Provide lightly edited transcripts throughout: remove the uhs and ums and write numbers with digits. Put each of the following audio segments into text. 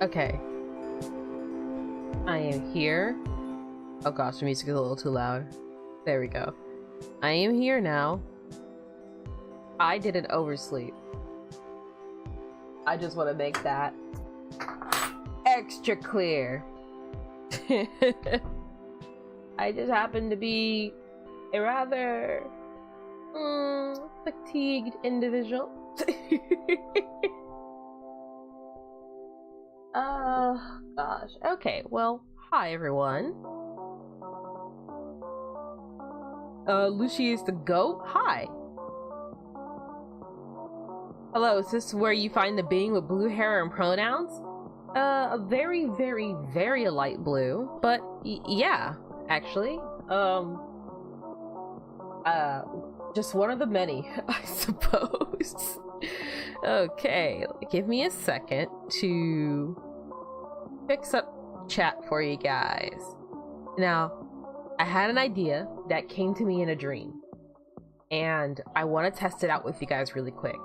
Okay. I am here. Oh gosh, the music is a little too loud. There we go. I am here now. I didn't oversleep. I just want to make that extra clear. I just happen to be a rather fatigued individual. Oh gosh. Okay, well, hi everyone. Lucy is the goat. Hi. Hello, is this where you find the being with blue hair and pronouns? A very, very, very light blue, but yeah, actually. Just one of the many, I suppose. Okay, give me a second to fix up chat for you guys. Now, I had an idea that came to me in a dream, and I want to test it out with you guys really quick.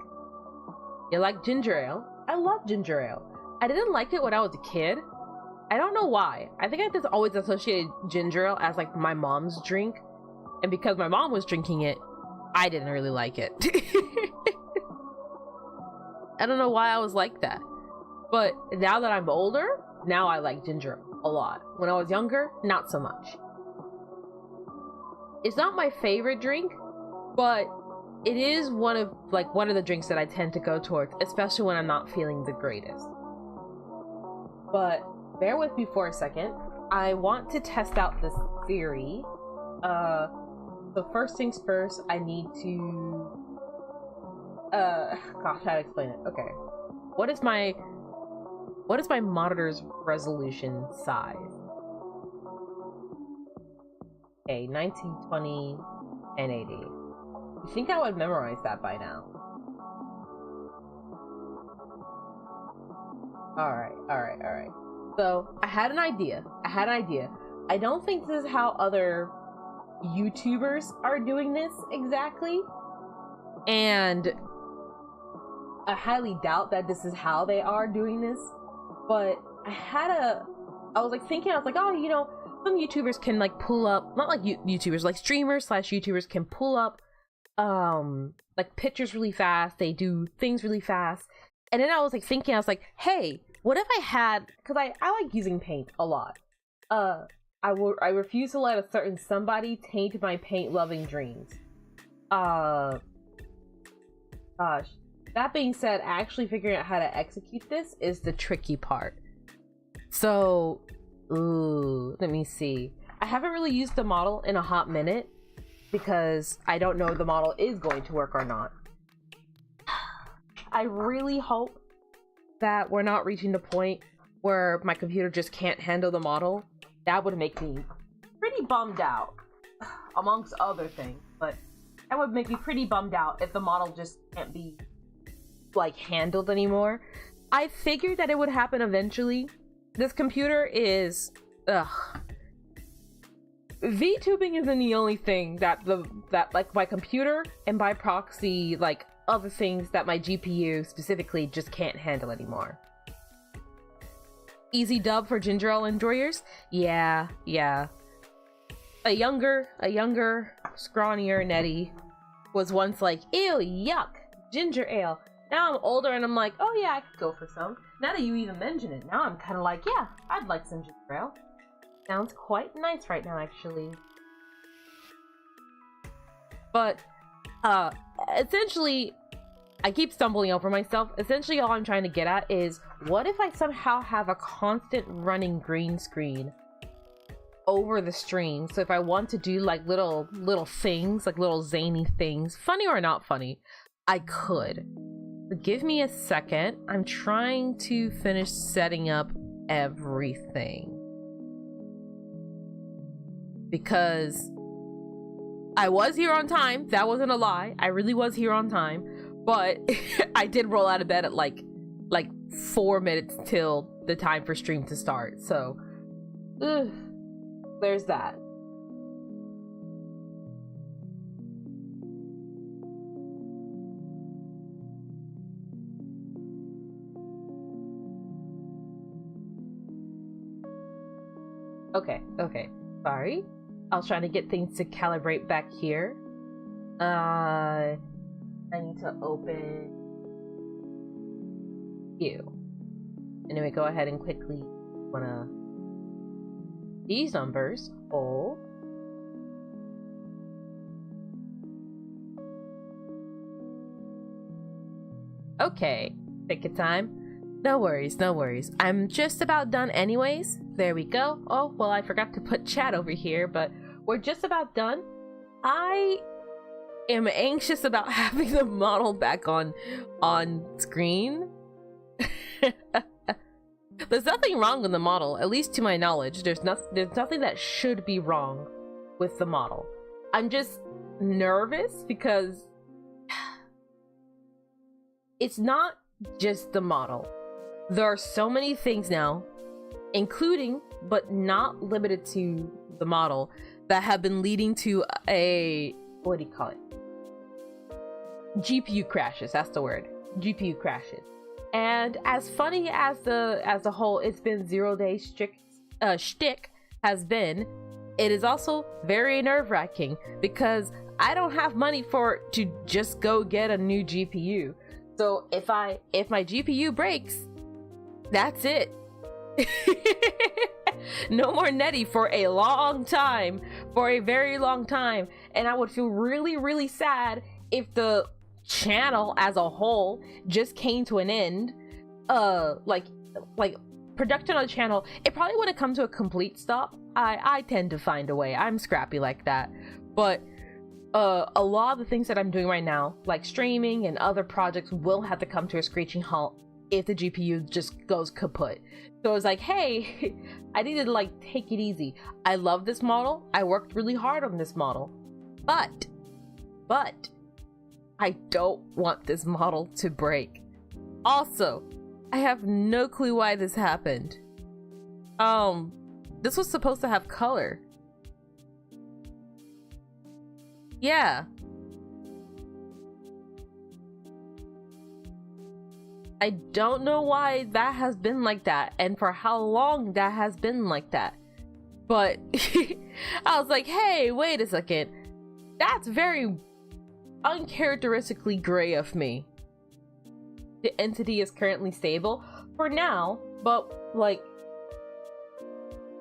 You like ginger ale? I love ginger ale. I didn't like it when I was a kid. I don't know why. I think I just always associated ginger ale as like my mom's drink, and because my mom was drinking it, I didn't really like it. I don't know why I was like that, but now that I'm older, now I like ginger a lot. When I was younger, not so much. It's not my favorite drink, but it is one of the drinks that I tend to go towards, especially when I'm not feeling the greatest. But bear with me for a second. I want to test out this theory. So first things first, I need to gosh, how to explain it? Okay. What is my monitor's resolution size? Okay, 1920 1080. You think I would memorize that by now? Alright. So, I had an idea. I don't think this is how other YouTubers are doing this exactly. And I highly doubt that this is how they are doing this. But I was like, oh, you know, some YouTubers can like pull up, not like YouTubers, like streamers / YouTubers can pull up like pictures really fast. They do things really fast. And then I was like, hey, what if I had, because I like using paint a lot. I refuse to let a certain somebody taint my paint loving dreams. Gosh. That being said, actually figuring out how to execute this is the tricky part. So, let me see. I haven't really used the model in a hot minute because I don't know if the model is going to work or not. I really hope that we're not reaching the point where my computer just can't handle the model. That would make me pretty bummed out, amongst other things, but that would make me pretty bummed out if the model just can't be like handled anymore. I figured that it would happen eventually. This computer is VTubing isn't the only thing that like my computer and by proxy like other things that my GPU specifically just can't handle anymore. Easy dub for ginger ale enjoyers? Yeah. A younger, scrawnier Netty was once like, ew, yuck, ginger ale. Now I'm older and I'm like, oh yeah, I could go for some. Now that you even mention it, now I'm kind of like, yeah, I'd like some ginger ale. Sounds quite nice right now, actually. But, essentially, I keep stumbling over myself. Essentially, all I'm trying to get at is, what if I somehow have a constant running green screen over the stream? So if I want to do like little things, like little zany things, funny or not funny, I could. But give me a second. I'm trying to finish setting up everything. Because I was here on time. That wasn't a lie. I really was here on time. But I did roll out of bed at like 4 minutes till the time for stream to start. So, there's that. Okay, okay. Sorry. I was trying to get things to calibrate back here. I need to open you. Anyway, go ahead and quickly wanna these numbers hold. Okay, take your time. No worries, no worries. I'm just about done anyways. There we go. Oh, well, I forgot to put chat over here, but we're just about done. I am anxious about having the model back on screen. There's nothing wrong with the model, at least to my knowledge. There's nothing that should be wrong with the model. I'm just nervous because it's not just the model. There are so many things now, including but not limited to the model, that have been leading to a, what do you call it? GPU crashes, that's the word. GPU crashes. And as funny as the whole it's been 0 day shtick has been, it is also very nerve-wracking because I don't have money to just go get a new GPU. So if my GPU breaks, that's it. No more Netty for a long time, for a very long time. And I would feel really, really sad if the channel as a whole just came to an end. Like production on the channel, it probably wouldn't come to a complete stop. I tend to find a way. I'm scrappy like that. But a lot of the things that I'm doing right now, like streaming and other projects, will have to come to a screeching halt if the GPU just goes kaput. So it's like, hey, I need to like take it easy. I love this model. I worked really hard on this model, but I don't want this model to break. Also, I have no clue why this happened. This was supposed to have color. Yeah. I don't know why that has been like that and for how long that has been like that. But I was like, hey, wait a second. That's very uncharacteristically gray of me. The entity is currently stable for now, but like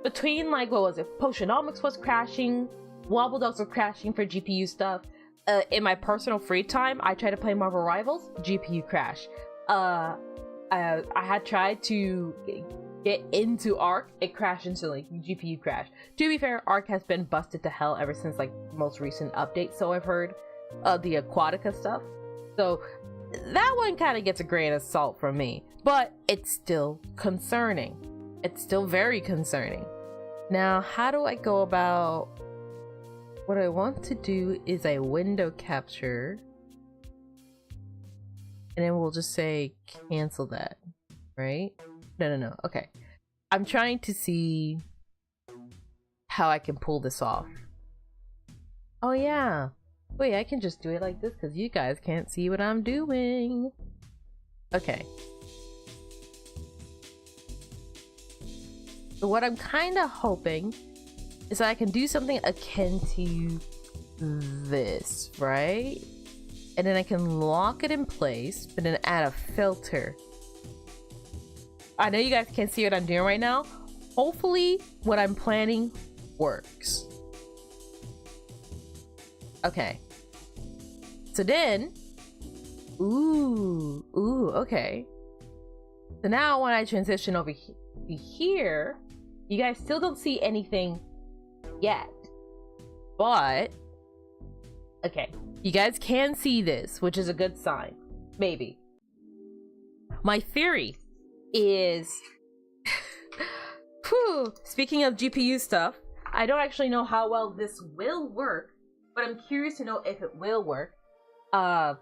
between like, what was it? Potionomics was crashing, Wobble Dogs were crashing for GPU stuff. In my personal free time, I tried to play Marvel Rivals, GPU crash. I had tried to get into Arc, it crashed instantly, GPU crash. To be fair, Arc has been busted to hell ever since like most recent updates, so I've heard the Aquatica stuff. So that one kind of gets a grain of salt from me, but it's still concerning. It's still very concerning. Now, how do I go about... What I want to do is a window capture, and then we'll just say cancel that, right? No. Okay. I'm trying to see how I can pull this off. Oh yeah. Wait, I can just do it like this because you guys can't see what I'm doing. Okay. So what I'm kind of hoping is that I can do something akin to this, right? And then I can lock it in place, but then add a filter. I know you guys can't see what I'm doing right now. Hopefully what I'm planning works. Okay. So then, okay. So now when I transition over here, you guys still don't see anything yet, but okay, you guys can see this, which is a good sign. Maybe. My theory is speaking of GPU stuff, I don't actually know how well this will work, but I'm curious to know if it will work. I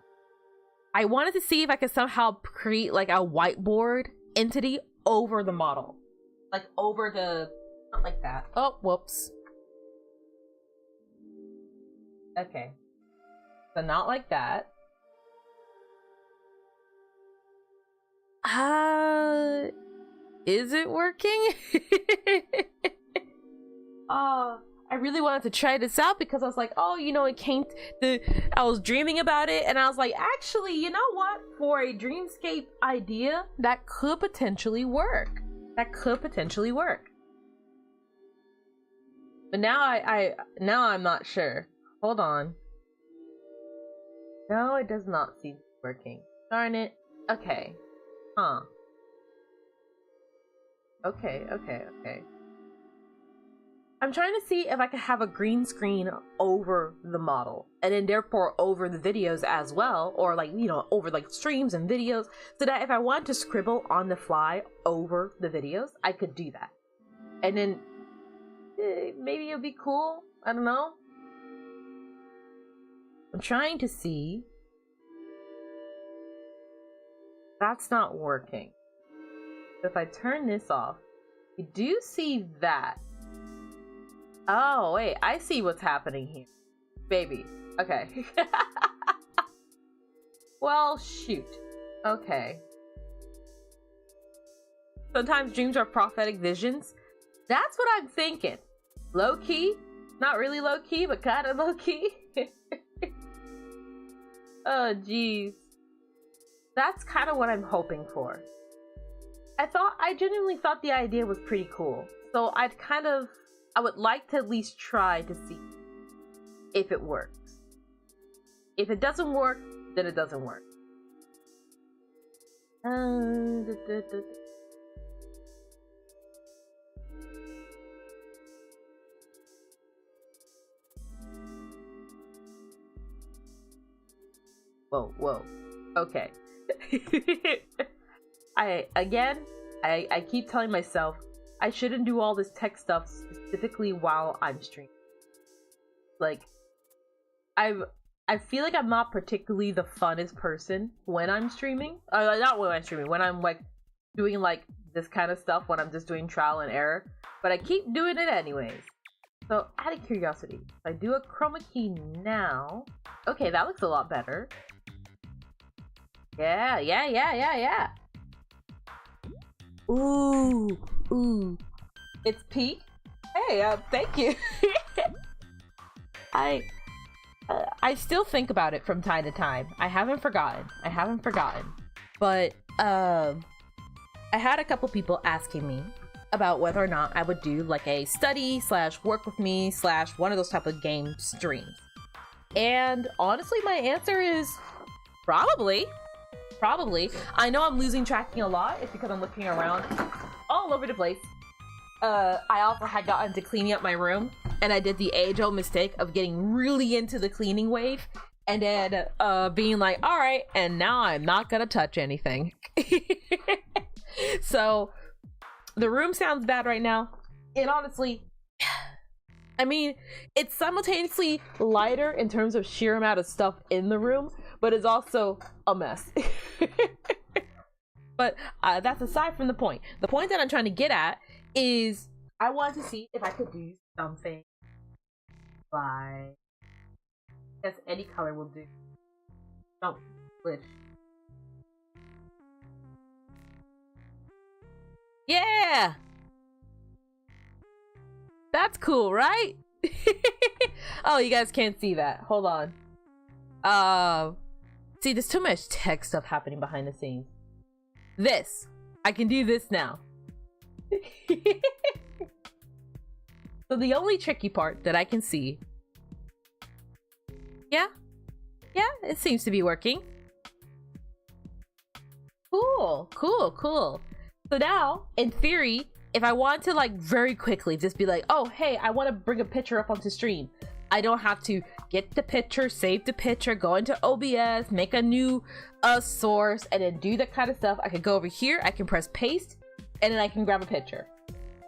wanted to see if I could somehow create like a whiteboard entity over the model, like over the, not like that. Oh, whoops. Okay, so not like that. Is it working? I really wanted to try this out because I was like, oh, you know, I was dreaming about it, and I was like, actually, you know what? For a dreamscape idea, that could potentially work. That could potentially work. But now now I'm not sure. Hold on. No, it does not seem to be working. Darn it. Okay. Huh. Okay. I'm trying to see if I can have a green screen over the model, and then therefore over the videos as well, or like, you know, over like streams and videos, so that if I want to scribble on the fly over the videos, I could do that. And then maybe it'd be cool. I don't know. I'm trying to see. That's not working. If I turn this off, you do see that. Oh, wait, I see what's happening here. Baby. Okay. Well, shoot. Okay. Sometimes dreams are prophetic visions. That's what I'm thinking. Low key. Not really low key, but kind of low key. Oh, jeez. That's kind of what I'm hoping for. I genuinely thought the idea was pretty cool. So I would like to at least try to see if it works. If it doesn't work, then it doesn't work. Whoa. Okay. I keep telling myself I shouldn't do all this tech stuff specifically while I'm streaming. Like, I feel like I'm not particularly the funnest person when I'm streaming. Not when I'm streaming, when I'm like doing like this kind of stuff, when I'm just doing trial and error. But I keep doing it anyways. So out of curiosity, if I do a chroma key now, okay, that looks a lot better. Yeah. Ooh. It's peak. Hey, thank you. I still think about it from time to time. I haven't forgotten. But I had a couple people asking me about whether or not I would do like a study / work with me / one of those type of game streams. And honestly, my answer is probably. I know I'm losing tracking a lot. It's because I'm looking around all over the place. I also had gotten to cleaning up my room, and I did the age-old mistake of getting really into the cleaning wave, and then being like, all right, and now I'm not gonna touch anything. So the room sounds bad right now. And honestly, I mean, it's simultaneously lighter in terms of sheer amount of stuff in the room, but it's also a mess. But that's aside from the point. The point that I'm trying to get at is I wanted to see if I could do something like, I guess any color will do. Oh, glitch. Yeah! That's cool, right? Oh, you guys can't see that. Hold on. See, there's too much tech stuff happening behind the scenes. This. I can do this now. So the only tricky part that I can see. Yeah, it seems to be working. Cool. So now, in theory, if I want to like very quickly just be like, oh, hey, I want to bring a picture up onto stream. I don't have to get the picture, save the picture, go into OBS, make a new source, and then do that kind of stuff. I can go over here, I can press paste, and then I can grab a picture.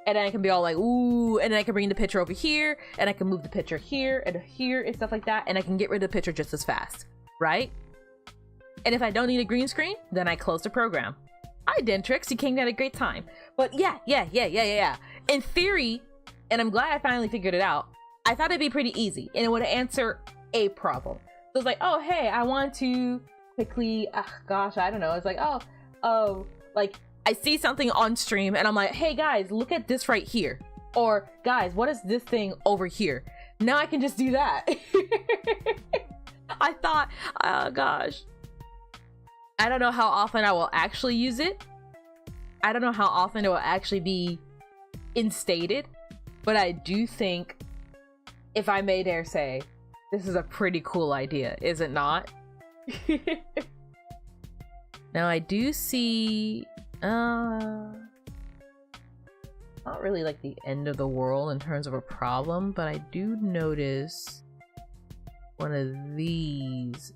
And then I can be all like, ooh, and then I can bring the picture over here, and I can move the picture here and stuff like that, and I can get rid of the picture just as fast, right? And if I don't need a green screen, then I close the program. Hi, Dentrix, you came at a great time. But yeah. In theory, and I'm glad I finally figured it out, I thought it'd be pretty easy, and it would answer a problem. So it's like, oh, hey, I want to quickly, I don't know. It's like, oh, like, I see something on stream, and I'm like, hey, guys, look at this right here. Or, guys, what is this thing over here? Now I can just do that. I thought, oh gosh. I don't know how often I will actually use it. I don't know how often it will actually be instated. But I do think, if I may dare say, this is a pretty cool idea, is it not? Now I do see, not really like the end of the world in terms of a problem, but I do notice one of these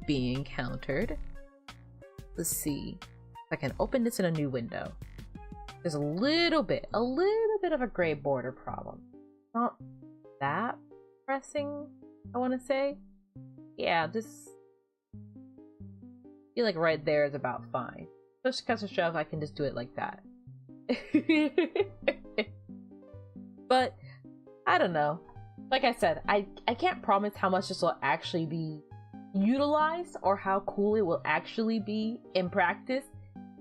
being encountered. Let's see if I can open this in a new window. There's a little bit of a gray border problem. Not that pressing, I want to say. Yeah, just feel like right there is about fine. Push, cut, or shove, I can just do it like that. But I don't know. Like I said, I can't promise how much this will actually be utilized or how cool it will actually be in practice.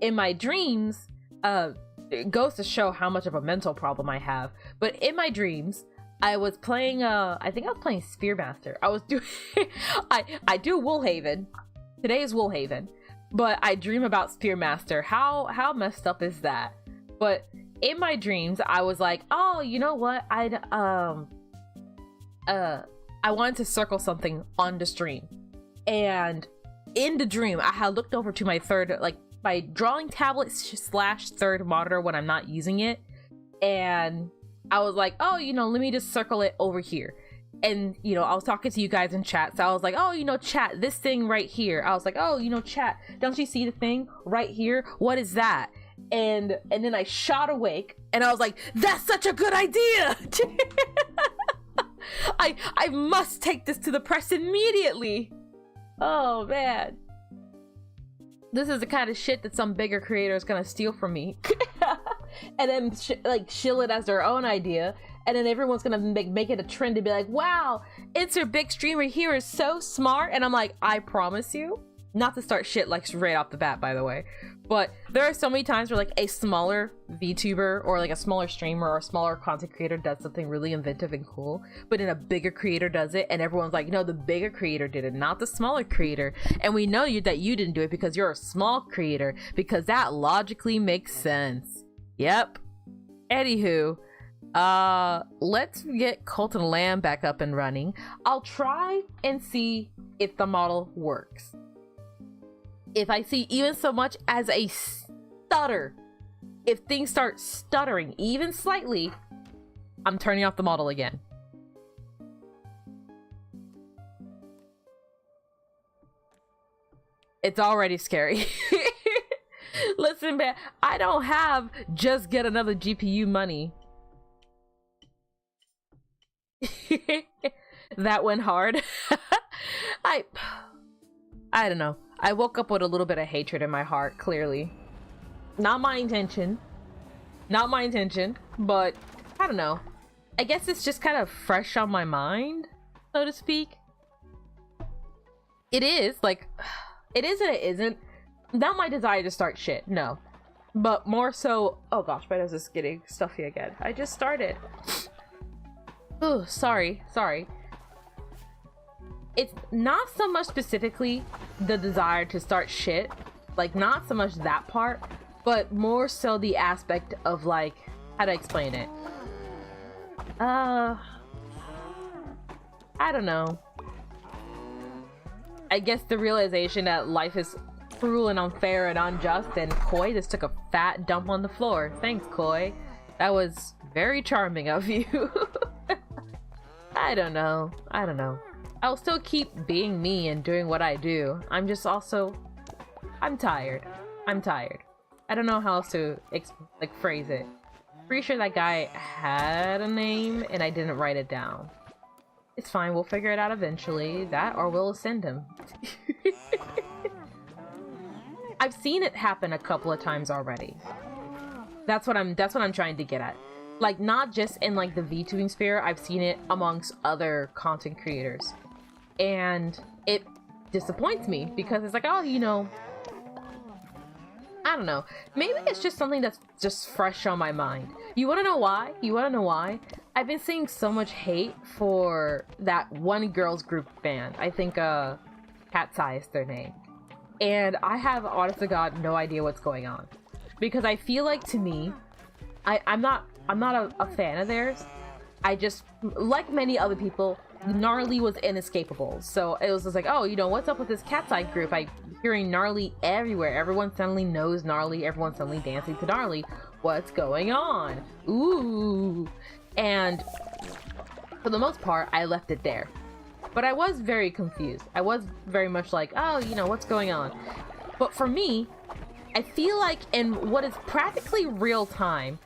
In my dreams, it goes to show how much of a mental problem I have. But in my dreams, I was playing I think I was playing Spearmaster. I was doing I do Woolhaven. Today is Woolhaven. But I dream about Spearmaster. How messed up is that? But in my dreams, I was like, oh, you know what? I wanted to circle something on the stream. And in the dream, I had looked over to my my drawing tablet / third monitor when I'm not using it. And I was like, oh, you know, let me just circle it over here. And, you know, I was talking to you guys in chat. So I was like, oh, you know, chat, this thing right here. I was like, oh, you know, chat, don't you see the thing right here? What is that? And then I shot awake and I was like, that's such a good idea. I must take this to the press immediately. Oh, man. This is the kind of shit that some bigger creator is gonna steal from me. And then shill it as their own idea. And then everyone's gonna make it a trend to be like, wow, insert big streamer here is so smart. And I'm like, I promise you, not to start shit like right off the bat, by the way. But there are so many times where like a smaller VTuber or like a smaller streamer or a smaller content creator does something really inventive and cool, but then a bigger creator does it and everyone's like, no, the bigger creator did it, not the smaller creator. And we know that you didn't do it because you're a small creator, because that logically makes sense. Yep. Anywho, let's get Cult and Lamb back up and running. I'll try and see if the model works. If I see even so much as a stutter, if things start stuttering even slightly, I'm turning off the model again. It's already scary. Listen, man, I don't have just get another GPU money. That went hard. I don't know. I woke up with a little bit of hatred in my heart, clearly. Not my intention. Not my intention, but I don't know. I guess it's just kind of fresh on my mind, so to speak. It is, like, it is and it isn't. Not my desire to start shit, no. But more so, oh gosh, my nose is getting stuffy again. I just started. Oh, sorry. It's not so much specifically the desire to start shit, like not so much that part, but more so the aspect of like, how to explain it? I don't know. I guess the realization that life is cruel and unfair and unjust, and Koi just took a fat dump on the floor. Thanks, Koi. That was very charming of you. I don't know. I'll still keep being me and doing what I do. I'm just also... I'm tired. I don't know how else to phrase it. Pretty sure that guy had a name and I didn't write it down. It's fine, we'll figure it out eventually. That or we'll send him. I've seen it happen a couple of times already. That's what I'm trying to get at. Like, not just in like the VTubing sphere, I've seen it amongst other content creators. And it disappoints me because it's like, oh, you know, I don't know. Maybe it's just something that's just fresh on my mind. You wanna know why? You wanna know why? I've been seeing so much hate for that one girls group band. I think, Cat's Eye is their name. And I have, honest to God, no idea what's going on. Because I feel like, to me, I'm not a fan of theirs. I just, like many other people, Gnarly was inescapable. So it was just like, oh, you know, what's up with this Cat's Eye group? I'm hearing Gnarly everywhere. Everyone suddenly knows Gnarly. Everyone's suddenly dancing to Gnarly. What's going on? Ooh. And for the most part, I left it there. But I was very confused. I was very much like, oh, you know, what's going on? But for me, I feel like in what is practically real time,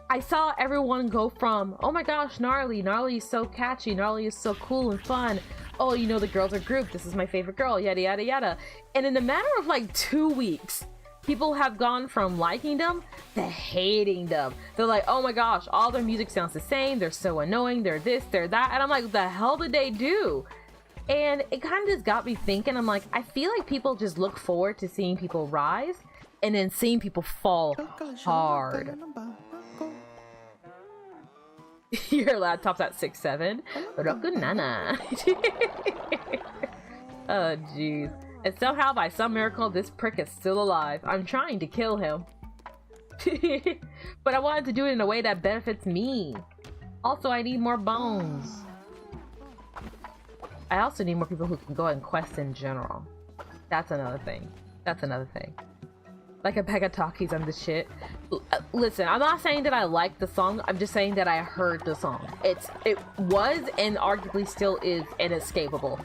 I saw everyone go from, oh my gosh, Gnarly is so catchy, Gnarly is so cool and fun, oh, you know, the girls are grouped, this is my favorite girl, yada yada yada. And in a matter of like 2 weeks, people have gone from liking them to hating them. They're like, oh my gosh, all their music sounds the same, they're so annoying, they're this, they're that. And I'm like, what the hell did they do? And it kind of just got me thinking. I'm like, I feel like people just look forward to seeing people rise and then seeing people fall hard. Your laptop's at 6.7. Rokunana. Oh, jeez. And somehow, by some miracle, this prick is still alive. I'm trying to kill him. But I wanted to do it in a way that benefits me. Also, I need more bones. I also need more people who can go and quest in general. That's another thing. That's another thing. Like a bag of Takis on the shit. Listen, I'm not saying that I like the song. I'm just saying that I heard the song. It was and arguably still is inescapable.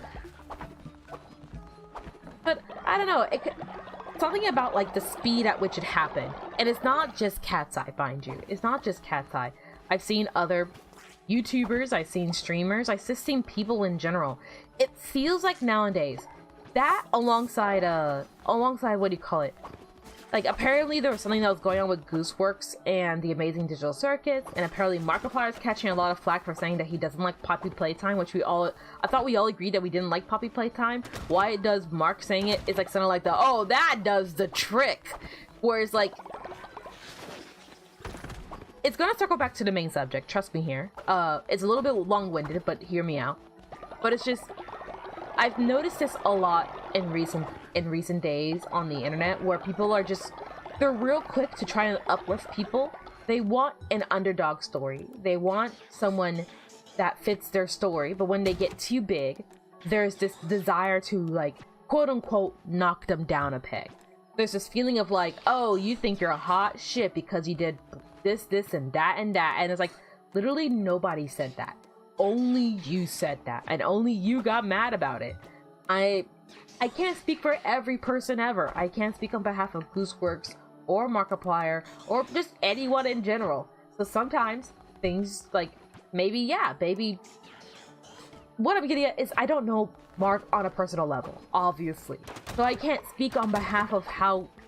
But I don't know. Something about like the speed at which it happened. And it's not just Cat's Eye, mind you. It's not just Cat's Eye. I've seen other YouTubers. I've seen streamers. I've just seen people in general. It feels like nowadays that alongside what do you call it? Like, apparently there was something that was going on with Gooseworks and the Amazing Digital Circuits, and apparently Markiplier is catching a lot of flack for saying that he doesn't like Poppy Playtime, which I thought we all agreed that we didn't like Poppy Playtime. Why it does Mark saying it is like something like the, oh, that does the trick. Whereas, like, it's gonna circle back to the main subject, trust me here. It's a little bit long-winded, but hear me out. But it's just, I've noticed this a lot in recent days on the internet, where people are just, they're real quick to try and uplift people. They want an underdog story. They want someone that fits their story, but when they get too big, there's this desire to, like, quote unquote, knock them down a peg. There's this feeling of like, oh, you think you're a hot shit because you did this, and that, and it's like, literally nobody said that. Only you said that, and only you got mad about it. I can't speak for every person ever. I can't speak on behalf of Gooseworks or Markiplier or just anyone in general. So sometimes things like maybe what I'm getting at is I don't know Mark on a personal level, obviously. So I can't speak on behalf of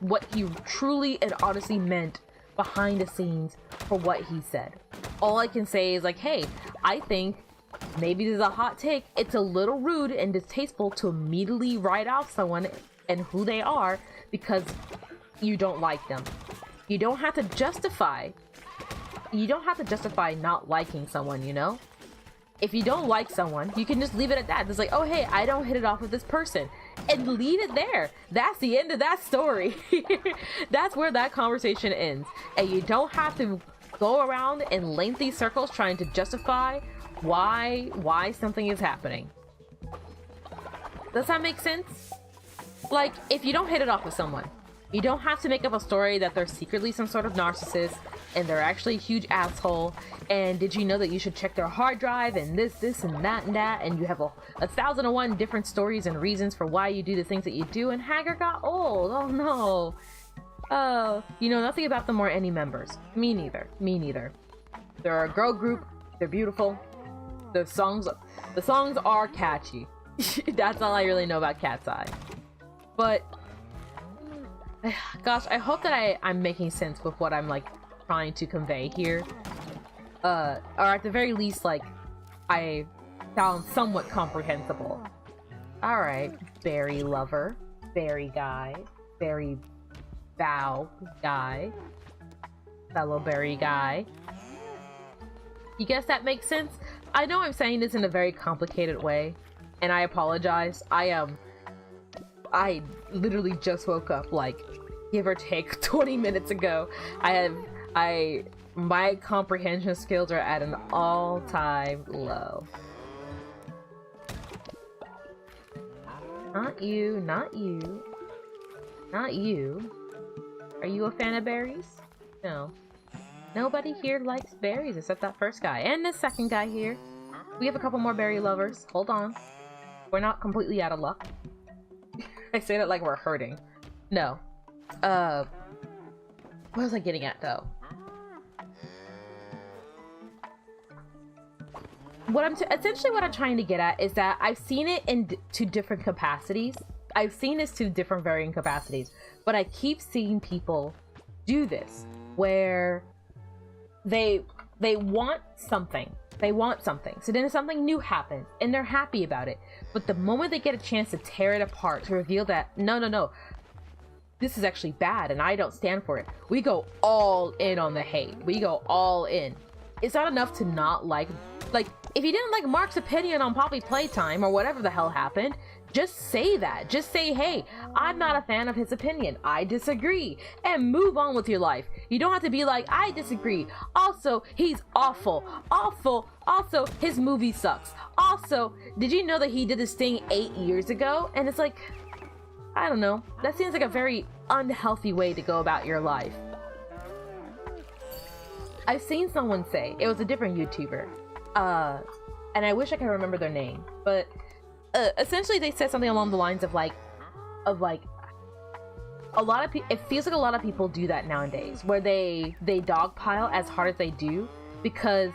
what he truly and honestly meant behind the scenes for what he said. All I can say is like, hey, I think maybe this is a hot take. It's a little rude and distasteful to immediately write off someone and who they are because you don't like them. You don't have to justify not liking someone, you know? If you don't like someone, you can just leave it at that. It's like, oh, hey, I don't hit it off with this person. And leave it there. That's the end of that story. That's where that conversation ends. And you don't have to go around in lengthy circles trying to justify why something is happening. Does that make sense? Like, if you don't hit it off with someone, you don't have to make up a story that they're secretly some sort of narcissist and they're actually a huge asshole, and did you know that you should check their hard drive and this and that, and you have 1,001 different stories and reasons for why you do the things that you do, and Hager got old. Oh no. You know nothing about them or any members. Me neither. They're a girl group. They're beautiful. The songs are catchy. That's all I really know about Cat's Eye. But gosh, I hope that I'm making sense with what I'm like trying to convey here. Or at the very least, like, I sound somewhat comprehensible. Alright, berry lover, berry guy, berry bow guy. Fellow berry guy. You guess that makes sense? I know I'm saying this in a very complicated way, and I apologize. I literally just woke up, like, give or take 20 minutes ago. My comprehension skills are at an all-time low. Not you, not you, not you. Are you a fan of berries? No. Nobody here likes berries except that first guy and this second guy here. We have a couple more berry lovers. Hold on. We're not completely out of luck. I say that like we're hurting. No. What was I getting at though? Essentially what I'm trying to get at is that I've seen it in to different capacities. I've seen this to different varying capacities, but I keep seeing people do this where they want something. They want something. So then something new happens and they're happy about it. But the moment they get a chance to tear it apart, to reveal that, no, this is actually bad and I don't stand for it, we go all in on the hate. We go all in. It's not enough to not like, if you didn't like Mark's opinion on Poppy Playtime or whatever the hell happened, just say that. Just say, hey, I'm not a fan of his opinion. I disagree. And move on with your life. You don't have to be like, I disagree. Also, he's awful. Awful. Also, his movie sucks. Also, did you know that he did this thing 8 years ago? And it's like, I don't know. That seems like a very unhealthy way to go about your life. I've seen someone say, it was a different YouTuber, and I wish I could remember their name, but essentially they said something along the lines of like a lot of people, it feels like a lot of people do that nowadays, where they dogpile as hard as they do, because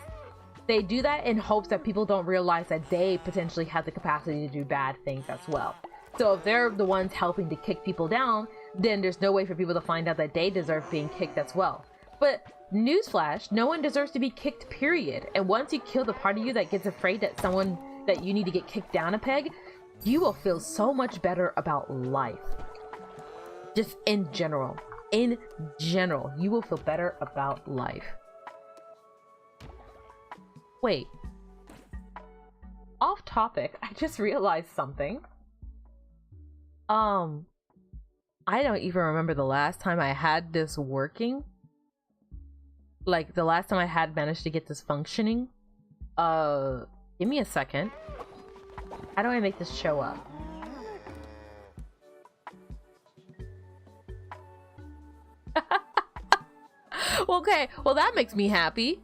they do that in hopes that people don't realize that they potentially have the capacity to do bad things as well. So if they're the ones helping to kick people down, then there's no way for people to find out that they deserve being kicked as well. But newsflash, no one deserves to be kicked, period. And once you kill the part of you that gets afraid that that you need to get kicked down a peg, you will feel so much better about life. Just in general. In general, you will feel better about life. Wait. Off topic, I just realized something. I don't even remember the last time I had this working. Like, the last time I had managed to get this functioning. Give me a second. How do I make this show up? Okay, well that makes me happy.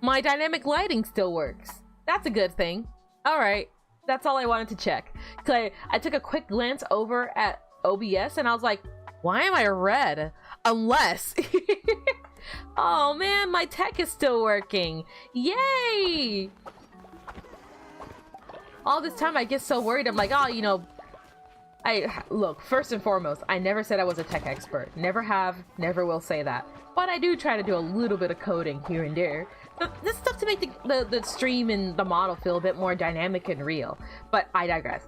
My dynamic lighting still works. That's a good thing. Alright, that's all I wanted to check. Cause I took a quick glance over at OBS and I was like, why am I red? Unless... Oh man, my tech is still working. Yay! All this time I get so worried. I'm like, oh, you know, look, first and foremost, I never said I was a tech expert. Never have, never will say that. But I do try to do a little bit of coding here and there. This stuff to make the stream and the model feel a bit more dynamic and real. But I digress.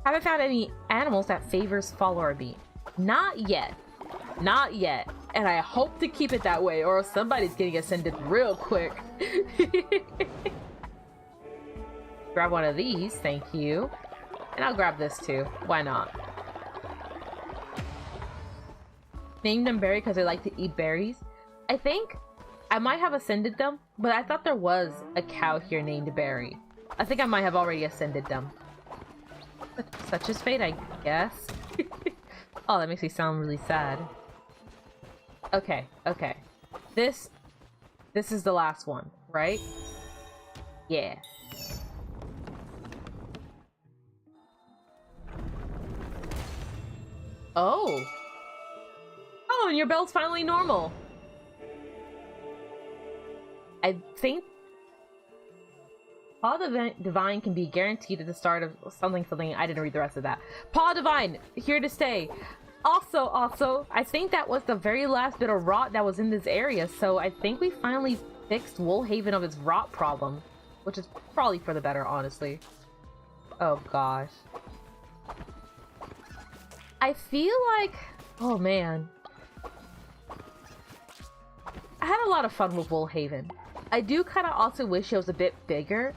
Haven't found any animals that favors follower me. Not yet. Not yet. And I hope to keep it that way, or somebody's getting ascended real quick. Grab one of these, thank you. And I'll grab this too. Why not? Named them berry because they like to eat berries. I think I might have ascended them, but I thought there was a cow here named Berry. I think I might have already ascended them. Such is fate, I guess. Oh, that makes me sound really sad. Okay, okay. This is the last one, right? Yeah. Oh. Oh, and your belt's finally normal. I think Paw Divine can be guaranteed at the start of something. I didn't read the rest of that. Paw Divine, here to stay. Also, I think that was the very last bit of rot that was in this area, so I think we finally fixed Woolhaven of its rot problem, which is probably for the better, honestly. Oh gosh. I feel like, oh man, I had a lot of fun with Woolhaven. I do kind of also wish it was a bit bigger.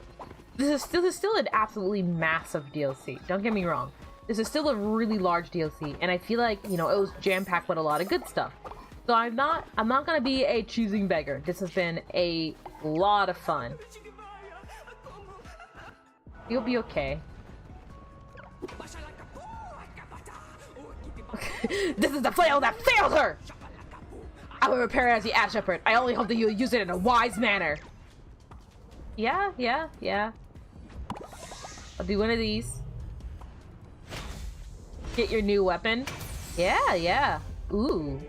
This is still an absolutely massive DLC. Don't get me wrong. This is still a really large DLC, and I feel like, you know, it was jam-packed with a lot of good stuff. So I'm not gonna be a choosing beggar. This has been a lot of fun. You'll be okay. This is the flail that failed her! I will repair it as the Ash Shepherd. I only hope that you will use it in a wise manner. Yeah. I'll do one of these. Get your new weapon. Yeah. Ooh.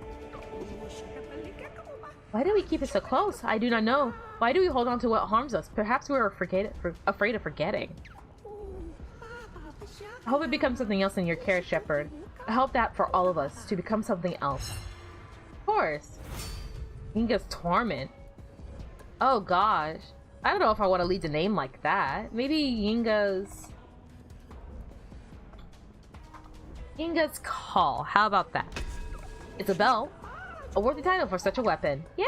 Why do we keep it so close? I do not know. Why do we hold on to what harms us? Perhaps we are afraid of forgetting. I hope it becomes something else in your care, Shepherd. I hope that for all of us to become something else. Of course. Yinga's Torment. Oh gosh. I don't know if I want to lead the name like that. Maybe Yinga's Call. How about that? It's a bell. A worthy title for such a weapon. Yeah.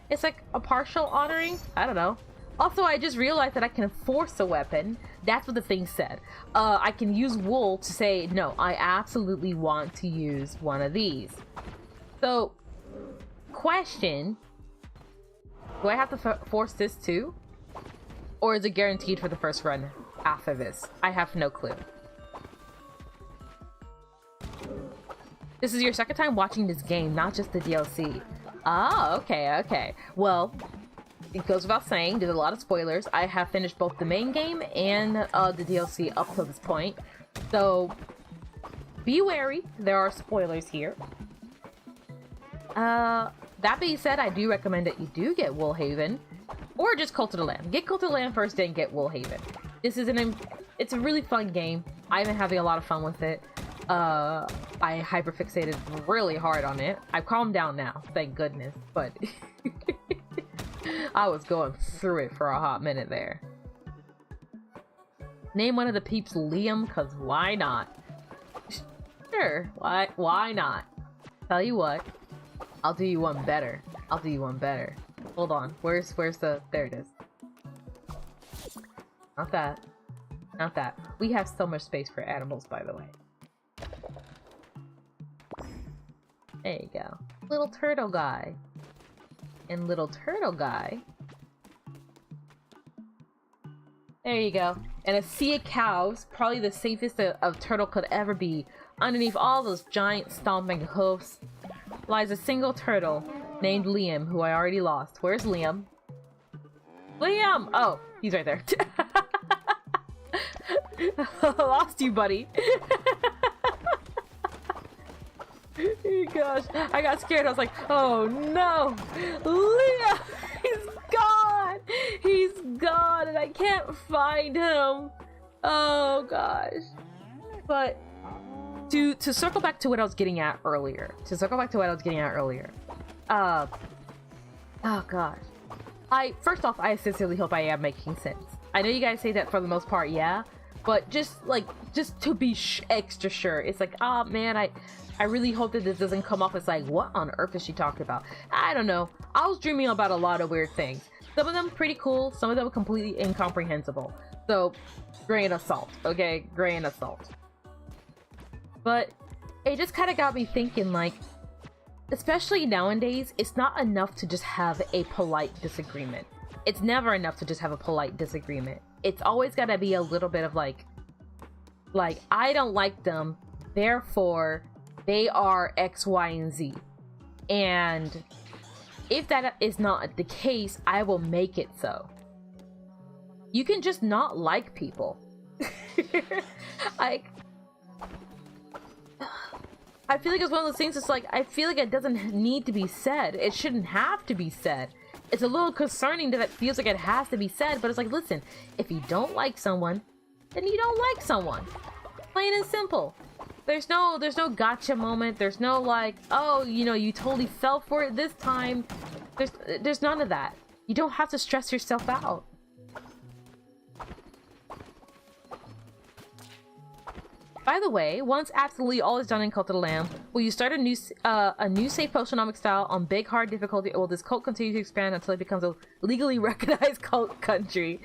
It's like a partial honoring. I don't know. Also, I just realized that I can force a weapon. That's what the thing said. I can use wool to say, no, I absolutely want to use one of these. So, question. Do I have to force this too? Or is it guaranteed for the first run after this? I have no clue. This is your second time watching this game, not just the DLC. Ah, okay. Well, it goes without saying, there's a lot of spoilers. I have finished both the main game and the DLC up to this point. So, be wary. There are spoilers here. That being said, I do recommend that you do get Woolhaven. Or just Cult of the Lamb. Get Cult of the Lamb first, then get Woolhaven. It's a really fun game. I've been having a lot of fun with it. I hyperfixated really hard on it. I've calmed down now, thank goodness, but I was going through it for a hot minute there. Name one of the peeps Liam, cause why not? Sure, why not? Tell you what, I'll do you one better. Hold on, where's the, there it is. Not that. We have so much space for animals, by the way. There you go. Little turtle guy. And little turtle guy. There you go. And a sea of cows, probably the safest a turtle could ever be. Underneath all those giant stomping hoofs lies a single turtle named Liam, who I already lost. Where's Liam? Liam! Oh, he's right there. Lost you, buddy. Gosh, I got scared. I was like, oh no, Leah, he's gone, and I can't find him. Oh gosh. But to circle back to what I was getting at earlier. Oh gosh. First off, I sincerely hope I am making sense. I know you guys say that for the most part, yeah. But just to be extra sure, it's like, oh man, I really hope that this doesn't come off as like, what on earth is she talking about? I don't know. I was dreaming about a lot of weird things. Some of them pretty cool, some of them completely incomprehensible. So, grain of salt, okay? Grain of salt. But it just kind of got me thinking, like, especially nowadays, it's not enough to just have a polite disagreement. It's never enough to just have a polite disagreement. It's always got to be a little bit of like, I don't like them, therefore they are X, Y, and Z. And if that is not the case, I will make it so. You can just not like people. Like, I feel like it's one of those things, it's like, I feel like it doesn't need to be said. It shouldn't have to be said. It's a little concerning that it feels like it has to be said, but it's like, listen, if you don't like someone, then you don't like someone. Plain and simple. There's no gotcha moment. There's no like, oh, you know, you totally fell for it this time. There's none of that. You don't have to stress yourself out. By the way, once absolutely all is done in Cult of the Lamb, will you start a new safe postionomic style on big hard difficulty, or will this cult continue to expand until it becomes a legally recognized cult country?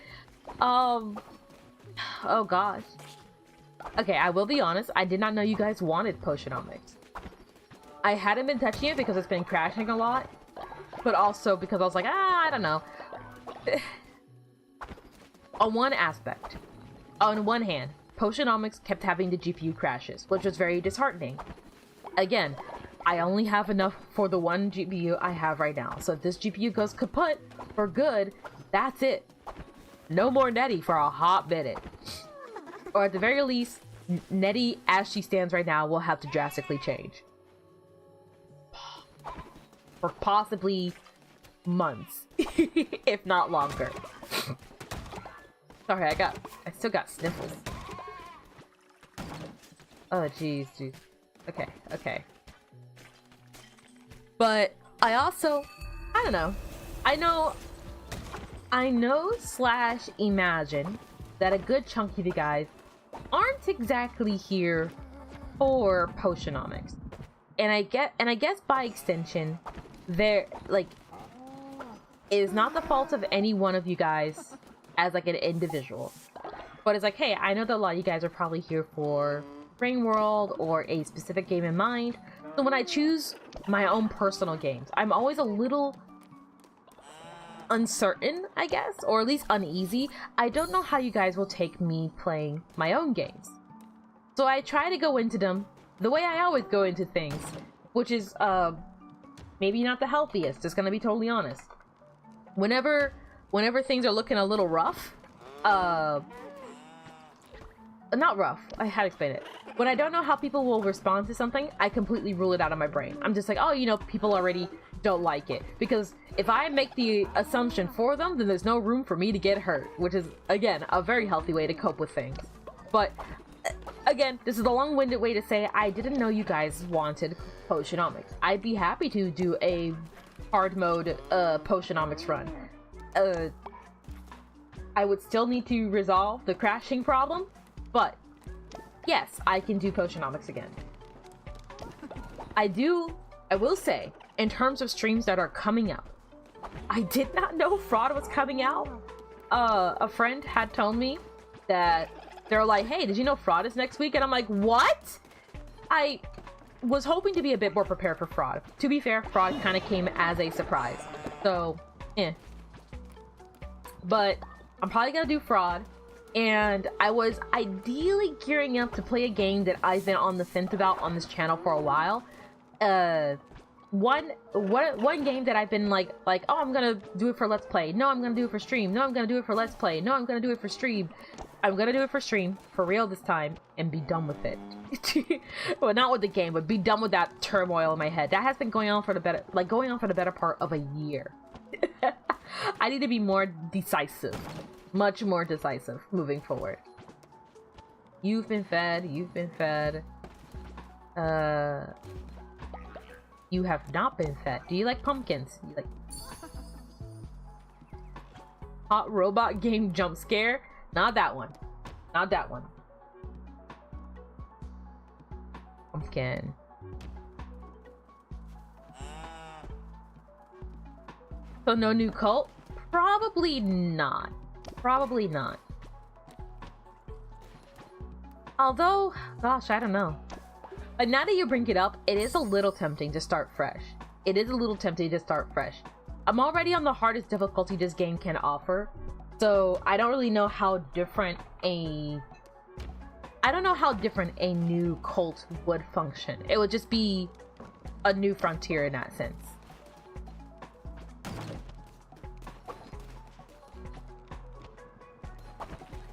Oh gosh. Okay, I will be honest, I did not know you guys wanted postionomics. I hadn't been touching it because it's been crashing a lot, but also because I was like, I don't know. On one aspect, on one hand, postionomics kept having the GPU crashes, which was very disheartening. Again, I only have enough for the one GPU I have right now, so if this GPU goes kaput for good, that's it. No more Netty for a hot minute. Or at the very least, Netty, as she stands right now, will have to drastically change. For possibly months, if not longer. Sorry, I still got sniffles. Oh, jeez. Okay. But I also, I don't know. I know / imagine that a good chunk of you guys aren't exactly here for postionomics. And I guess by extension, it is not the fault of any one of you guys as like an individual. But it's like, hey, I know that a lot of you guys are probably here for Refrain World or a specific game in mind. So when I choose my own personal games, I'm always a little uncertain, I guess, or at least uneasy. I don't know how you guys will take me playing my own games. So I try to go into them the way I always go into things, which is maybe not the healthiest, just gonna be totally honest. Whenever things are looking a little rough, not rough, how to explain it. When I don't know how people will respond to something, I completely rule it out of my brain. I'm just like, oh, you know, people already don't like it. Because if I make the assumption for them, then there's no room for me to get hurt, which is, again, a very healthy way to cope with things. But, again, this is a long-winded way to say I didn't know you guys wanted postionomics. I'd be happy to do a hard mode postionomics run. I would still need to resolve the crashing problem, but yes, I can do postionomics again. I will say, in terms of streams that are coming out, I did not know Fraud was coming out. A friend had told me that they're like, hey, did you know Fraud is next week? And I'm like, what? I was hoping to be a bit more prepared for Fraud. To be fair, Fraud kind of came as a surprise. So, But I'm probably gonna do Fraud. And I was ideally gearing up to play a game that I've been on the fence about on this channel for a while. One game that I've been like, oh, I'm gonna do it for Let's Play. No, I'm gonna do it for stream. No, I'm gonna do it for Let's Play. No, I'm gonna do it for stream. I'm gonna do it for stream, for real this time, and be done with it. Well, not with the game, but be done with that turmoil in my head. That has been going on for the better part of a year. I need to be more decisive. Much more decisive moving forward. You've been fed. You have not been fed. Do you like pumpkins? You like hot robot game jump scare? Not that one. Not that one. Pumpkin. So no new cult? Probably not. Probably not. Although, gosh, I don't know. But now that you bring it up, it is a little tempting to start fresh. I'm already on the hardest difficulty this game can offer, so I don't really know how different a new cult would function. It would just be a new frontier in that sense.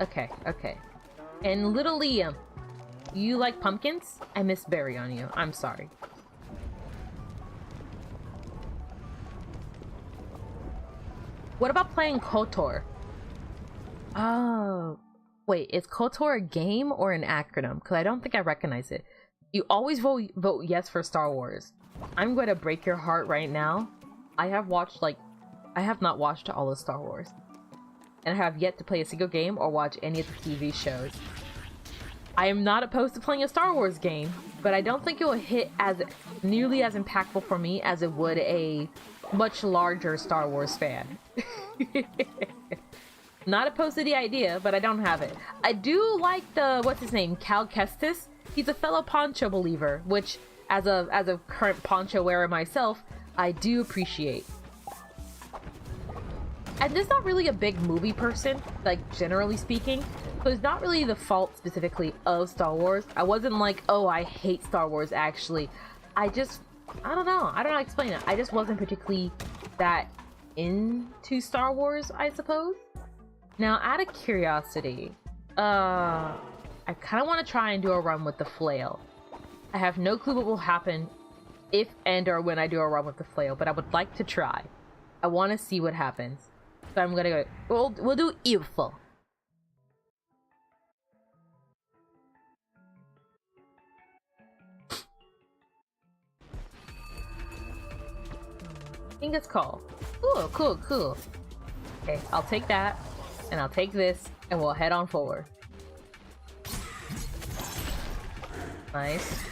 Okay. And little Liam, you like pumpkins? I missed berry on you. I'm sorry. What about playing KOTOR? Oh, wait, is KOTOR a game or an acronym? Because I don't think I recognize it. You always vote yes for Star Wars. I'm going to break your heart right now. I have not watched all of Star Wars. And I have yet to play a single game or watch any of the TV shows. I am not opposed to playing a Star Wars game, but I don't think it will hit as nearly as impactful for me as it would a much larger Star Wars fan. Not opposed to the idea, but I don't have it. I do like the, what's his name, Cal Kestis. He's a fellow Poncho believer, which, as a current Poncho wearer myself, I do appreciate. I'm just not really a big movie person, like, generally speaking, so it's not really the fault specifically of Star Wars. I wasn't like, oh, I hate Star Wars, actually. I don't know how to explain it. I just wasn't particularly that into Star Wars, I suppose. Now, out of curiosity, I kind of want to try and do a run with the flail. I have no clue what will happen if and or when I do a run with the flail, but I would like to try. I want to see what happens. So I'm gonna go, we'll do evil. I think it's called. Cool, cool, cool. Okay, I'll take that, and I'll take this, and we'll head on forward. Nice.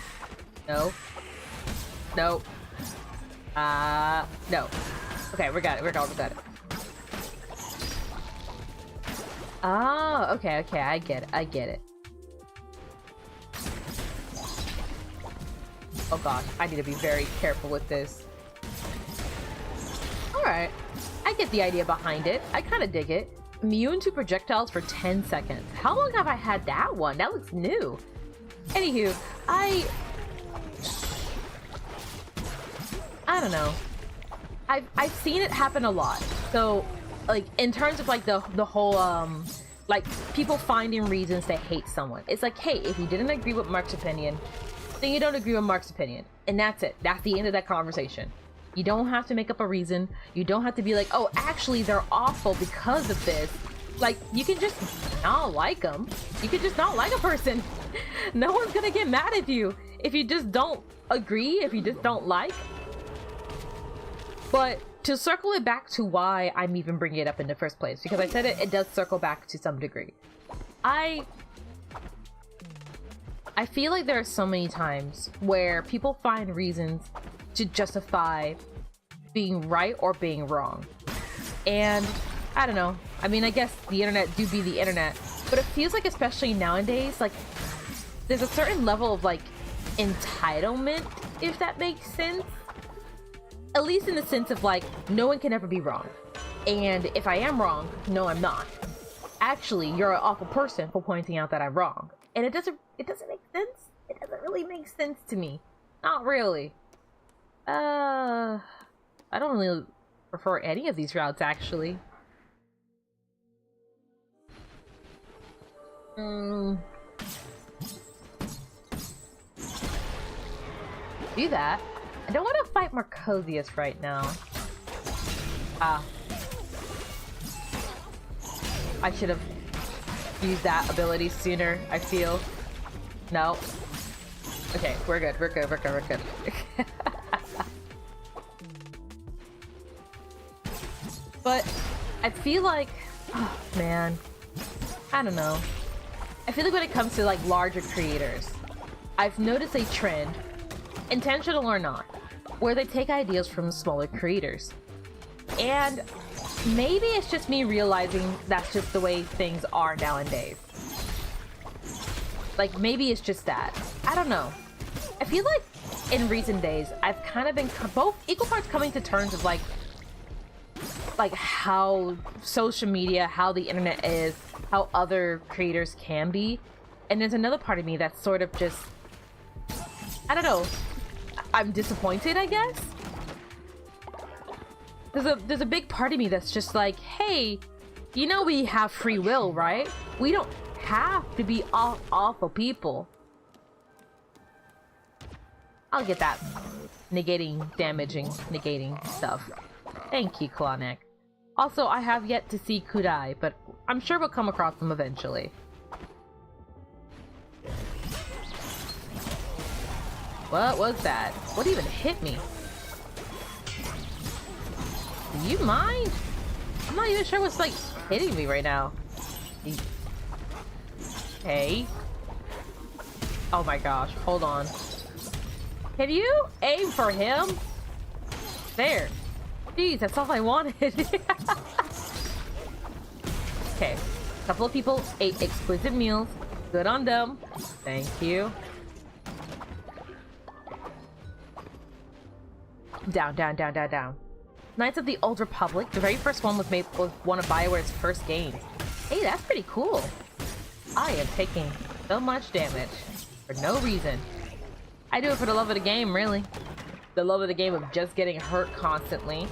No. No. No. Okay, we got it, we got it. Oh, okay, I get it. Oh god, I need to be very careful with this. Alright, I get the idea behind it. I kind of dig it. Immune to projectiles for 10 seconds. How long have I had that one? That looks new. Anywho, I don't know. I've seen it happen a lot. So, like, in terms of, like, the whole, like, people finding reasons to hate someone. It's like, hey, if you didn't agree with Mark's opinion, then you don't agree with Mark's opinion. And that's it. That's the end of that conversation. You don't have to make up a reason. You don't have to be like, oh, actually, they're awful because of this. Like, you can just not like them. You can just not like a person. No one's gonna get mad at you if you just don't agree, if you just don't like. But to circle it back to why I'm even bringing it up in the first place, because I said it does circle back to some degree. I feel like there are so many times where people find reasons to justify being right or being wrong. And I don't know. I mean, I guess the internet do be the internet, but it feels like, especially nowadays, like there's a certain level of like entitlement, if that makes sense. At least in the sense of like, no one can ever be wrong. And if I am wrong, no, I'm not. Actually, you're an awful person for pointing out that I'm wrong. And it doesn't make sense. It doesn't really make sense to me. Not really. I don't really prefer any of these routes, actually. Do that. I don't want to fight Marcosius right now. I should have used that ability sooner, I feel. No. Okay, we're good. But I feel like, oh man, I don't know. I feel like when it comes to like larger creators, I've noticed a trend, intentional or not, where they take ideas from smaller creators. And maybe it's just me realizing that's just the way things are nowadays. Like, maybe it's just that. I don't know. I feel like in recent days, I've kind of been both equal parts coming to terms of like how social media, how the internet is, how other creators can be. And there's another part of me that's sort of just, I don't know, I'm disappointed, I guess. There's a big part of me that's just like, hey, you know we have free will, right? We don't have to be awful people. I'll get that. Negating stuff. Thank you, Klonek. Also, I have yet to see Kudai, but I'm sure we'll come across them eventually. What was that? What even hit me? Do you mind? I'm not even sure what's like hitting me right now. Hey. Oh my gosh, hold on. Can you aim for him? There. Jeez, that's all I wanted. Okay, a couple of people ate exquisite meals. Good on them. Thank you. Down, down, down, down, down. Knights of the Old Republic. The very first one was made with one of BioWare's first games. Hey, that's pretty cool. I am taking so much damage for no reason. I do it for the love of the game, really. The love of the game of just getting hurt constantly.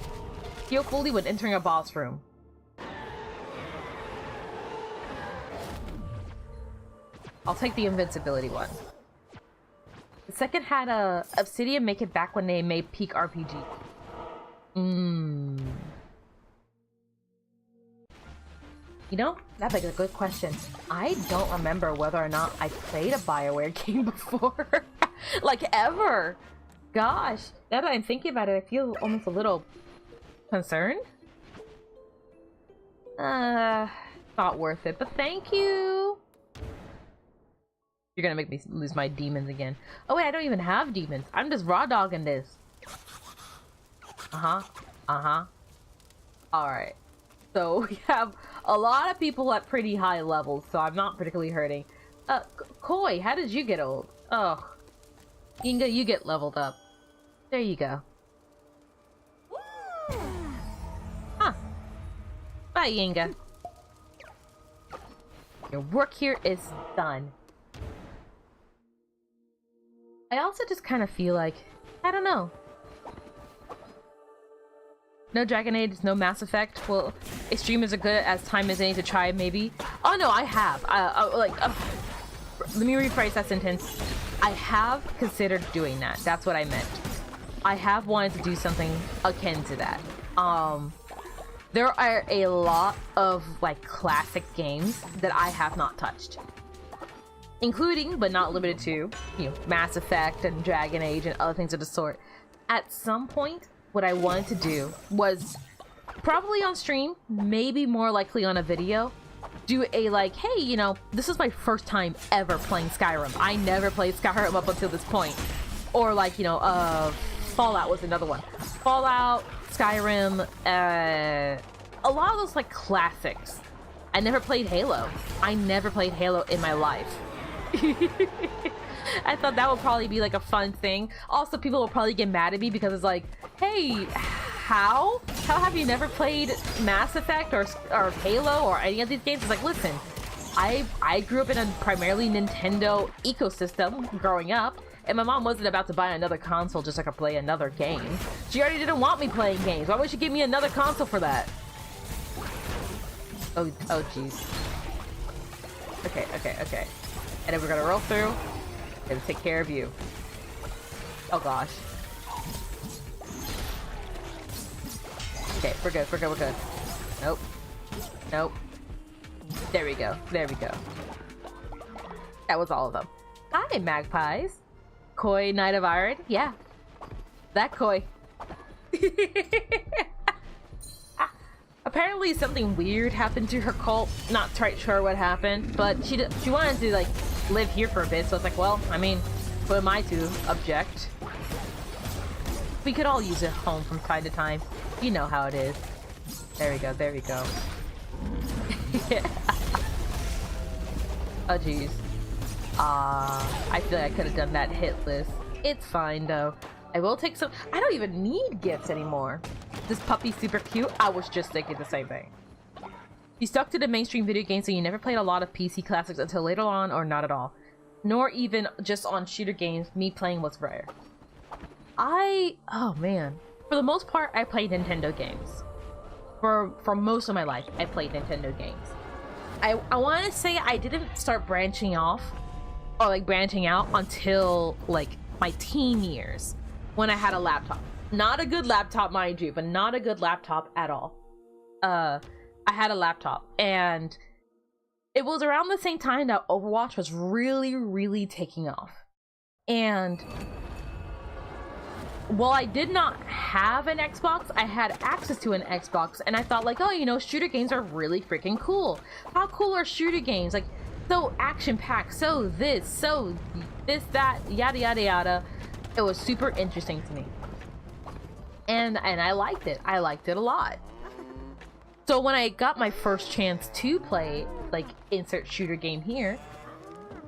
Heal fully when entering a boss room. I'll take the invincibility one. The second had Obsidian make it back when they made peak RPG. You know, that's like a good question. I don't remember whether or not I played a BioWare game before. Like, ever. Gosh, now that I'm thinking about it, I feel almost a little concerned. Not worth it, but thank you. You're gonna make me lose my demons again. Oh wait, I don't even have demons. I'm just raw dogging this. Alright. So we have a lot of people at pretty high levels, so I'm not particularly hurting. Koi, how did you get old? Oh. Inga, you get leveled up. There you go. Huh. Bye, Inga. Your work here is done. I also just kind of feel like, I don't know. No Dragon Age, no Mass Effect. Well, extreme is as good as time as any to try, maybe. Oh no, I have. Let me rephrase that sentence. I have considered doing that. That's what I meant. I have wanted to do something akin to that. There are a lot of like classic games that I have not touched, including but not limited to, you know, Mass Effect and Dragon Age and other things of the sort. At some point, what I wanted to do was probably on stream, maybe more likely on a video, do a like, hey, you know, this is my first time ever playing Skyrim. I never played Skyrim up until this point. Or like, you know, Fallout was another one. Fallout, Skyrim, a lot of those like classics. I never played Halo. I never played Halo in my life. I thought that would probably be like a fun thing. Also, people will probably get mad at me because it's like, hey, how have you never played Mass Effect or Halo or any of these games? It's like, listen, I grew up in a primarily Nintendo ecosystem growing up, and my mom wasn't about to buy another console just so I could play another game. She already didn't want me playing games. Why would she give me another console for that? Oh jeez. Okay. And then we're gonna roll through. Gonna take care of you. Oh gosh. Okay, we're good. Nope. There we go. That was all of them. Hi, magpies. Koi, Knight of Iron. Yeah. That Koi. Apparently something weird happened to her cult. Not quite sure what happened, but she wanted to like live here for a bit, so it's like, well, I mean, who am I to object? We could all use a home from time to time. You know how it is. There we go. Yeah. Oh jeez. I feel like I could have done that hit list. It's fine though. I will take some. I don't even need gifts anymore. This puppy's super cute. I was just thinking the same thing. You stuck to the mainstream video games, so you never played a lot of PC classics until later on, or not at all. Nor even just on shooter games. Me playing was rare. Oh man. For the most part, I played Nintendo games. For most of my life, I played Nintendo games. I want to say I didn't start branching off, or like branching out until like my teen years, when I had a laptop. Not a good laptop, mind you, but not a good laptop at all. I had a laptop, and it was around the same time that Overwatch was really taking off. And while I did not have an Xbox, I had access to an Xbox, and I thought like, oh, you know, shooter games are really freaking cool. How cool are shooter games? Like, so action-packed, so this, that, yada yada yada. It was super interesting to me. And I liked it. I liked it a lot. So when I got my first chance to play, like, insert shooter game here,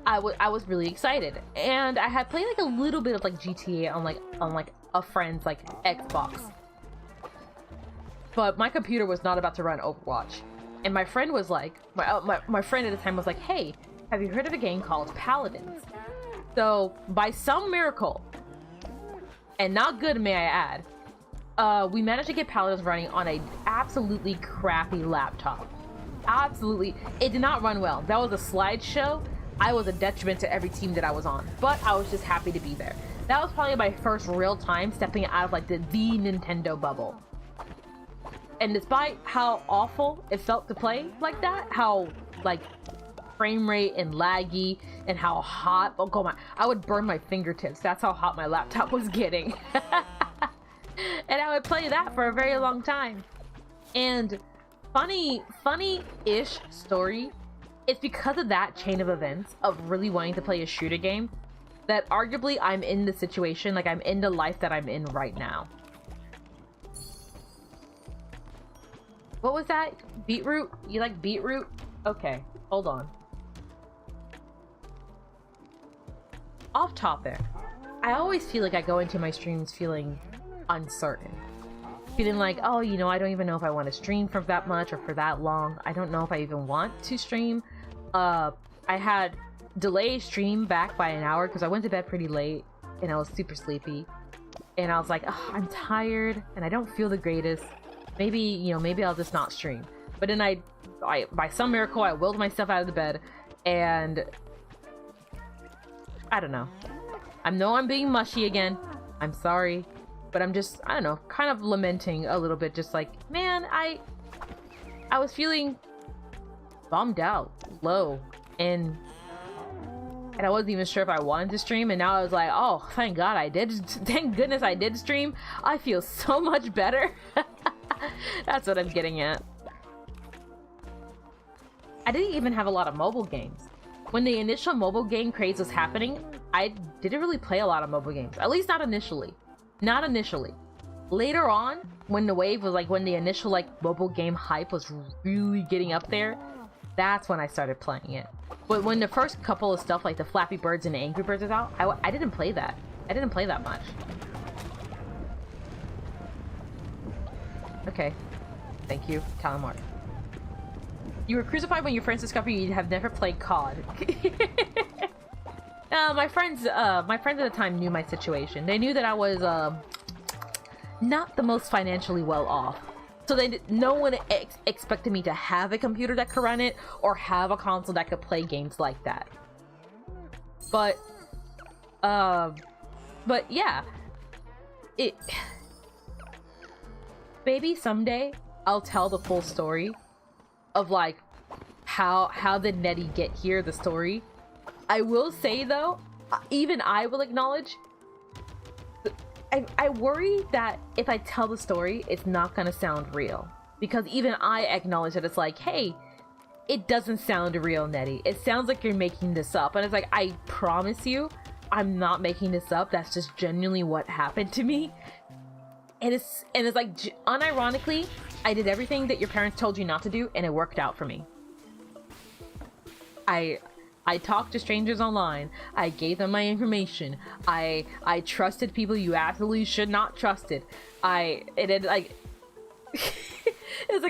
I was really excited. And I had played like a little bit of like GTA on like a friend's like Xbox. But my computer was not about to run Overwatch. And my friend was like, my friend at the time was like, hey, have you heard of a game called Paladins? So by some miracle, and not good may I add, we managed to get Paladins running on a absolutely crappy laptop. Absolutely, it did not run well. That was a slideshow. I was a detriment to every team that I was on, but I was just happy to be there. That was probably my first real time stepping out of like the Nintendo bubble. And despite how awful it felt to play like that, how like frame rate and laggy and how hot, oh god, I would burn my fingertips. That's how hot my laptop was getting. And I would play that for a very long time. And funny-ish story, it's because of that chain of events of really wanting to play a shooter game that arguably I'm in the situation, like I'm in the life that I'm in right now. What was that? Beetroot? You like beetroot? Okay, hold on. Off topic. I always feel like I go into my streams feeling uncertain. Feeling like, oh, you know, I don't even know if I want to stream for that much or for that long. I don't know if I even want to stream. I had delayed stream back by an hour because I went to bed pretty late and I was super sleepy. And I was like, oh, I'm tired and I don't feel the greatest. Maybe, you know, maybe I'll just not stream. But then I by some miracle, I willed myself out of the bed and I don't know. I know I'm being mushy again. I'm sorry. But I'm just, I don't know, kind of lamenting a little bit, just like, man, I was feeling bummed out, low, and I wasn't even sure if I wanted to stream, and now I was like, oh, thank God I did. Thank goodness I did stream. I feel so much better. That's what I'm getting at. I didn't even have a lot of mobile games. When the initial mobile game craze was happening, I didn't really play a lot of mobile games, at least not initially. Not initially. Later on, when the wave was like, when the initial like mobile game hype was really getting up there, that's when I started playing it. But when the first couple of stuff like the Flappy Birds and the Angry Birds was out, I didn't play that. I didn't play that much. Okay. Thank you, Calamar. You were crucified when your friends discovered you have never played COD. My friends at the time knew my situation. They knew that I was not the most financially well off, so no one expected me to have a computer that could run it or have a console that could play games like that. But yeah, maybe someday I'll tell the full story of like how did Netty get here, the story. I will say though, even I will acknowledge, I worry that if I tell the story, it's not gonna sound real. Because even I acknowledge that it's like, hey, it doesn't sound real, Netty. It sounds like you're making this up. And it's like, I promise you, I'm not making this up. That's just genuinely what happened to me. And it's like, unironically, I did everything that your parents told you not to do, and it worked out for me. I talked to strangers online. I gave them my information. I trusted people you absolutely should not trusted. It's like,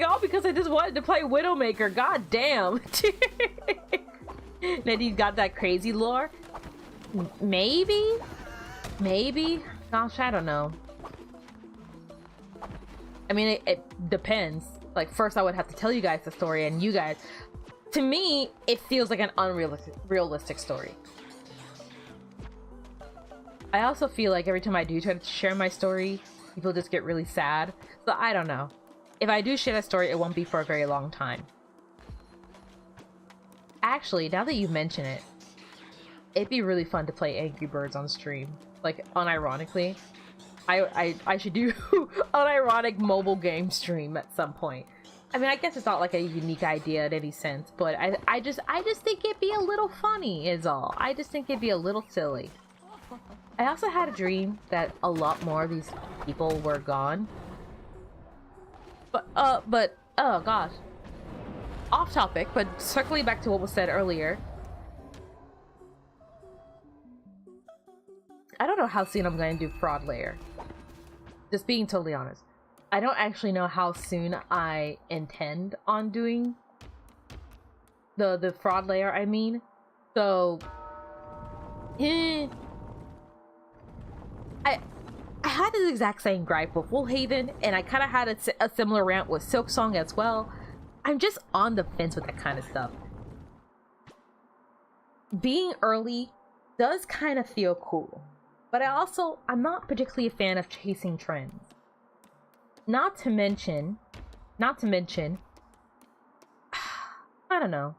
all because I just wanted to play Widowmaker. God damn. Netty's got that crazy lore. Maybe. Gosh, I don't know. I mean, it depends. Like, first I would have to tell you guys the story, and you guys... To me, it feels like an unrealistic story. I also feel like every time I do try to share my story, people just get really sad. So I don't know. If I do share that story, it won't be for a very long time. Actually, now that you mention it, it'd be really fun to play Angry Birds on stream. Like, unironically. I should do unironic mobile game stream at some point. I mean, I guess it's not like a unique idea in any sense, but I just think it'd be a little funny is all. I just think it'd be a little silly. I also had a dream that a lot more of these people were gone. But, oh gosh. Off topic, but circling back to what was said earlier. I don't know how soon I'm going to do Fraud Layer. Just being totally honest. I don't actually know how soon I intend on doing the Fraud Layer, I mean. So, I had this exact same gripe with Woolhaven, and I kind of had a similar rant with Silksong as well. I'm just on the fence with that kind of stuff. Being early does kind of feel cool, but I'm not particularly a fan of chasing trends. Not to mention, I don't know.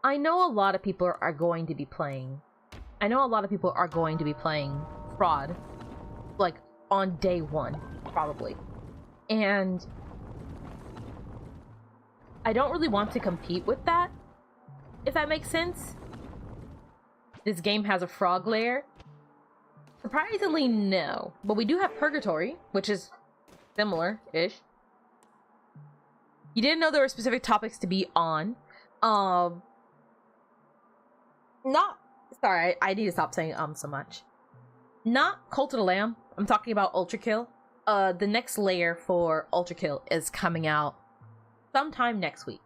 I know a lot of people are going to be playing Fraud, like, on day one, probably. And I don't really want to compete with that, if that makes sense. This game has a frog lair. Surprisingly, no. But we do have Purgatory, which is similar-ish. You didn't know there were specific topics to be on. Sorry, I need to stop saying so much. Not Cult of the Lamb. I'm talking about Ultra Kill. The next layer for Ultra Kill is coming out sometime next week.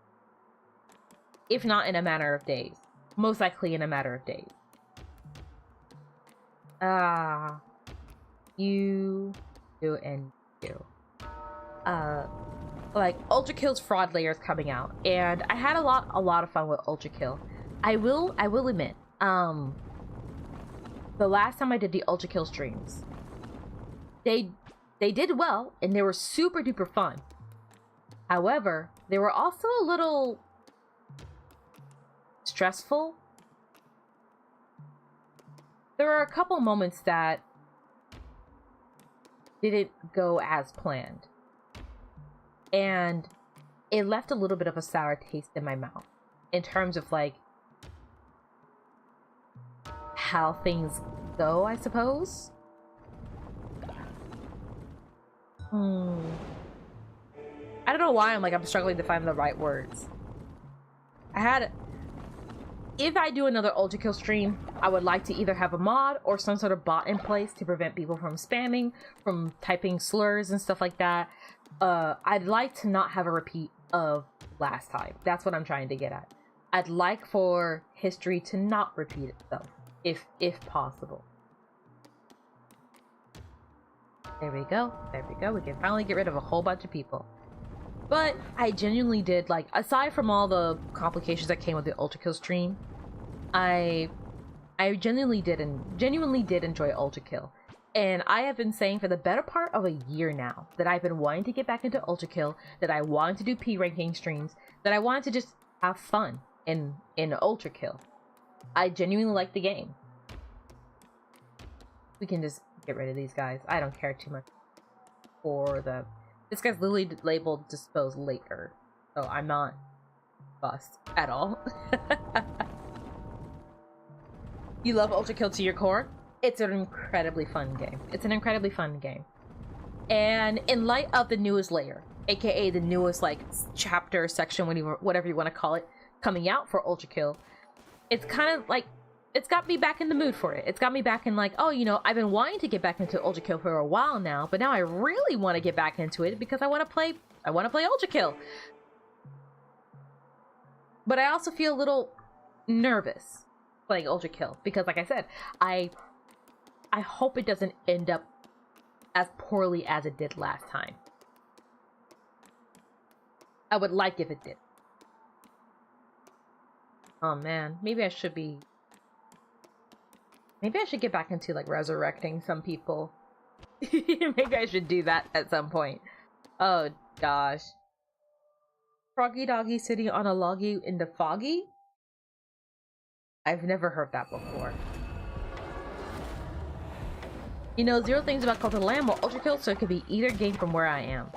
If not in a matter of days. Most likely in a matter of days. You and you. Like, Ultra Kill's Fraud Layer is coming out, and I had a lot of fun with Ultra Kill. I will admit, the last time I did the Ultra Kill streams, they did well, and they were super duper fun. However, they were also a little stressful. There were a couple moments that didn't go as planned. And it left a little bit of a sour taste in my mouth. In terms of, like, how things go, I suppose. I don't know why I'm struggling to find the right words. If I do another Ultra Kill stream, I would like to either have a mod or some sort of bot in place to prevent people from spamming, from typing slurs and stuff like that. I'd like to not have a repeat of last time. That's what I'm trying to get at. I'd like for history to not repeat itself, if possible. There we go. We can finally get rid of a whole bunch of people. But I genuinely did, like, aside from all the complications that came with the Ultra Kill stream, I genuinely did enjoy Ultra Kill. And I have been saying for the better part of a year now that I've been wanting to get back into Ultra Kill, that I wanted to do P ranking streams, that I wanted to just have fun in Ultra Kill. I genuinely like the game. We can just get rid of these guys. I don't care too much for the... This guy's literally labeled dispose later, so I'm not fussed at all. You love Ultra Kill to your core? It's an incredibly fun game. And in light of the newest layer, aka the newest, like, chapter, section, whatever you want to call it, coming out for Ultra Kill, it's kind of like, it's got me back in the mood for it. It's got me back in, like, oh, you know, I've been wanting to get back into Ultra Kill for a while now, but now I really want to get back into it because I want to play Ultra Kill. But I also feel a little nervous playing Ultra Kill because, like I said, I hope it doesn't end up as poorly as it did last time. I would like if it did. Oh man, maybe I should get back into, like, resurrecting some people. Maybe I should do that at some point. Oh gosh. Froggy Doggy sitting on a loggy in the foggy? I've never heard that before. You know 0 things about Cult of the Lamb or Ultra Kill, so it could be either game from where I am.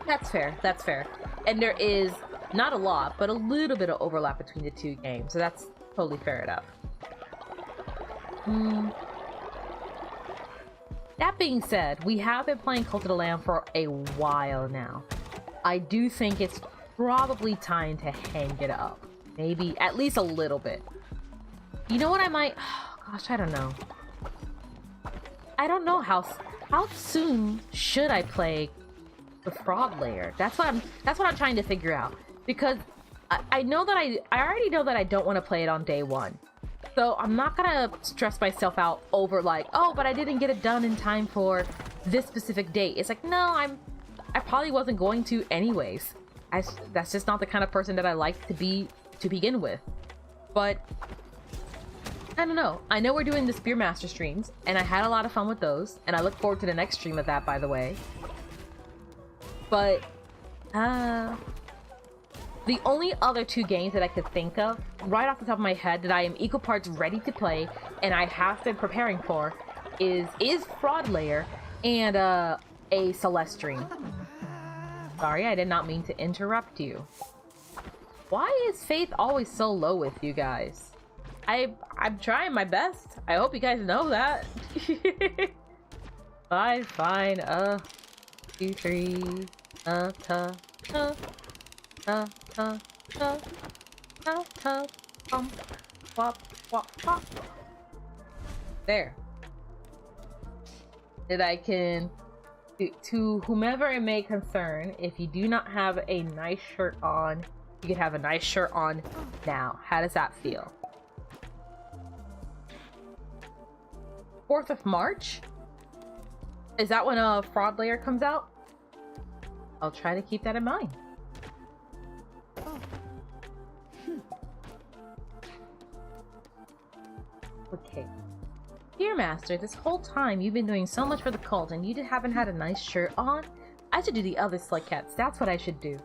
That's fair. That's fair. And there is not a lot, but a little bit of overlap between the two games, so that's totally fair enough. That being said, we have been playing Cult of the Lamb for a while now. I do think it's probably time to hang it up. Maybe at least a little bit. You know what I might... Oh, gosh, I don't know. I don't know how soon should I play the Fraud Layer? That's what I'm trying to figure out. Because I know that I already know that I don't want to play it on day one. So I'm not gonna stress myself out over like, oh, but I didn't get it done in time for this specific date. It's like, no, I probably wasn't going to anyways. That's just not the kind of person that I like to be to begin with. But I don't know. I know we're doing the Spearmaster streams, and I had a lot of fun with those, and I look forward to the next stream of that, by the way. But the only other two games that I could think of, right off the top of my head, that I am equal parts ready to play, and I have been preparing for, is Fraud Layer and a Celeste stream. Sorry, I did not mean to interrupt you. Why is faith always so low with you guys? I'm trying my best. I hope you guys know that. Fine. 2, 3. There. That I can, to whomever it may concern, if you do not have a nice shirt on, you can have a nice shirt on now. How does that feel? 4th of March? Is that when a Fraud Layer comes out? I'll try to keep that in mind. Okay. Dear Master, this whole time you've been doing so much for the cult and you haven't had a nice shirt on? I should do the other Slug Cats. That's what I should do.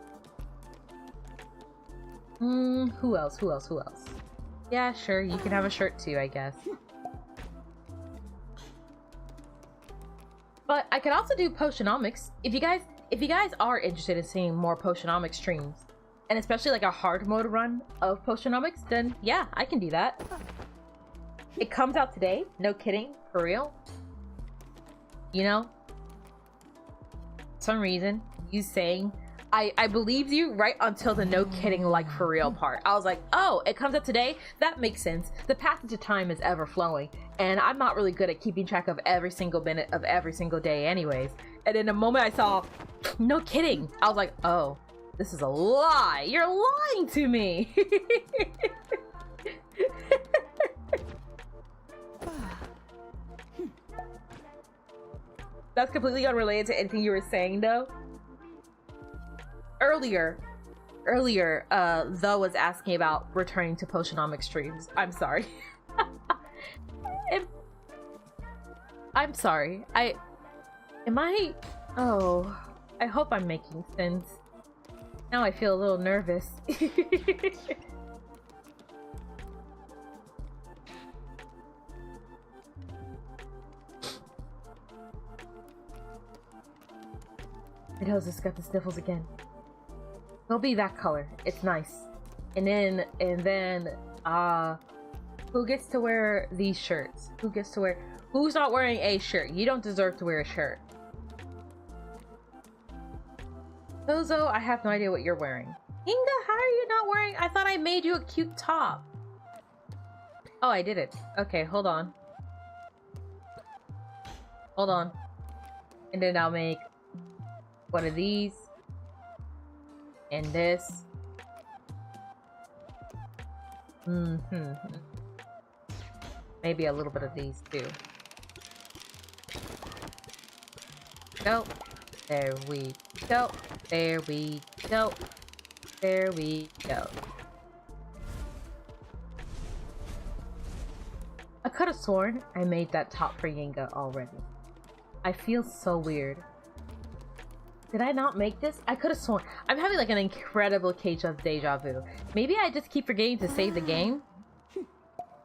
Who else? Yeah, sure, you can have a shirt too, I guess. But I could also do Potionomics. If you guys are interested in seeing more Potionomics streams, and especially like a hard mode run of Potionomics, then yeah, I can do that. It comes out today. No kidding. For real. You know? For some reason, you saying... I believed you right until the no kidding, like, for real part. I was like, oh, it comes out today? That makes sense. The passage of time is ever flowing. And I'm not really good at keeping track of every single minute of every single day anyways. And in the moment I saw, no kidding, I was like, oh, this is a lie. You're lying to me. That's completely unrelated to anything you were saying, though. Earlier, Though was asking about returning to Potionomics streams. I'm sorry. I'm sorry. Oh, I hope I'm making sense. Now I feel a little nervous. It got the sniffles again. It'll be that color. It's nice. And then, who gets to wear these shirts? Who's not wearing a shirt? You don't deserve to wear a shirt. Bozo, I have no idea what you're wearing. Inga, how are you not wearing? I thought I made you a cute top. Oh, I did it. Okay, hold on. And then I'll make one of these. And this. Maybe a little bit of these too. Go. There we go. There we go. There we go. I could have sworn I made that top for Yinga already. I feel so weird. Did I not make this? I could have sworn. I'm having like an incredible case of deja vu. Maybe I just keep forgetting to save the game.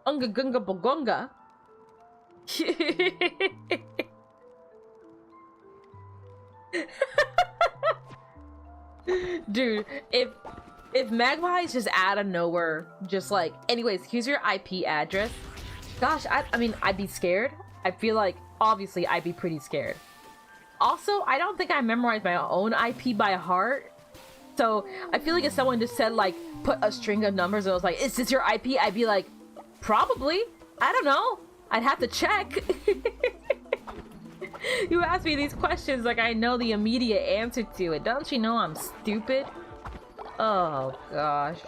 Unga gunga bogonga. Dude, if magpies just out of nowhere, just like, anyways, here's your IP address. Gosh, I mean, I'd be scared. I feel like, obviously, I'd be pretty scared. Also, I don't think I memorized my own IP by heart. So, I feel like if someone just said, like, put a string of numbers and was like, is this your IP? I'd be like, probably. I don't know. I'd have to check. You ask me these questions like I know the immediate answer to it. Don't you know I'm stupid? Oh, gosh.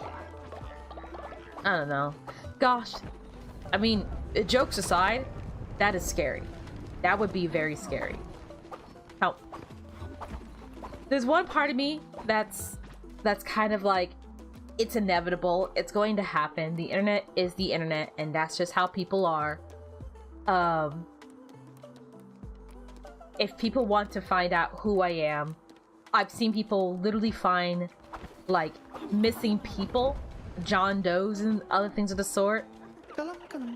I don't know. Gosh. I mean, jokes aside, that is scary. That would be very scary. How? There's one part of me that's kind of like, it's inevitable. It's going to happen. The internet is the internet, and that's just how people are. If people want to find out who I am, I've seen people literally find, like, missing people, John Does and other things of the sort. Welcome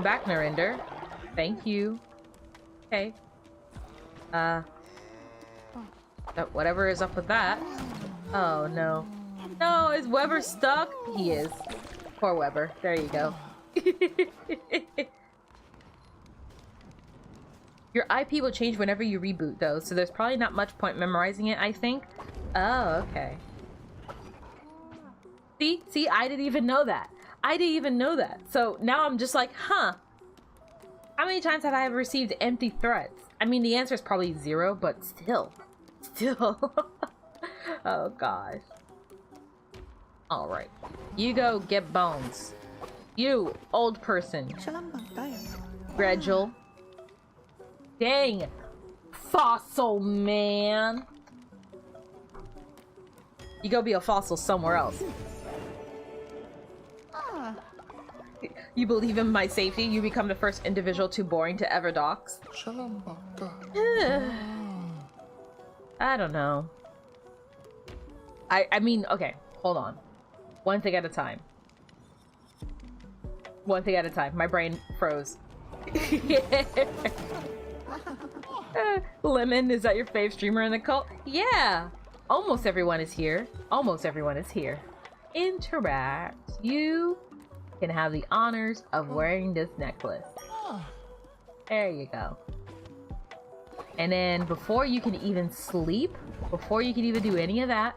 back, Narinder. Thank you. Okay. Whatever is up with that. Oh, no. No, is Weber stuck? He is. Poor Weber. There you go. Your IP will change whenever you reboot, though, so there's probably not much point memorizing it, I think. Oh, okay. See, I didn't even know that. I didn't even know that. So now I'm just like, huh. How many times have I ever received empty threats? I mean, the answer is probably 0, but still. Oh, gosh. Alright. You go get bones. You, old person. Gregel. Dang. Fossil, man. You go be a fossil somewhere else. You believe in my safety? You become the first individual too boring to ever dox? I don't know. I mean, okay, hold on. One thing at a time. One thing at a time. My brain froze. Lemon, is that your fave streamer in the cult? Yeah! Almost everyone is here. Almost everyone is here. Interact. You can have the honors of wearing this necklace. There you go. And then before you can even sleep, before you can even do any of that,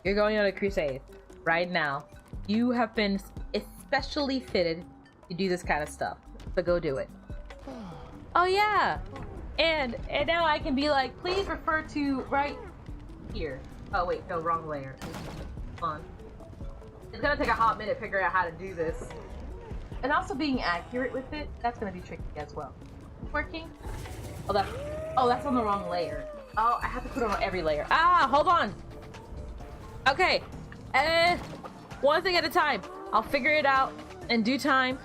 you're going on a crusade. Right now. You have been especially fitted to do this kind of stuff. So go do it. Oh yeah! And now I can be like, please refer to right here. Oh wait, no, wrong layer. Hold on. It's gonna take a hot minute figuring out how to do this. And also being accurate with it, that's gonna be tricky as well. Working? Oh, that's on the wrong layer. Oh, I have to put it on every layer. Ah, hold on! Okay. One thing at a time. I'll figure it out in due time.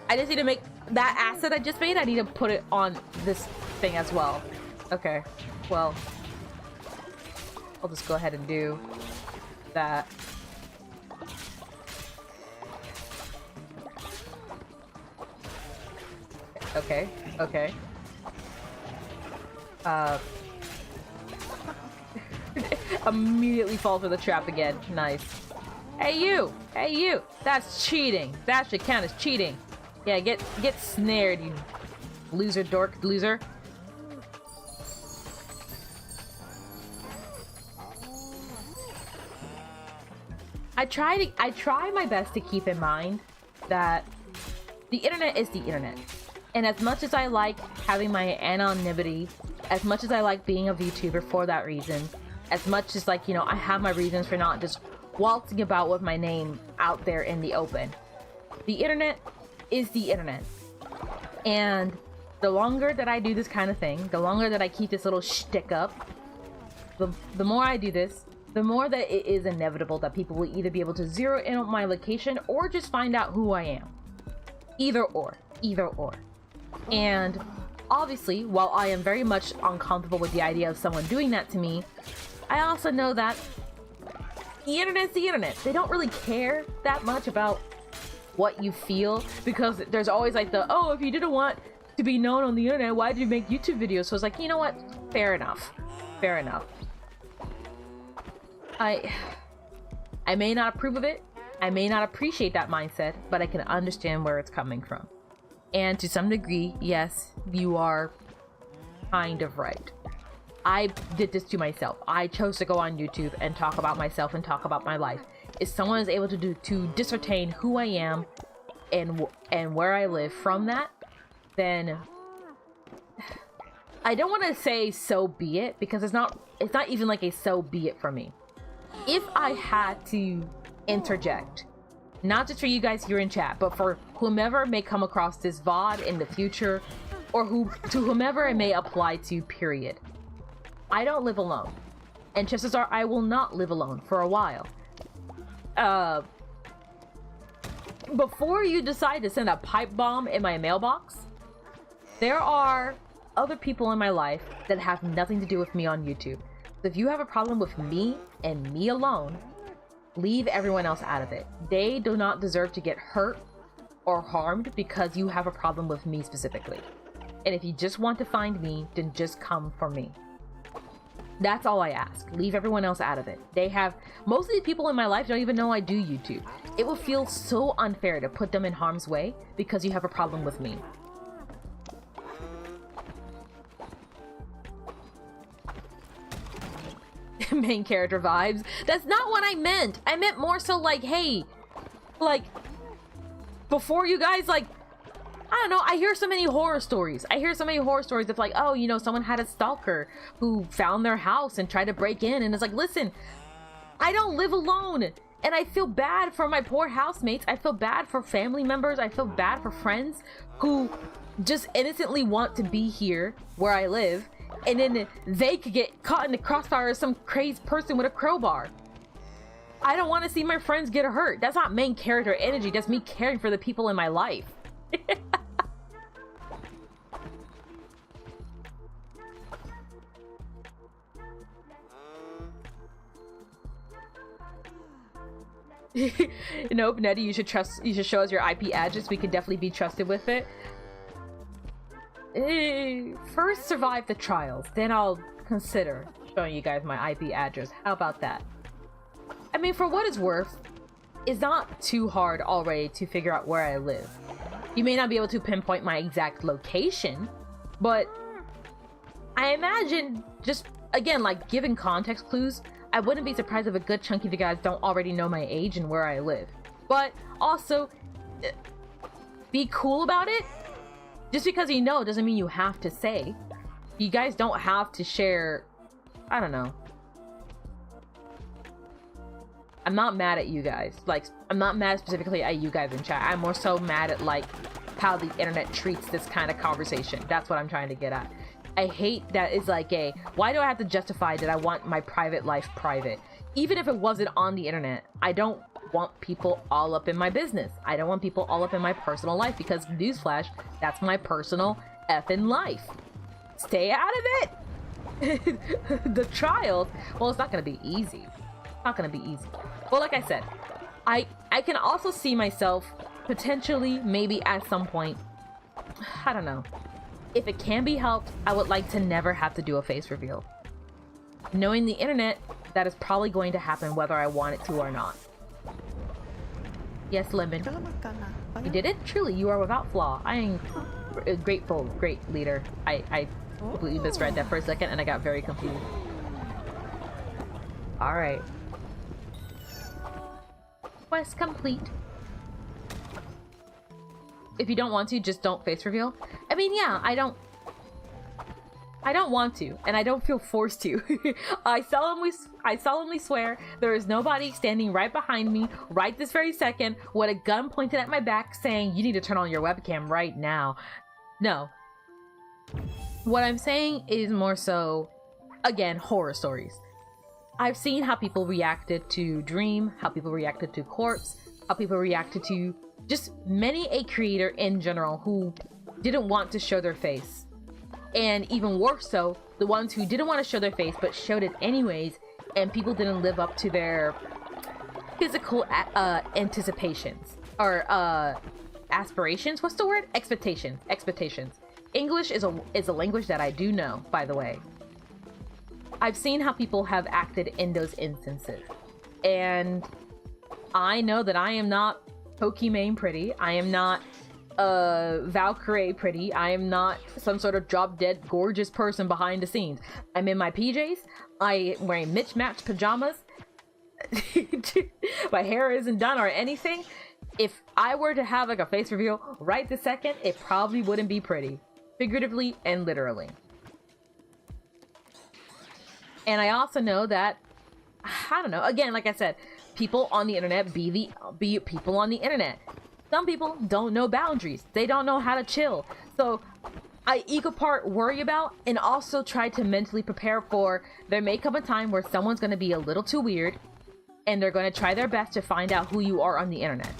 I just need to make that asset I just made, I need to put it on this thing as well. Okay. Well, I'll just go ahead and do that. Okay. Okay. Immediately fall for the trap again. Nice. Hey you! Hey you! That's cheating. That should count as cheating. Yeah, get snared, you loser, dork, loser. I try my best to keep in mind that the internet is the internet. And as much as I like having my anonymity, as much as I like being a VTuber for that reason, as much as, like, you know, I have my reasons for not just waltzing about with my name out there in the open, the internet is the internet. And the longer that I do this kind of thing, the longer that I keep this little shtick up, the more I do this, the more that it is inevitable that people will either be able to zero in on my location or just find out who I am. Either or. And obviously, while I am very much uncomfortable with the idea of someone doing that to me, I also know that the internet's the internet. They don't really care that much about what you feel, because there's always like oh, if you didn't want to be known on the internet, why did you make YouTube videos? So it's like, you know what? Fair enough. I may not approve of it. I may not appreciate that mindset, but I can understand where it's coming from. And to some degree, yes, you are kind of right. I did this to myself. I chose to go on YouTube and talk about myself and talk about my life. If someone is able to discern who I am and where I live from that, then I don't want to say so be it, because it's not even like a so be it for me. If I had to interject, not just for you guys here in chat, but for whomever may come across this VOD in the future, or whomever it may apply to, period. I don't live alone, and chances are I will not live alone for a while. Before you decide to send a pipe bomb in my mailbox, there are other people in my life that have nothing to do with me on YouTube. So if you have a problem with me and me alone, leave everyone else out of it. They do not deserve to get hurt or harmed because you have a problem with me specifically. And if you just want to find me, then just come for me. That's all I ask. Leave everyone else out of it. Most of these people in my life don't even know I do YouTube. It will feel so unfair to put them in harm's way because you have a problem with me. Main character vibes. That's not what I meant. I meant more so like, hey, like, before you guys, like, I don't know, I hear so many horror stories. Of like, oh, you know, someone had a stalker who found their house and tried to break in, and it's like, listen, I don't live alone, and I feel bad for my poor housemates. I feel bad for family members. I feel bad for friends who just innocently want to be here where I live, and then they could get caught in the crossfire of some crazy person with a crowbar. I don't want to see my friends get hurt. That's not main character energy. That's me caring for the people in my life. Nope, Netty, you should show us your IP address. We could definitely be trusted with it. First survive the trials, then I'll consider showing you guys my IP address. How about that? I mean, for what it's worth, it's not too hard already to figure out where I live. You may not be able to pinpoint my exact location, but I imagine, just again, like, giving context clues, I wouldn't be surprised if a good chunk of you guys don't already know my age and where I live. But also, be cool about it. Just because you know doesn't mean you have to say. You guys don't have to share. I don't know. I'm not mad at you guys. Like, I'm not mad specifically at you guys in chat. I'm more so mad at, like, how the internet treats this kind of conversation. That's what I'm trying to get at. I hate that it's like why do I have to justify that I want my private life private? Even if it wasn't on the internet, I don't want people all up in my business. I don't want people all up in my personal life, because newsflash, that's my personal effing life. Stay out of it. The trials, well, it's not gonna be easy. It's not gonna be easy. Well, like I said, I can also see myself potentially, maybe at some point, I don't know. If it can be helped, I would like to never have to do a face reveal. Knowing the internet, that is probably going to happen whether I want it to or not. Yes, Lemon. You did it? Truly, you are without flaw. I am grateful, great leader. I completely misread that for a second and I got very confused. Alright. Quest complete. If you don't want to, just don't face reveal. I mean, yeah, I don't want to, and I don't feel forced to. I solemnly swear there is nobody standing right behind me right this very second with a gun pointed at my back saying, you need to turn on your webcam right now. No. What I'm saying is more so, again, horror stories. I've seen how people reacted to Dream, how people reacted to Corpse, how people reacted to just many a creator in general who didn't want to show their face. And even worse so, the ones who didn't want to show their face but showed it anyways, and people didn't live up to their physical anticipations. Or aspirations? What's the word? Expectations. English is a language that I do know, by the way. I've seen how people have acted in those instances. And I know that I am not Pokimane pretty. I am not Valkyrie pretty. I am not some sort of drop dead gorgeous person behind the scenes. I'm in my PJs. I am wearing mismatched pajamas. My hair isn't done or anything. If I were to have like a face reveal right this second, it probably wouldn't be pretty. Figuratively and literally. And I also know that, I don't know, again, like I said, people on the internet be people on the internet. Some people don't know boundaries. They don't know how to chill. So I equal part worry about and also try to mentally prepare for there may come a time where someone's going to be a little too weird and they're going to try their best to find out who you are on the internet.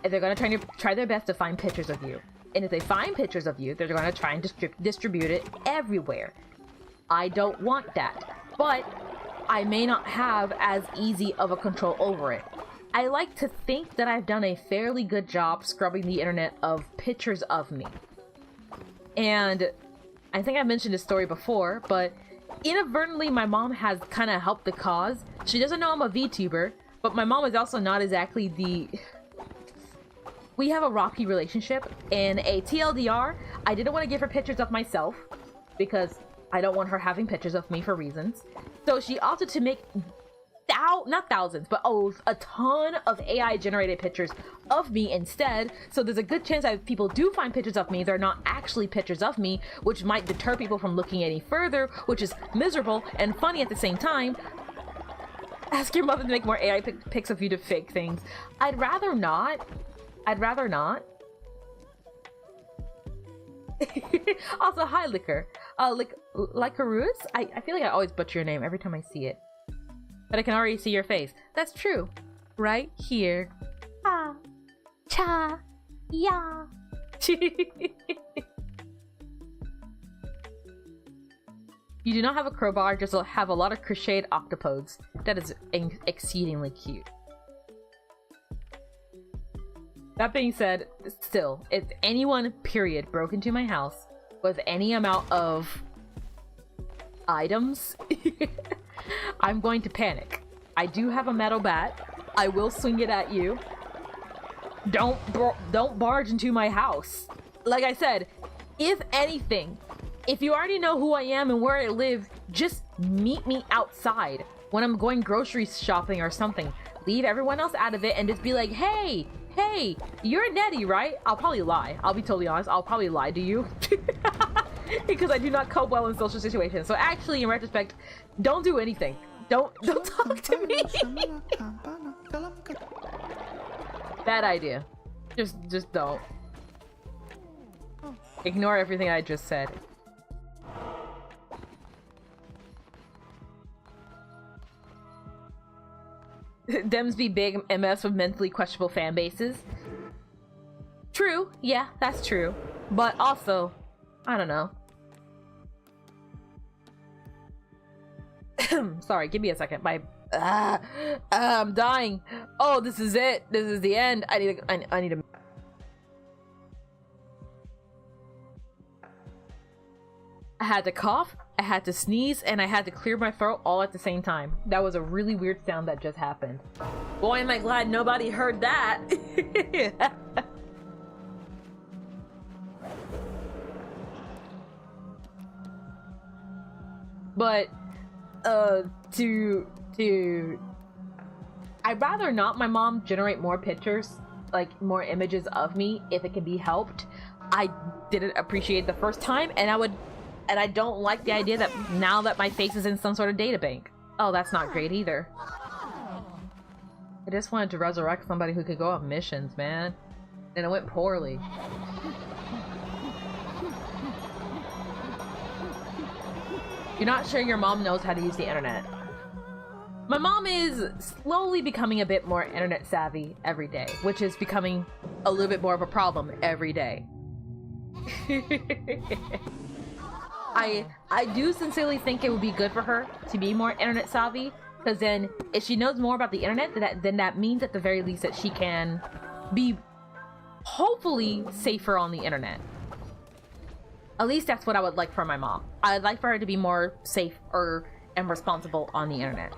And they're going to try their best to find pictures of you. And if they find pictures of you, they're going to try and distribute it everywhere. I don't want that. But I may not have as easy of a control over it. I like to think that I've done a fairly good job scrubbing the internet of pictures of me. And I think I mentioned this story before, but inadvertently my mom has kind of helped the cause. She doesn't know I'm a VTuber, but my mom is also not exactly the... We have a rocky relationship, and a TLDR, I didn't want to give her pictures of myself, because I don't want her having pictures of me for reasons. So she opted to make not thousands, but a ton of AI generated pictures of me instead. So there's a good chance that if people do find pictures of me, they're not actually pictures of me, which might deter people from looking any further, which is miserable and funny at the same time. Ask your mother to make more AI pics of you to fake things. I'd rather not. Also, hi, Liquor. Liquorus? I feel like I always butcher your name every time I see it. But I can already see your face. That's true. Right here. Ah. Cha. Ya. You do not have a crowbar, just have a lot of crocheted octopodes. That is exceedingly cute. That being said, still, if anyone, period, broke into my house with any amount of items, I'm going to panic. I do have a metal bat. I will swing it at you. Don't barge into my house. Like I said, if anything, if you already know who I am and where I live, just meet me outside when I'm going grocery shopping or something. Leave everyone else out of it and just be like, hey, you're Netty, right? I'll probably lie. I'll be totally honest. I'll probably lie to you. Because I do not cope well in social situations. So actually, in retrospect, don't do anything. Don't talk to me. Bad idea. Just don't. Ignore everything I just said. Dems be big MS with mentally questionable fan bases. True, yeah, that's true. But also, I don't know. Sorry, give me a second. I'm dying. Oh, this is it. This is the end. I need to. I had to cough, I had to sneeze, and I had to clear my throat all at the same time. That was a really weird sound that just happened. Boy, am I glad nobody heard that. But, I'd rather not my mom generate more pictures, like more images of me, if it can be helped. I didn't appreciate the first time, and I don't like the idea that now that my face is in some sort of databank. Oh, that's not great either. I just wanted to resurrect somebody who could go on missions, man. And it went poorly. You're not sure your mom knows how to use the internet. My mom is slowly becoming a bit more internet savvy every day, which is becoming a little bit more of a problem every day. I do sincerely think it would be good for her to be more internet savvy, because then if she knows more about the internet, then that means at the very least that she can be hopefully safer on the internet. At least that's what I would like for my mom. I'd like for her to be more safe or and responsible on the internet.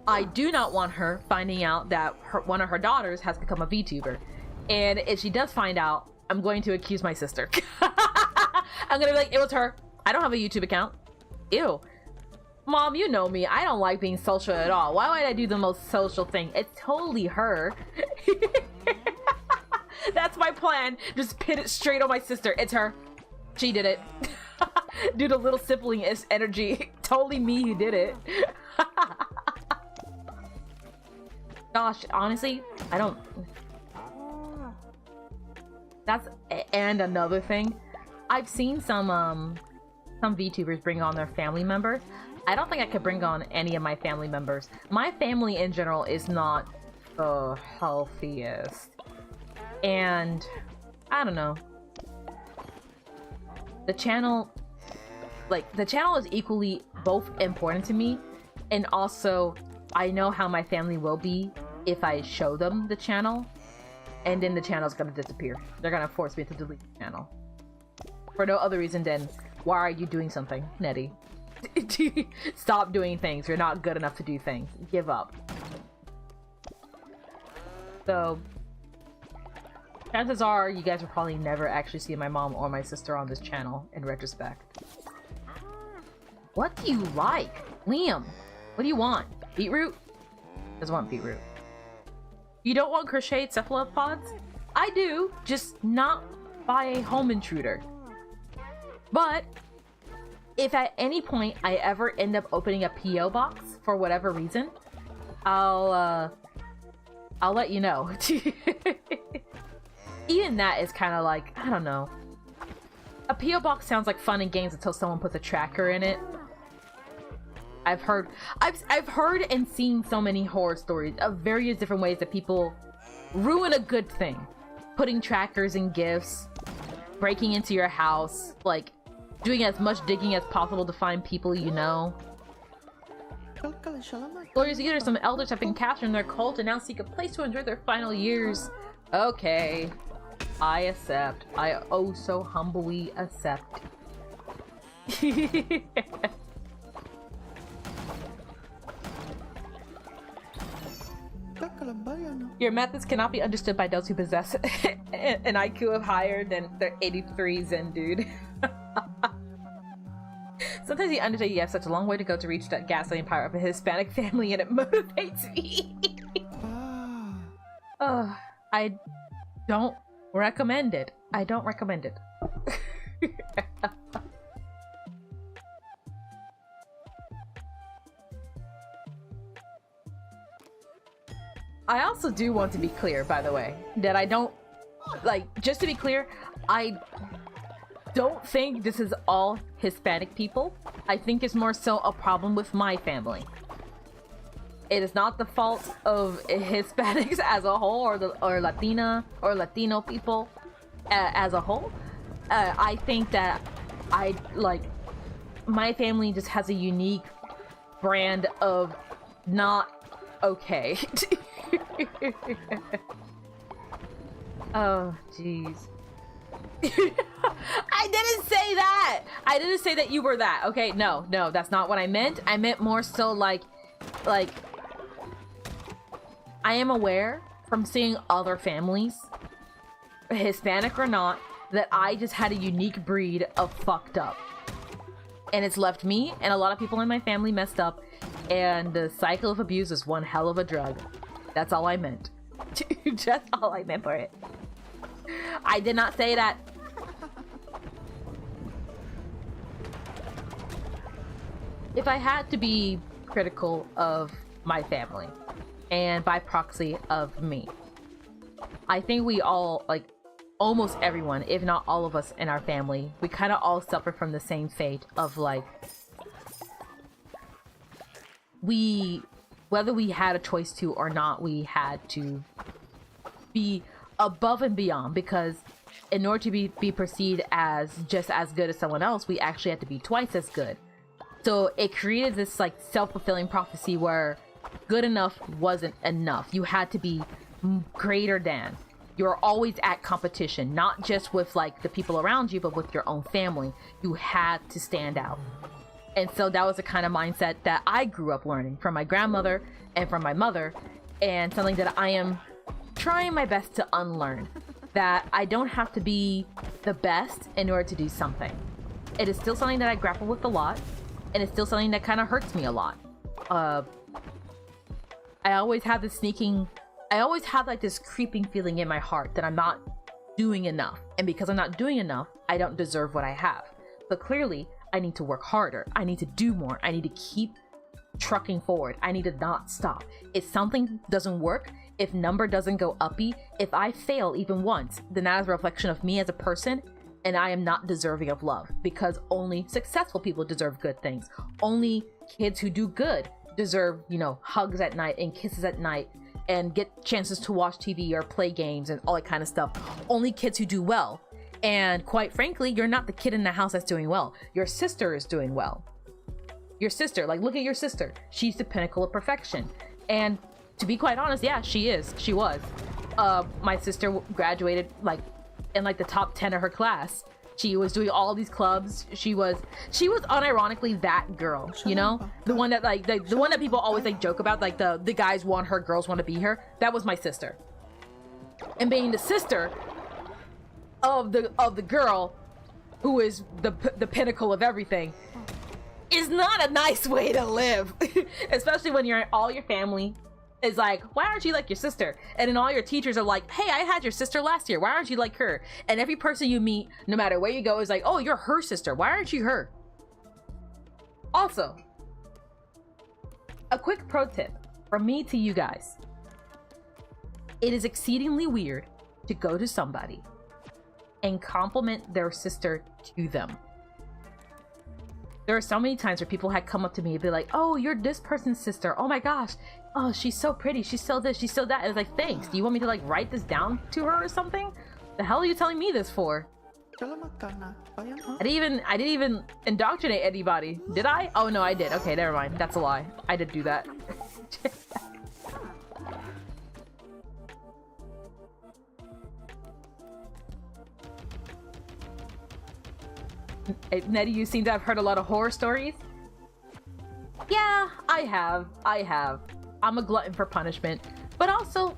I do not want her finding out that one of her daughters has become a VTuber. And if she does find out, I'm going to accuse my sister. I'm gonna be like, it was her. I don't have a YouTube account. Ew. Mom, you know me. I don't like being social at all. Why would I do the most social thing? It's totally her. That's my plan. Just pin it straight on my sister. It's her. She did it. Do the little sibling energy. Totally me who did it. Gosh, honestly, I don't... That's... And another thing. I've seen some VTubers bring on their family members. I don't think I could bring on any of my family members. My family in general is not the healthiest. And... I don't know. The channel... Like, the channel is equally both important to me, and also, I know how my family will be if I show them the channel, and then the channel's gonna disappear. They're gonna force me to delete the channel. For no other reason than, why are you doing something, Netty? Stop doing things. You're not good enough to do things. Give up. So, chances are, you guys will probably never actually see my mom or my sister on this channel, in retrospect. What do you like? Liam, what do you want? Beetroot? Doesn't want beetroot. You don't want crocheted cephalopods? I do, just not by a home intruder. But, if at any point I ever end up opening a P.O. box, for whatever reason, I'll let you know. Even that is kind of like, I don't know. A P.O. box sounds like fun and games until someone puts a tracker in it. I've heard and seen so many horror stories of various different ways that people ruin a good thing. Putting trackers in gifts, breaking into your house, like doing as much digging as possible to find people you know. Glorious Eaters, some elders have been captured in their cult and now seek a place to enjoy their final years. Okay. I accept. I oh so humbly accept. Your methods cannot be understood by those who possess an IQ of higher than their 83 Zen dude. Sometimes you understand you have such a long way to go to reach that gasoline power of a Hispanic family, and it motivates me. I don't recommend it. I don't recommend it. I also do want to be clear, by the way, that I don't, like, just to be clear, I don't think this is all Hispanic people. I think it's more so a problem with my family. It is not the fault of Hispanics as a whole, or Latina or Latino people as a whole. I think that my family just has a unique brand of not okay. Oh, jeez. I didn't say that! I didn't say that you were that, okay? No, that's not what I meant. I meant more so like, I am aware from seeing other families, Hispanic or not, that I just had a unique breed of fucked up. And it's left me and a lot of people in my family messed up, and the cycle of abuse is one hell of a drug. That's all I meant. Just all I meant for it. I did not say that. If I had to be critical of my family, and by proxy of me, I think we all, like, almost everyone, if not all of us in our family, we kind of all suffer from the same fate of, like, whether we had a choice to or not, we had to be above and beyond, because in order to be perceived as just as good as someone else, we actually had to be twice as good. So it created this, like, self-fulfilling prophecy where good enough wasn't enough. You had to be greater than. You're always at competition, not just with, like, the people around you, but with your own family. You had to stand out. And so that was the kind of mindset that I grew up learning from my grandmother and from my mother, and something that I am trying my best to unlearn. That I don't have to be the best in order to do something. It is still something that I grapple with a lot, and it's still something that kind of hurts me a lot. I always have this like this creeping feeling in my heart that I'm not doing enough. And because I'm not doing enough, I don't deserve what I have. But clearly, I need to work harder. I need to do more. I need to keep trucking forward. I need to not stop. If something doesn't work, if number doesn't go uppy, if I fail even once, then that is a reflection of me as a person, and I am not deserving of love, because only successful people deserve good things. Only kids who do good deserve, you know, hugs at night and kisses at night and get chances to watch TV or play games and all that kind of stuff. Only kids who do well. And quite frankly, you're not the kid in the house that's doing well. Your sister is doing well. Your sister, like, look at your sister. She's the pinnacle of perfection. And to be quite honest, yeah, she is. She was. My sister graduated like in like the top 10 of her class. She was doing all these clubs. She was unironically that girl, you know, the one that like the one that people always like joke about, like the guys want her, girls want to be her. That was my sister. And being the sister of the girl who is the pinnacle of everything is not a nice way to live. Especially when all your family is like, why aren't you like your sister? And then all your teachers are like, hey, I had your sister last year, why aren't you like her? And every person you meet, no matter where you go, is like, oh, you're her sister, why aren't you her? Also, a quick pro tip from me to you guys. It is exceedingly weird to go to somebody and compliment their sister to them. There are so many times where people had come up to me and be like, oh, you're this person's sister. Oh my gosh. Oh, she's so pretty. She's so this, she's so that. And it's like, thanks. Do you want me to like write this down to her or something? The hell are you telling me this for? I didn't even indoctrinate anybody. Did I? Oh no, I did. Okay, never mind. That's a lie. I did do that. Netty, you seem to have heard a lot of horror stories. Yeah, I have. I'm a glutton for punishment, but also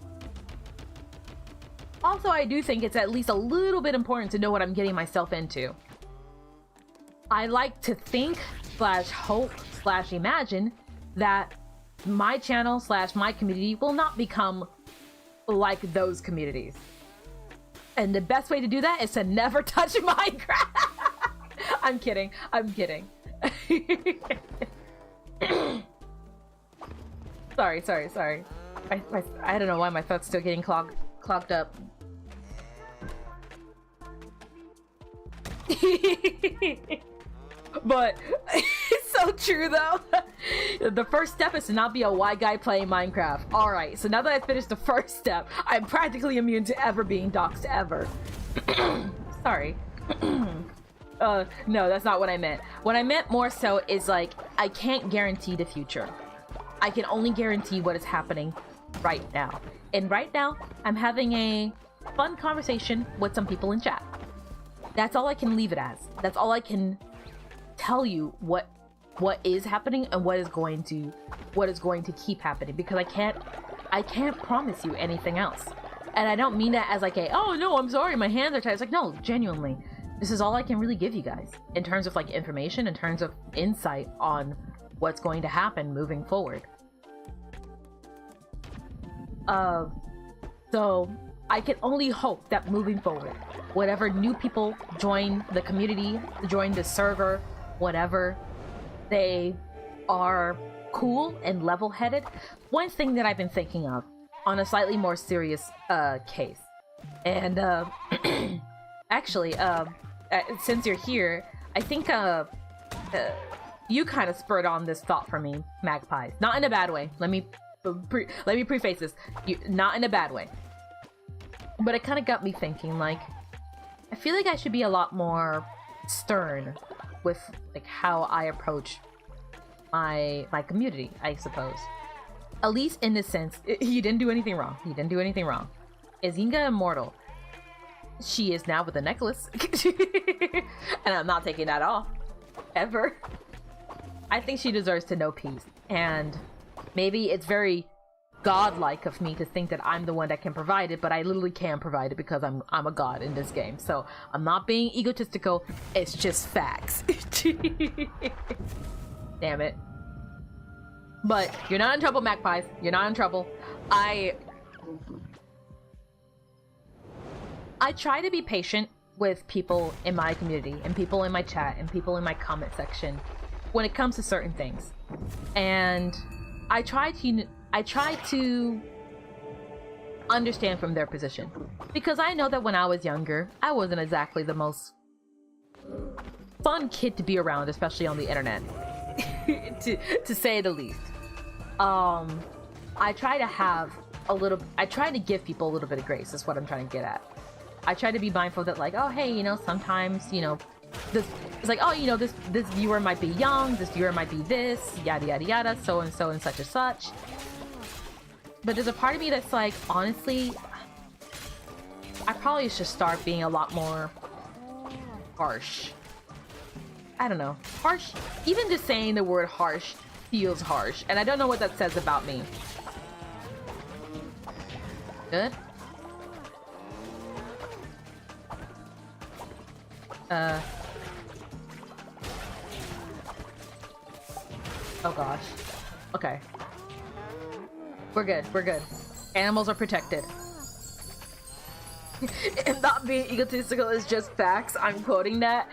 I do think it's at least a little bit important to know what I'm getting myself into. I like to think / hope / imagine that my channel / my community will not become like those communities. And the best way to do that is to never touch Minecraft. I'm kidding. Sorry. I don't know why my throat's still getting clogged up. But it's so true though. The first step is to not be a white guy playing Minecraft. Alright, so now that I finished the first step, I'm practically immune to ever being doxxed ever. Sorry. No, that's not what I meant. What I meant more so is like, I can't guarantee the future. I can only guarantee what is happening right now. And right now, I'm having a fun conversation with some people in chat. That's all I can leave it as. That's all I can tell you what is happening and what is going to keep happening, because I can't promise you anything else. And I don't mean that as like oh no, I'm sorry, my hands are tied. It's like, no, genuinely. This is all I can really give you guys in terms of like information, in terms of insight on what's going to happen moving forward. So I can only hope that moving forward, whatever new people join the community, join the server, whatever, they are cool and level-headed. One thing that I've been thinking of on a slightly more serious case, and actually, since you're here, I think you kind of spurred on this thought for me, Magpie. Not in a bad way. Let me preface this. Not in a bad way. But it kind of got me thinking, like, I feel like I should be a lot more stern with like how I approach my community, I suppose. At least in this sense, you didn't do anything wrong. You didn't do anything wrong. Is Inga immortal? She is now with a necklace. And I'm not taking that off. Ever. I think she deserves to know peace. And maybe it's very godlike of me to think that I'm the one that can provide it, but I literally can provide it because I'm a god in this game. So I'm not being egotistical, it's just facts. Damn it. But you're not in trouble, Magpies. You're not in trouble. I try to be patient with people in my community and people in my chat and people in my comment section when it comes to certain things. And I try to understand from their position, because I know that when I was younger, I wasn't exactly the most fun kid to be around, especially on the internet, to say the least. I try to give people a little bit of grace, is what I'm trying to get at. I try to be mindful that, like, oh, hey, you know, sometimes, you know, this, it's like, oh, you know, this viewer might be young, this viewer might be this, yada yada yada, so and such and such. But there's a part of me that's like, honestly, I probably should start being a lot more harsh. I don't know. Harsh, even just saying the word harsh feels harsh, and I don't know what that says about me. Good? Oh gosh. Okay. We're good, we're good. Animals are protected. And not being egotistical is just facts. I'm quoting that.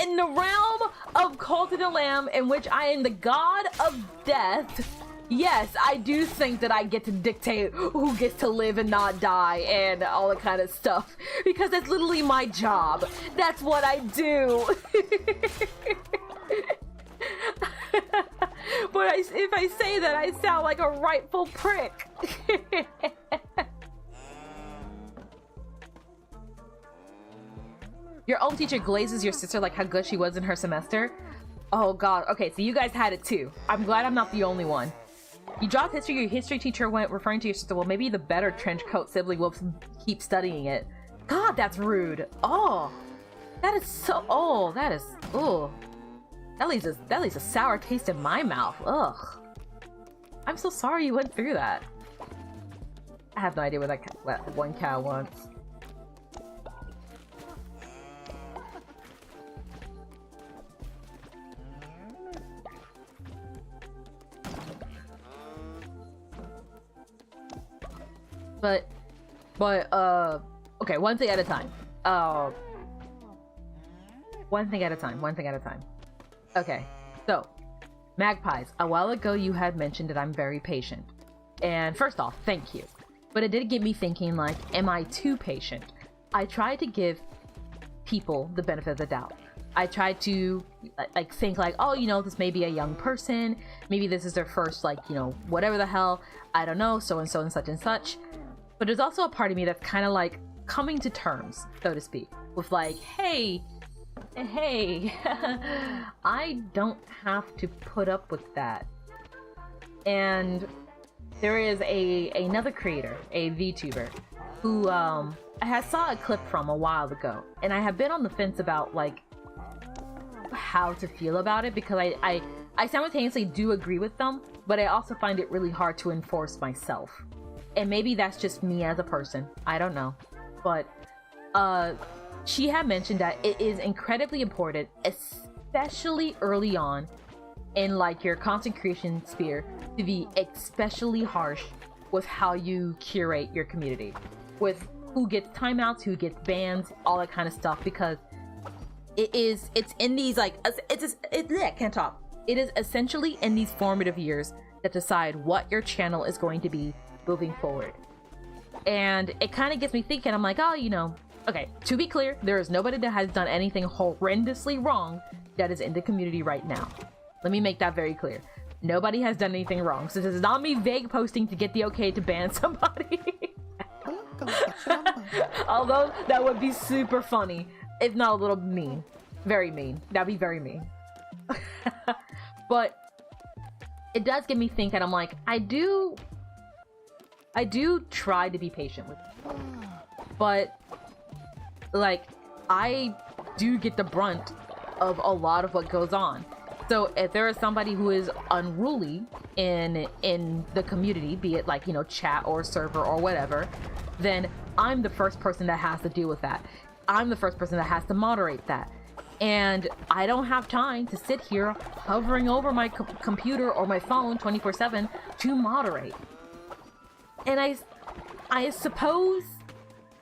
In the realm of Cult of the Lamb, in which I am the god of death, yes, I do think that I get to dictate who gets to live and not die and all that kind of stuff. Because that's literally my job. That's what I do. But if I say that, I sound like a rightful prick. Your own teacher glazes your sister like how good she was in her semester. Oh god, okay, so you guys had it too. I'm glad I'm not the only one. You dropped history, your history teacher went referring to your sister. Well, maybe the better trench coat sibling will keep studying it. God, that's rude. Oh, that is so, oh, that is, oh. That leaves a sour taste in my mouth. Ugh. I'm so sorry you went through that. I have no idea what that one cow wants. But, okay, one thing at a time. One thing at a time. Okay, so, Magpies, a while ago you had mentioned that I'm very patient. And first off, thank you. But it did get me thinking, like, am I too patient? I try to give people the benefit of the doubt. I try to, like, think, like, oh, you know, this may be a young person. Maybe this is their first, like, you know, whatever the hell. I don't know, so and such and such. But there's also a part of me that's kind of, like, coming to terms, so to speak, with, like, hey, I don't have to put up with that. And there is another creator, a VTuber, who I saw a clip from a while ago, and I have been on the fence about, like, how to feel about it, because I simultaneously do agree with them, but I also find it really hard to enforce myself. And maybe that's just me as a person, I don't know. But she had mentioned that it is incredibly important, especially early on in, like, your content creation sphere, to be especially harsh with how you curate your community, with who gets timeouts, who gets bans, all that kind of stuff, because it's in these, like, I can't talk. It is essentially in these formative years that decide what your channel is going to be moving forward. And it kind of gets me thinking, I'm like, oh, you know, okay, to be clear, there is nobody that has done anything horrendously wrong that is in the community right now. Let me make that very clear. Nobody has done anything wrong. So this is not me vague posting to get the okay to ban somebody. Although that would be super funny, if not a little mean. Very mean. That'd be very mean. But it does get me thinking. I'm like, I do try to be patient with people. But, like, I do get the brunt of a lot of what goes on. So if there is somebody who is unruly in the community, be it like, you know, chat or server or whatever, then I'm the first person that has to deal with that. I'm the first person that has to moderate that. And I don't have time to sit here hovering over my computer or my phone 24/7 to moderate. And I suppose,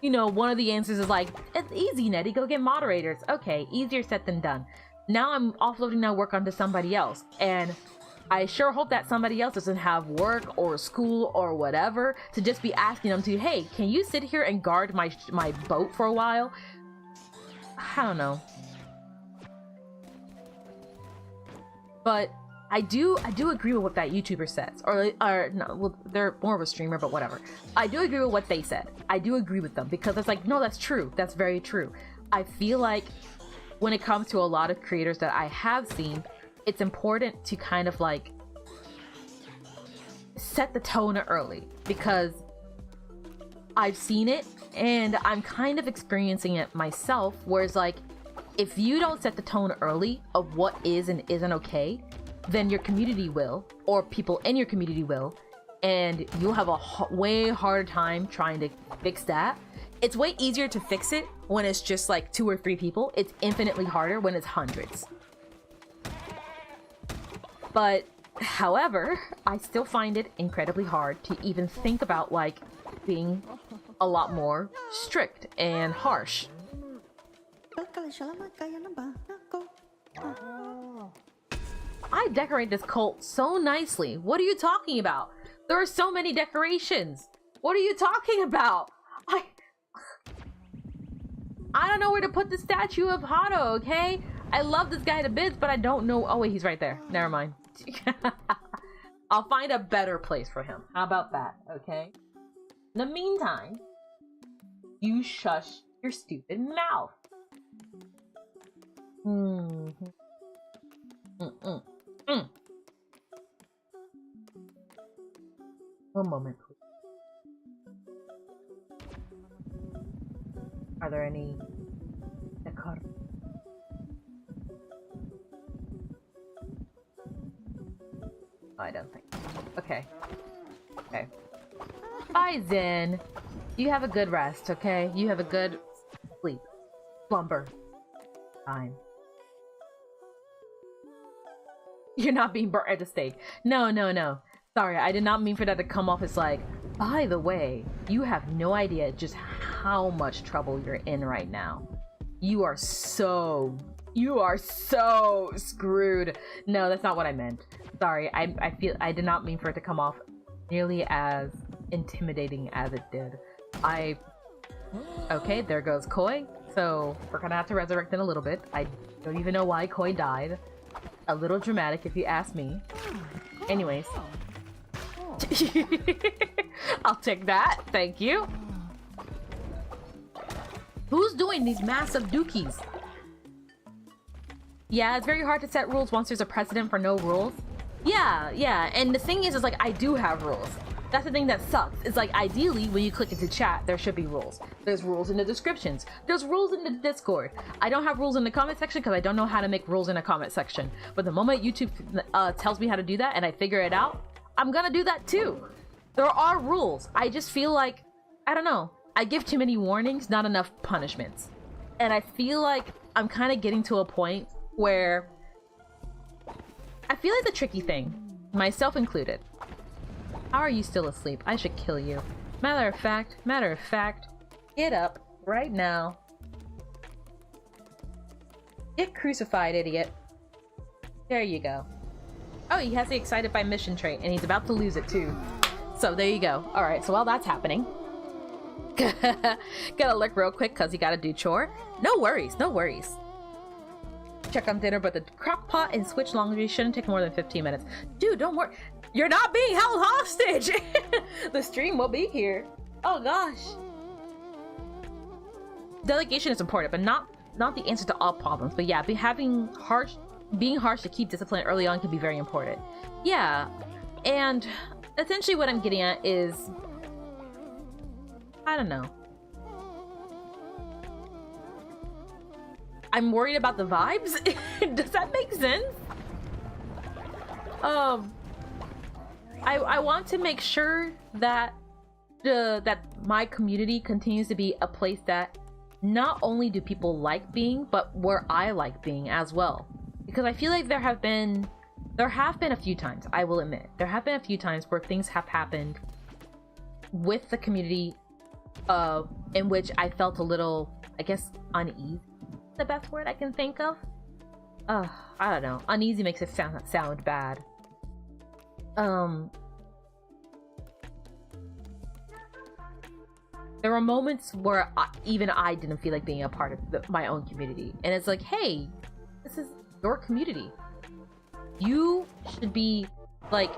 you know, one of the answers is like, it's easy, Netty, go get moderators. Okay, easier said than done. Now I'm offloading that work onto somebody else. And I sure hope that somebody else doesn't have work or school or whatever to just be asking them to, hey, can you sit here and guard my boat for a while? I don't know. But I do agree with what that YouTuber says. Or no, well, they're more of a streamer, but whatever. I do agree with what they said. I do agree with them because it's like, no, that's true. That's very true. I feel like when it comes to a lot of creators that I have seen, it's important to kind of like set the tone early, because I've seen it and I'm kind of experiencing it myself, where it's like, if you don't set the tone early of what is and isn't okay, then your community will, or people in your community will, and you'll have a way harder time trying to fix that. It's way easier to fix it when it's just like 2 or 3 people. It's infinitely harder when it's hundreds. But, however, I still find it incredibly hard to even think about like being a lot more strict and harsh. I decorate this cult so nicely. What are you talking about? There are so many decorations. What are you talking about? I don't know where to put the statue of Hado, okay? I love this guy to bits, but I don't know. Oh wait, he's right there. Never mind. I'll find a better place for him. How about that, okay? In the meantime, you shush your stupid mouth. One moment, please. Are there any decor? Oh, I don't think so. Okay. Okay. Bye, Zen. You have a good rest, okay? You have a good sleep. Slumber. Fine. You're not being burnt at the stake. No, no, no. Sorry, I did not mean for that to come off as like, by the way, you have no idea just how much trouble you're in right now. You are so screwed. No, that's not what I meant. Sorry, I feel I did not mean for it to come off nearly as intimidating as it did. Okay, there goes Koi. So we're gonna have to resurrect in a little bit. I don't even know why Koi died. A little dramatic if you ask me. Anyways. I'll take that, thank you. Who's doing these massive dookies? Yeah, it's very hard to set rules once there's a precedent for no rules. Yeah, and the thing is like, I do have rules. That's the thing that sucks. It's like, ideally, when you click into chat, there should be rules. There's rules in the descriptions. There's rules in the Discord. I don't have rules in the comment section because I don't know how to make rules in a comment section. But the moment YouTube tells me how to do that and I figure it out, I'm gonna do that too. There are rules. I just feel like, I don't know. I give too many warnings, not enough punishments. And I feel like I'm kind of getting to a point where I feel like the tricky thing, myself included. How are you still asleep? I should kill you. Matter of fact, get up right now. Get crucified, idiot. There you go. Oh, he has the excited by mission trait, and he's about to lose it too. So there you go. Alright, so while that's happening, gotta look real quick because you gotta do chore. No worries, no worries. Check on dinner, but the crock pot and switch laundry shouldn't take more than 15 minutes. Dude, don't worry. You're not being held hostage! The stream will be here. Oh gosh. Delegation is important, but not the answer to all problems. But yeah, being harsh to keep discipline early on can be very important. Yeah, and essentially what I'm getting at is, I don't know. I'm worried about the vibes. Does that make sense? I want to make sure that that my community continues to be a place that not only do people like being, but where I like being as well. Because I feel like there have been a few times, I will admit, there have been a few times where things have happened with the community in which I felt a little, I guess, uneasy. The best word I can think of. I don't know. Uneasy makes it sound bad. There were moments where even I didn't feel like being a part of my own community. And it's like, hey, this is your community. You should be, like,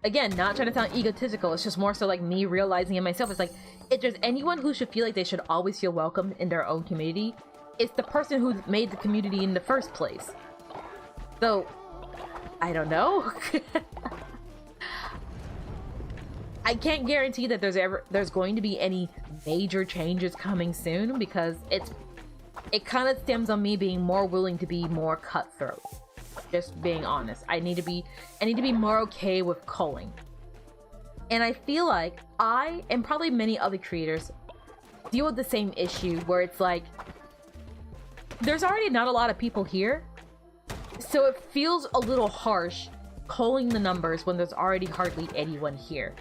again, not trying to sound egotistical. It's just more so like me realizing it myself. It's like, if there's anyone who should feel like they should always feel welcome in their own community, it's the person who made the community in the first place. So, I don't know. I can't guarantee that there's going to be any major changes coming soon, because it kind of stems on me being more willing to be more cutthroat. Just being honest. I need to be more okay with culling. And I feel like I, and probably many other creators, deal with the same issue where it's like, there's already not a lot of people here, so it feels a little harsh culling the numbers when there's already hardly anyone here.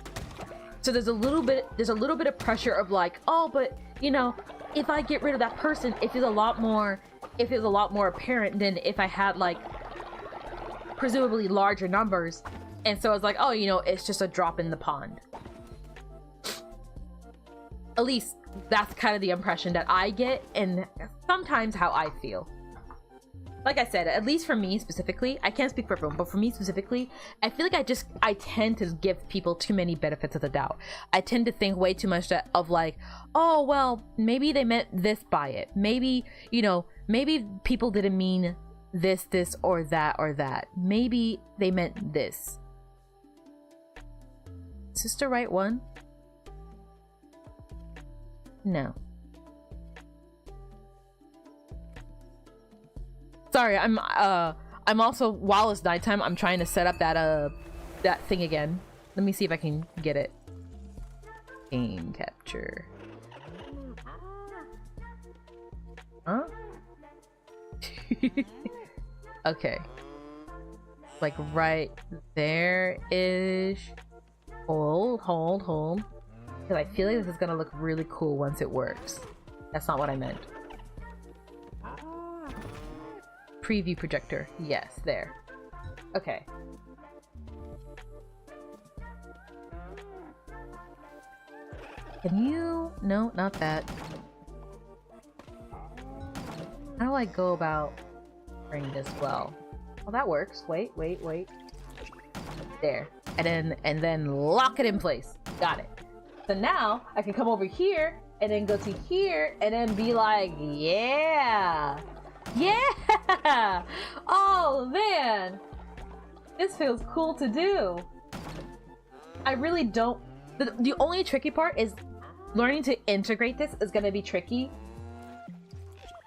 So there's a little bit of pressure of like, oh, but you know, if I get rid of that person, it feels a lot more apparent than if I had like presumably larger numbers. And so it's like, oh, you know, it's just a drop in the pond. At least that's kind of the impression that I get, and sometimes how I feel. Like I said, at least for me specifically, I can't speak for everyone, but for me specifically, I feel like I tend to give people too many benefits of the doubt. I tend to think way too much of like, oh, well, maybe they meant this by it. Maybe, you know, maybe people didn't mean this, or that. Maybe they meant this. Is this the right one? No. Sorry, I'm also, while it's nighttime, I'm trying to set up that thing again. Let me see if I can get it. Game capture. Huh? Okay. Like right there-ish. Hold. Because I feel like this is gonna look really cool once it works. That's not what I meant. Preview projector. Yes, there. Okay. Can you... No, not that. How do I go about doing this well? Well, that works. Wait. There. And then lock it in place. Got it. So now I can come over here and then go to here and then be like, yeah! Yeah! Oh, man! This feels cool to do. I really don't... The only tricky part is learning to integrate this is going to be tricky.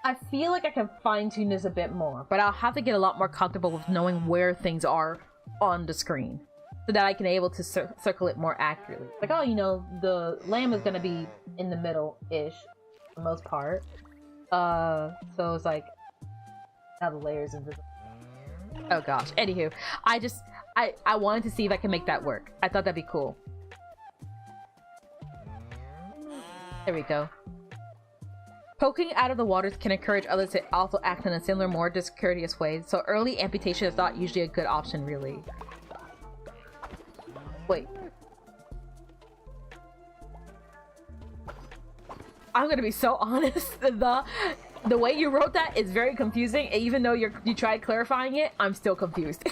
I feel like I can fine-tune this a bit more, but I'll have to get a lot more comfortable with knowing where things are on the screen so that I can be able to circle it more accurately. Like, oh, you know, the lamb is going to be in the middle-ish for the most part. So it's like... Now the layers invisible. Oh gosh. Anywho, I wanted to see if I can make that work. I thought that'd be cool. There we go. Poking out of the waters can encourage others to also act in a similar, more discourteous way, so early amputation is not usually a good option, really. Wait. I'm gonna be so honest. The way you wrote that is very confusing. Even though you tried clarifying it, I'm still confused.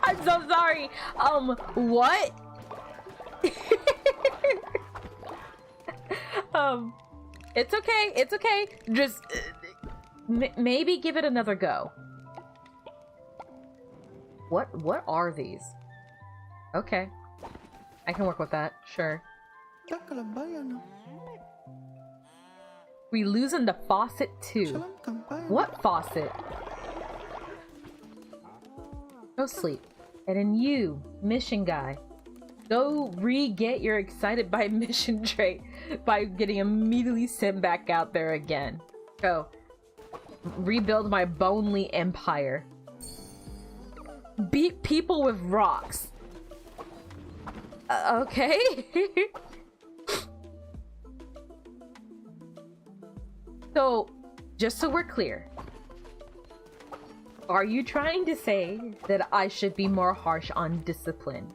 I'm so sorry. What? It's okay. It's okay. Just maybe give it another go. What are these? Okay. I can work with that. Sure. We losing the faucet too. What faucet? Go sleep. And then you, mission guy, go re-get your excited by mission trait by getting immediately sent back out there again. Go. Rebuild my bonely empire. Beat people with rocks. Okay. So, just so we're clear, are you trying to say that I should be more harsh on discipline?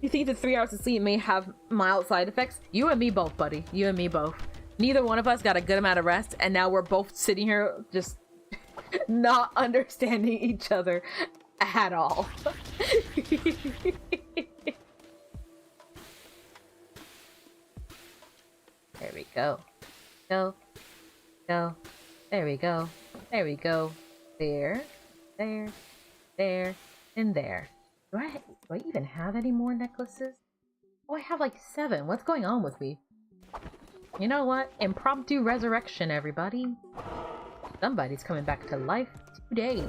You think the 3 hours of sleep may have mild side effects? You and me both, buddy. You and me both. Neither one of us got a good amount of rest, and now we're both sitting here just not understanding each other at all. There we go. Go. Go. There we go. There we go. There. There. There. And there. Do I even have any more necklaces? Oh, I have like 7. What's going on with me? You know what? Impromptu resurrection, everybody. Somebody's coming back to life today.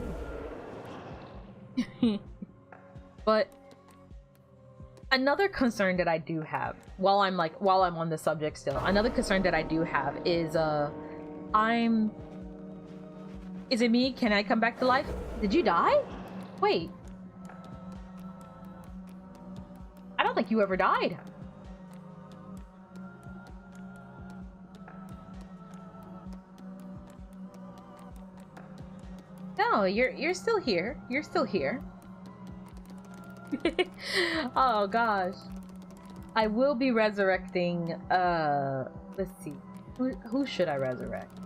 But another concern that I do have, while I'm on the subject still, another concern that I do have is is it me? Can I come back to life? Did you die? Wait. I don't think you ever died. No, you're still here. You're still here. Oh gosh. I will be resurrecting let's see. Who should I resurrect?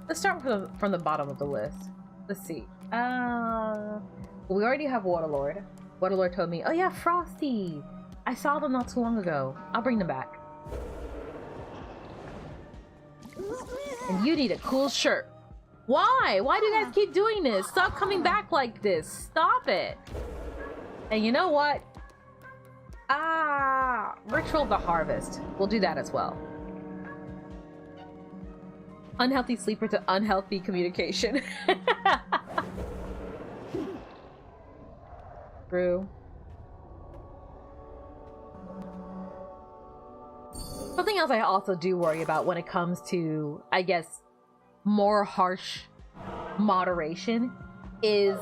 Let's start from the bottom of the list. Let's see. We already have Waterlord. Waterlord told me, oh yeah, Frosty! I saw them not too long ago. I'll bring them back. And you need a cool shirt. Why? Why do you guys keep doing this? Stop coming back like this. Stop it. And you know what? Ritual of the Harvest. We'll do that as well. Unhealthy sleeper to unhealthy communication. True. Something else I also do worry about when it comes to, I guess, more harsh moderation is,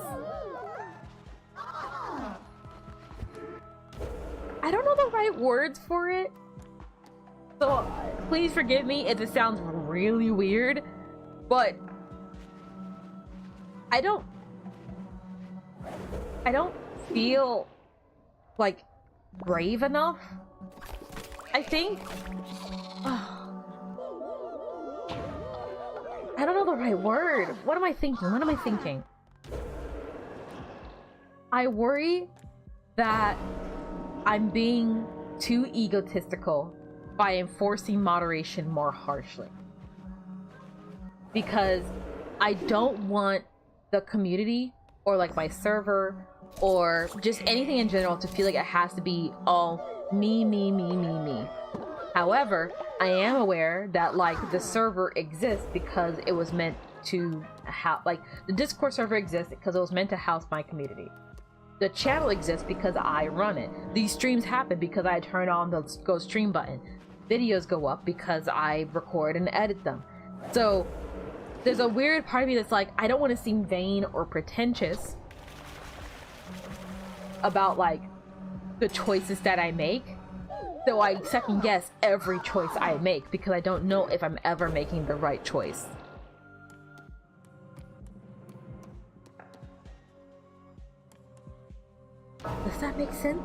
I don't know the right words for it, so please forgive me if it sounds really weird, but I don't feel like brave enough, I think. I don't know the right word. What am I thinking? What am I thinking? I worry that I'm being too egotistical by enforcing moderation more harshly. Because I don't want the community, or like my server, or just anything in general to feel like it has to be all me, me, me, me, me. However, I am aware that like the server exists because it was meant to house, like the Discord server exists because it was meant to house my community. The channel exists because I run it. These streams happen because I turn on the go stream button. Videos go up because I record and edit them. So there's a weird part of me that's like, I don't want to seem vain or pretentious about like the choices that I make. So I second guess every choice I make because I don't know if I'm ever making the right choice. Does that make sense?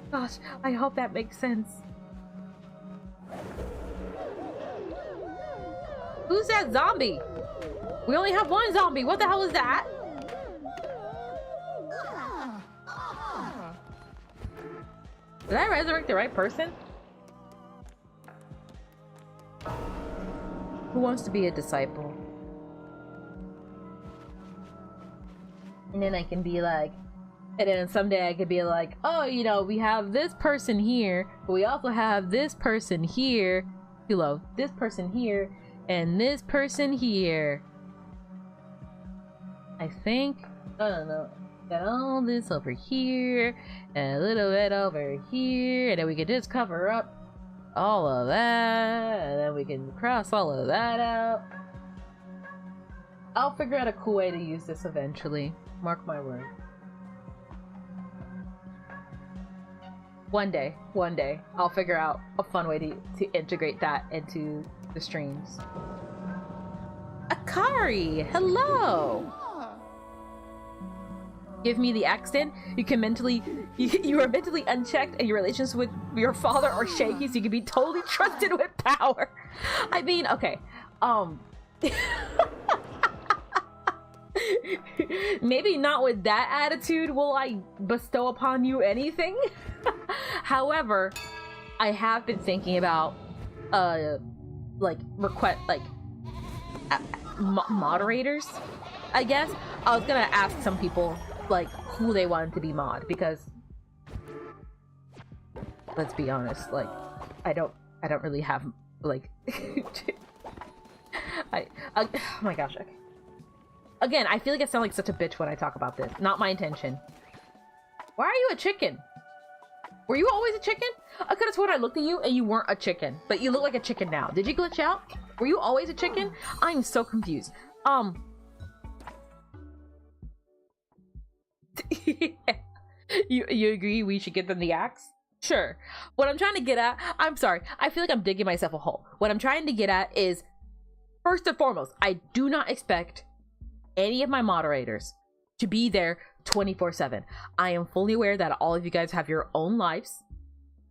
Gosh, I hope that makes sense. Who's that zombie? We only have one zombie. What the hell is that? Did I resurrect the right person? Who wants to be a disciple? And then I can be like, And then someday I could be like, oh, you know, we have this person here, but we also have this person here, below, this person here, and this person here. I think, I don't know, got all this over here, and a little bit over here, and then we can just cover up all of that, and then we can cross all of that out. I'll figure out a cool way to use this eventually. Mark my word. One day, I'll figure out a fun way to integrate that into the streams. Akari, hello! Give me the accent. You can mentally, you are mentally unchecked, and your relations with your father are shaky, so you can be totally trusted with power. I mean, okay, maybe not with that attitude will I bestow upon you anything. However, I have been thinking about moderators, I guess. I was gonna ask some people like who they wanted to be mod, because let's be honest, like I don't really have like oh my gosh, okay. Again, I feel like I sound like such a bitch when I talk about this. Not my intention. Why are you a chicken? Were you always a chicken? I could have sworn I looked at you and you weren't a chicken, but you look like a chicken now. Did you glitch out? Were you always a chicken? I'm so confused. You agree we should give them the axe? Sure. What I'm trying to get at, I'm sorry, I feel like I'm digging myself a hole. What I'm trying to get at is, first and foremost, I do not expect any of my moderators to be there 24/7. I am fully aware that all of you guys have your own lives,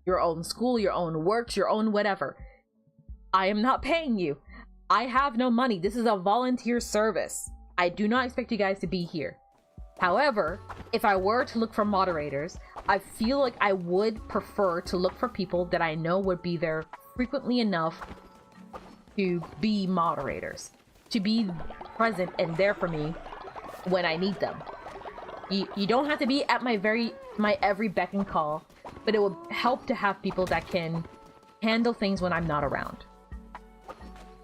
your own school, your own works, your own whatever. I am not paying you. I have no money. This is a volunteer service. I do not expect you guys to be here. However, if I were to look for moderators, I feel like I would prefer to look for people that I know would be there frequently enough to be moderators, to be present and there for me when I need them. You don't have to be at my every beck and call, but it would help to have people that can handle things when I'm not around.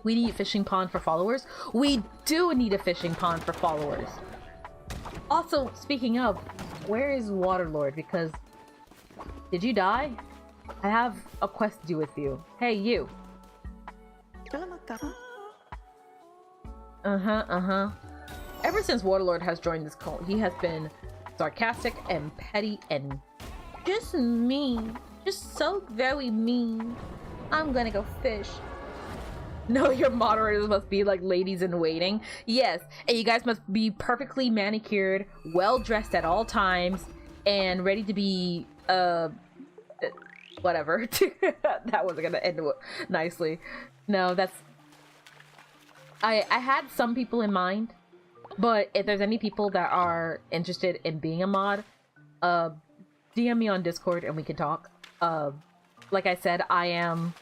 We need a fishing pond for followers. We do need a fishing pond for followers. Also, speaking of, where is Waterlord? Because, did you die? I have a quest to do with you. Hey, you. Ever since Waterlord has joined this cult, he has been sarcastic and petty and just mean. Just so very mean. I'm gonna go fish. No, your moderators must be like ladies in waiting. Yes, and you guys must be perfectly manicured, well dressed at all times, and ready to be, whatever. That wasn't gonna end nicely. No, that's... I had some people in mind, but if there's any people that are interested in being a mod, DM me on Discord and we can talk. Like I said, I am...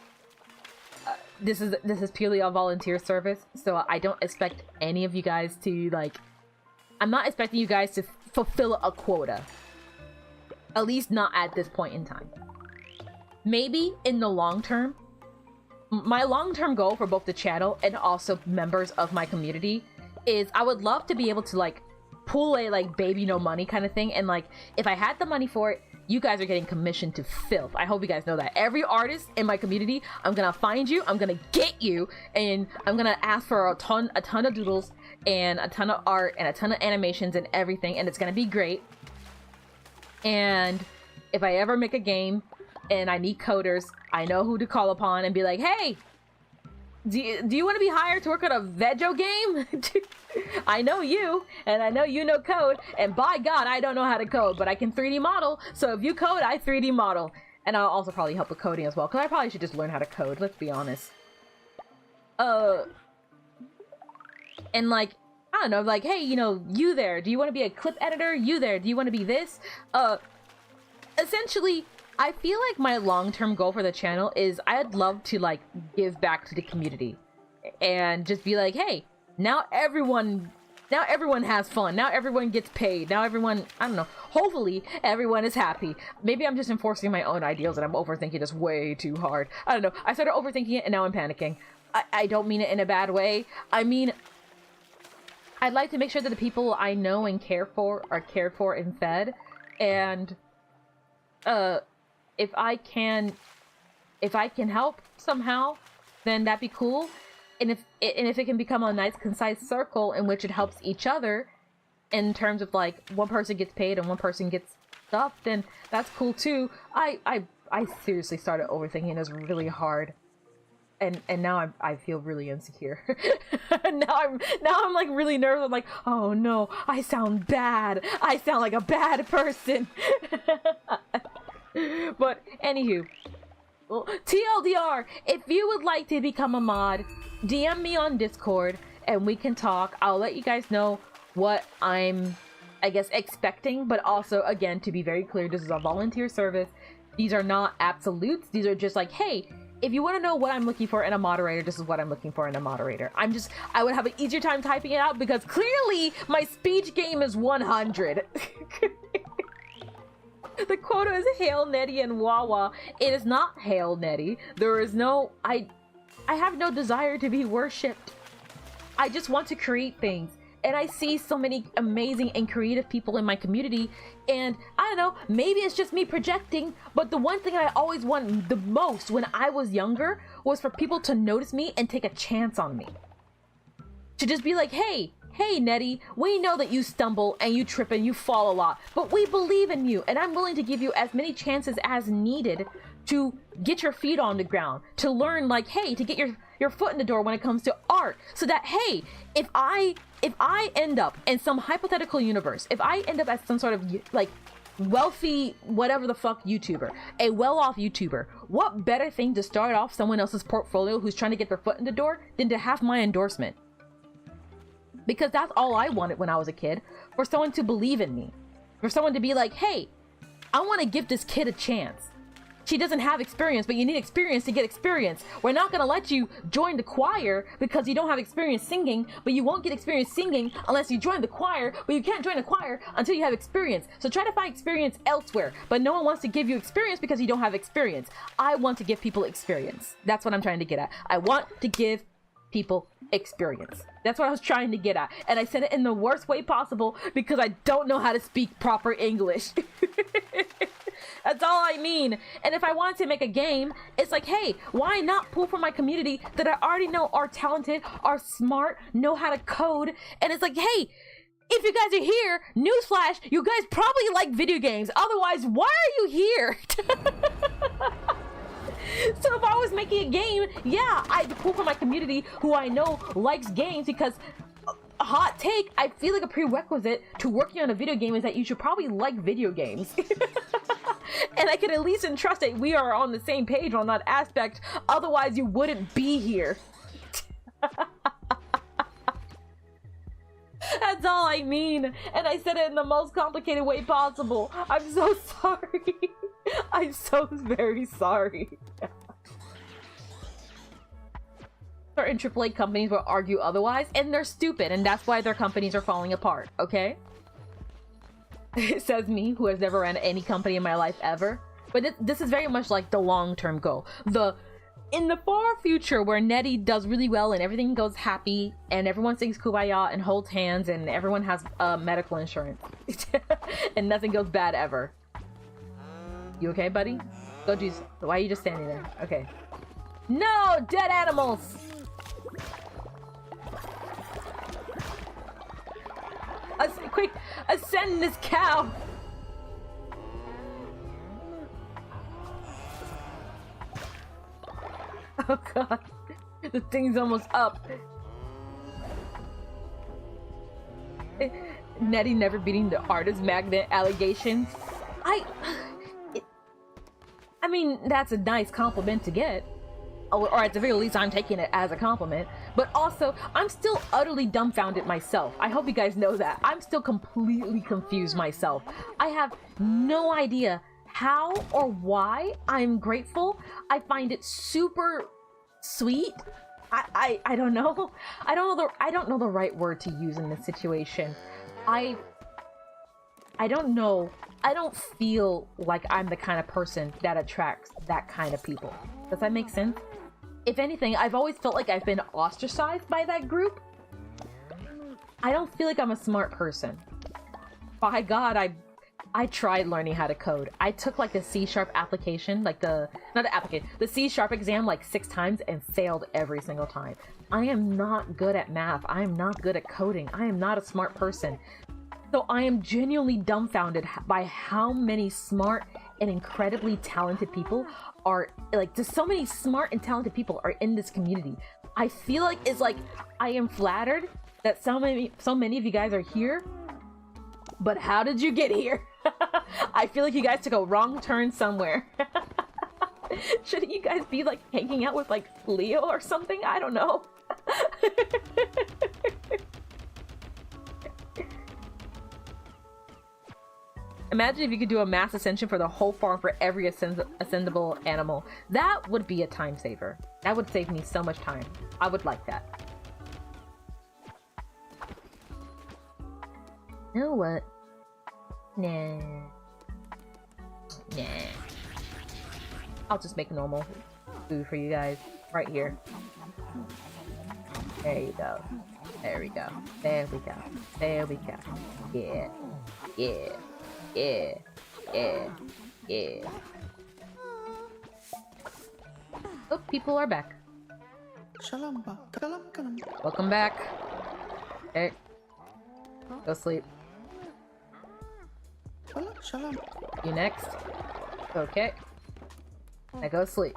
This is purely a volunteer service, so I don't expect any of you guys to, like... I'm not expecting you guys to fulfill a quota. At least not at this point in time. Maybe in the long term. My long-term goal for both the channel and also members of my community is I would love to be able to, like, pull a, like, baby no money kind of thing, and, like, if I had the money for it, you guys are getting commissioned to filth. I hope you guys know that. Every artist in my community, I'm gonna find you, I'm gonna get you, and I'm gonna ask for a ton of doodles, and a ton of art, and a ton of animations and everything, and it's gonna be great. And if I ever make a game, and I need coders, I know who to call upon and be like, hey, do you want to be hired to work on a Vejo game? I know you, and I know you know code, and by God, I don't know how to code, but I can 3D model, so if you code, I 3D model. And I'll also probably help with coding as well, because I probably should just learn how to code, let's be honest. And like, I don't know, like, hey, you know, you there, do you want to be a clip editor? You there, do you want to be this? Essentially, I feel like my long-term goal for the channel is I'd love to, like, give back to the community and just be like, hey, now everyone Now everyone has fun. Now everyone gets paid. Now everyone, I don't know, hopefully everyone is happy. Maybe I'm just enforcing my own ideals and I'm overthinking this way too hard. I don't know. I started overthinking it and now I'm panicking. I don't mean it in a bad way. I mean, I'd like to make sure that the people I know and care for are cared for and fed. And if I can help somehow, then that'd be cool. And if it can become a nice, concise circle in which it helps each other, in terms of like one person gets paid and one person gets stuff, then that's cool too. I seriously started overthinking this really hard, and now I feel really insecure. now I'm like really nervous. I'm like, oh no, I sound bad. I sound like a bad person. But anywho. Well, TLDR, if you would like to become a mod, DM me on Discord and we can talk. I'll let you guys know what I'm, I guess, expecting, but also, again, to be very clear, this is a volunteer service. These are not absolutes. These are just like, hey, if you want to know what I'm looking for in a moderator, this is what I'm looking for in a moderator. I would have an easier time typing it out because clearly my speech game is 100. The quota is Hail Netty and Wawa. It is not Hail Netty. There is no... I have no desire to be worshipped. I just want to create things. And I see so many amazing and creative people in my community. And I don't know, maybe it's just me projecting, but the one thing I always wanted the most when I was younger was for people to notice me and take a chance on me. To just be like, hey, Netty, we know that you stumble and you trip and you fall a lot, but we believe in you and I'm willing to give you as many chances as needed to get your feet on the ground, to learn, like, hey, to get your foot in the door when it comes to art, so that, hey, if I end up in some hypothetical universe, if I end up as some sort of, like, wealthy, whatever the fuck YouTuber, a well-off YouTuber, what better thing to start off someone else's portfolio who's trying to get their foot in the door than to have my endorsement? Because that's all I wanted when I was a kid, for someone to believe in me, for someone to be like, hey, I want to give this kid a chance. She doesn't have experience, but you need experience to get experience. We're not going to let you join the choir because you don't have experience singing, but you won't get experience singing unless you join the choir, but you can't join the choir until you have experience. So try to find experience elsewhere, but no one wants to give you experience because you don't have experience. I want to give people experience. That's what I'm trying to get at. I want to give people experience. That's what I was trying to get at. And I said it in the worst way possible because I don't know how to speak proper English. That's all I mean. And if I wanted to make a game, it's like, hey, why not pull from my community that I already know are talented, are smart, know how to code? And it's like, hey, if you guys are here, newsflash, you guys probably like video games. Otherwise, why are you here? So if I was making a game, yeah, I'd pull from my community who I know likes games, because a hot take, I feel like a prerequisite to working on a video game is that you should probably like video games. And I can at least entrust that we are on the same page on that aspect, otherwise you wouldn't be here. That's all I mean, and I said it in the most complicated way possible. I'm so sorry. I'm so very sorry. Certain AAA companies will argue otherwise, and they're stupid, and that's why their companies are falling apart, okay? It says me, who has never ran any company in my life ever. But this is very much like the long-term goal. In the far future where Netty does really well and everything goes happy and everyone sings Kumbaya and holds hands and everyone has medical insurance and nothing goes bad ever. You okay, buddy? Go do. Why are you just standing there? Okay. No! Dead animals! Quick! Ascend this cow! Oh god. The thing's almost up. Netty never beating the artist magnet allegation. I mean, that's a nice compliment to get. Or at the very least, I'm taking it as a compliment. But also, I'm still utterly dumbfounded myself. I hope you guys know that. I'm still completely confused myself. I have no idea how or why I'm grateful. I find it super sweet. I don't know. I don't know the right word to use in this situation. I don't know. I don't feel like I'm the kind of person that attracts that kind of people. Does that make sense? If anything, I've always felt like I've been ostracized by that group. I don't feel like I'm a smart person. By God, I tried learning how to code. I took like the C# application, like the C# exam like 6 times and failed every single time. I am not good at math. I am not good at coding. I am not a smart person. So I am genuinely dumbfounded by how many smart and incredibly talented people are, like, just so many smart and talented people are in this community. I feel like it's like, I am flattered that so many of you guys are here, but how did you get here? I feel like you guys took a wrong turn somewhere. Shouldn't you guys be like hanging out with like Leo or something? I don't know. Imagine if you could do a mass ascension for the whole farm for every ascendable animal. That would be a time saver. That would save me so much time. I would like that. You know what? Nah. I'll just make normal food for you guys right here. There you go. There we go. There we go. There we go. Yeah. Yeah. Yeah. Yeah. Yeah. Oh, people are back. Welcome back. Okay. Go sleep. You next. Okay. Now go sleep.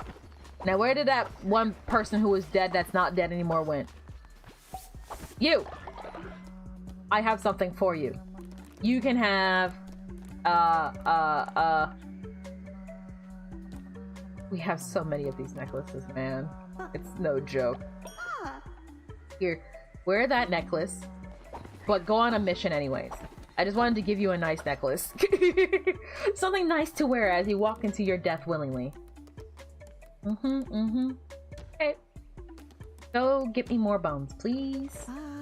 Now where did that one person who was dead that's not dead anymore went? You! I have something for you. You can have... We have so many of these necklaces, man. It's no joke. Here, wear that necklace, but go on a mission anyways. I just wanted to give you a nice necklace. Something nice to wear as you walk into your death willingly. Okay. Go get me more bones, please.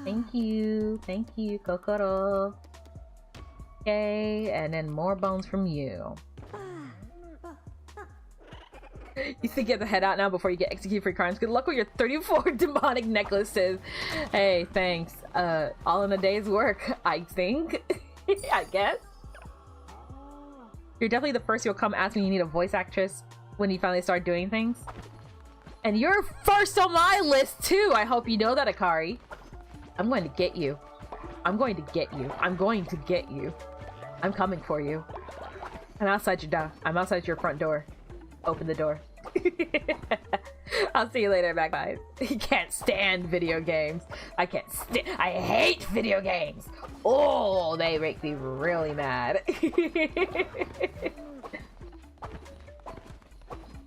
Thank you. Thank you, Kokoro. Okay, and then more bones from you. You think you have to head out now before you get executed for your crimes? Good luck with your 34 demonic necklaces. Hey, thanks. All in a day's work, I think. I guess. You're definitely the first who'll come ask when you need a voice actress when you finally start doing things. And you're first on my list too! I hope you know that, Akari. I'm going to get you. I'm going to get you. I'm going to get you. I'm coming for you. I'm outside your door. I'm outside your front door. Open the door. I'll see you later, back guys. You can't stand video games. I can't stand. I hate video games. Oh, they make me really mad.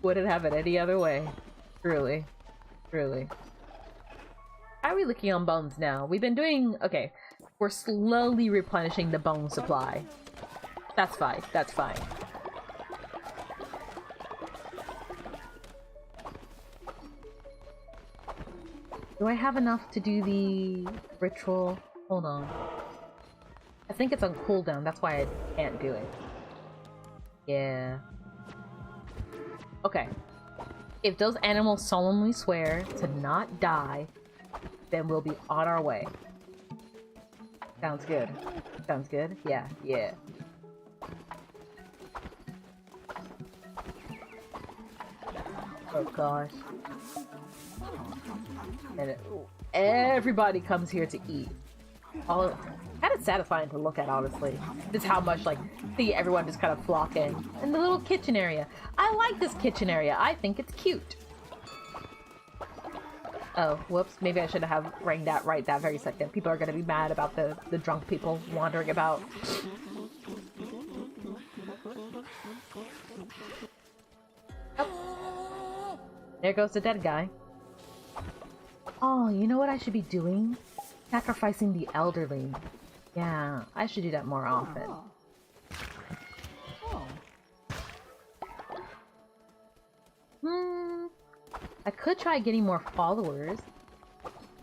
Wouldn't have it any other way. Truly. Truly. How are we looking on bones now? We've been doing... Okay. We're slowly replenishing the bone supply. That's fine. That's fine. Do I have enough to do the ritual? Hold on. I think it's on cooldown. That's why I can't do it. Yeah. Okay. If those animals solemnly swear to not die, then we'll be on our way. Sounds good. Sounds good? Yeah, yeah. Oh gosh. And everybody comes here to eat. Kind of satisfying to look at, honestly. Just how much, like, see everyone just kind of flock in. And the little kitchen area. I like this kitchen area. I think it's cute. Oh, whoops. Maybe I should have rang that right that very second. People are going to be mad about the drunk people wandering about. Oh. There goes the dead guy. Oh, you know what I should be doing? Sacrificing the elderly. Yeah, I should do that more often. I could try getting more followers.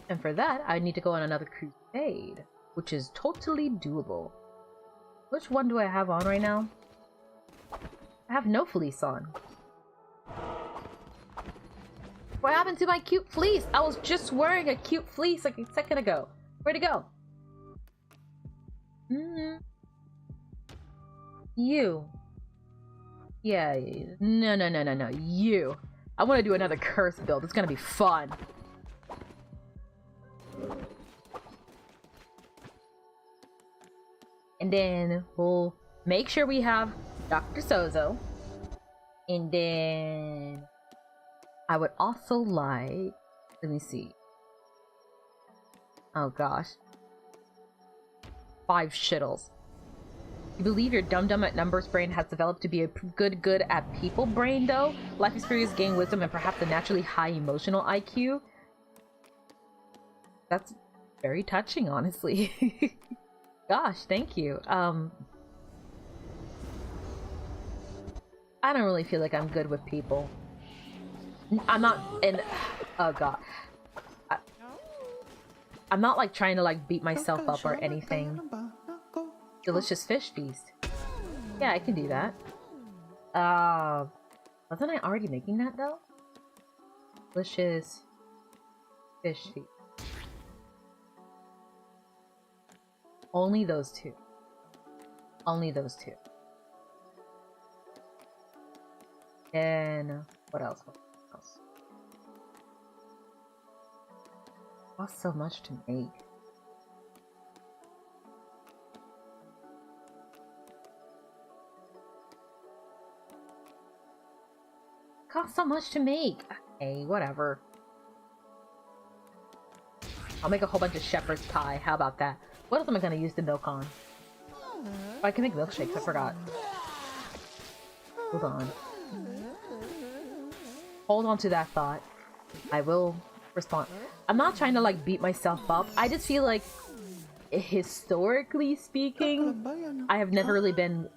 And for that, I need to go on another crusade, which is totally doable. Which one do I have on right now? I have no fleece on. What happened to my cute fleece? I was just wearing a cute fleece like a second ago. Where'd it go? You. Yeah, no. You. I want to do another curse build. It's gonna be fun. And then we'll make sure we have Dr. Sozo. And then I would also like, let me see. Oh gosh. 5 shittles. You believe your dum-dum at numbers brain has developed to be a good at people brain though? Life experience, gain wisdom, and perhaps a naturally high emotional IQ? That's very touching, honestly. Gosh, thank you. I don't really feel like I'm good with people. I'm not, and oh god. I'm not like trying to like beat myself up or anything. Delicious fish feast. Yeah, I can do that. Wasn't I already making that though? Delicious fish feast. Only those two. Only those two. And what else? What else? Costs so much to make. Costs so much to make. Okay, whatever. I'll make a whole bunch of shepherd's pie. How about that? What else am I gonna use the milk on? Oh, I can make milkshakes. I forgot. Hold on. Hold on to that thought. I will respond. I'm not trying to like beat myself up. I just feel like, historically speaking, I have never really been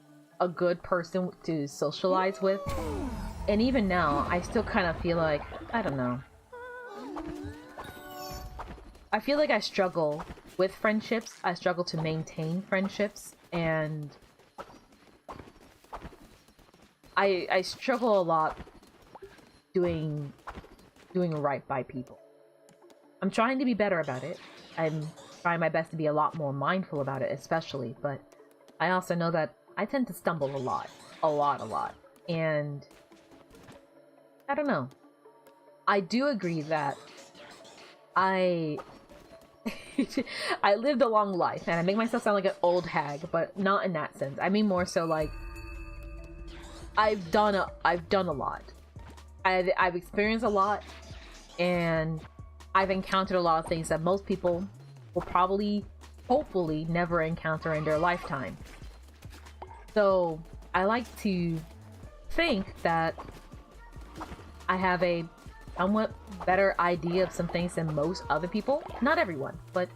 a good person to socialize with. And even now, I still kind of feel like, I don't know. I feel like I struggle with friendships. I struggle to maintain friendships, and I struggle a lot doing right by people. I'm trying to be better about it. I'm trying my best to be a lot more mindful about it, especially, but I also know that I tend to stumble a lot. A lot. And I don't know. I do agree that I lived a long life, and I make myself sound like an old hag, but not in that sense. I mean more so like I've done a lot. I've experienced a lot, and I've encountered a lot of things that most people will probably, hopefully, never encounter in their lifetime. So I like to think that I have a somewhat better idea of some things than most other people. Not everyone, but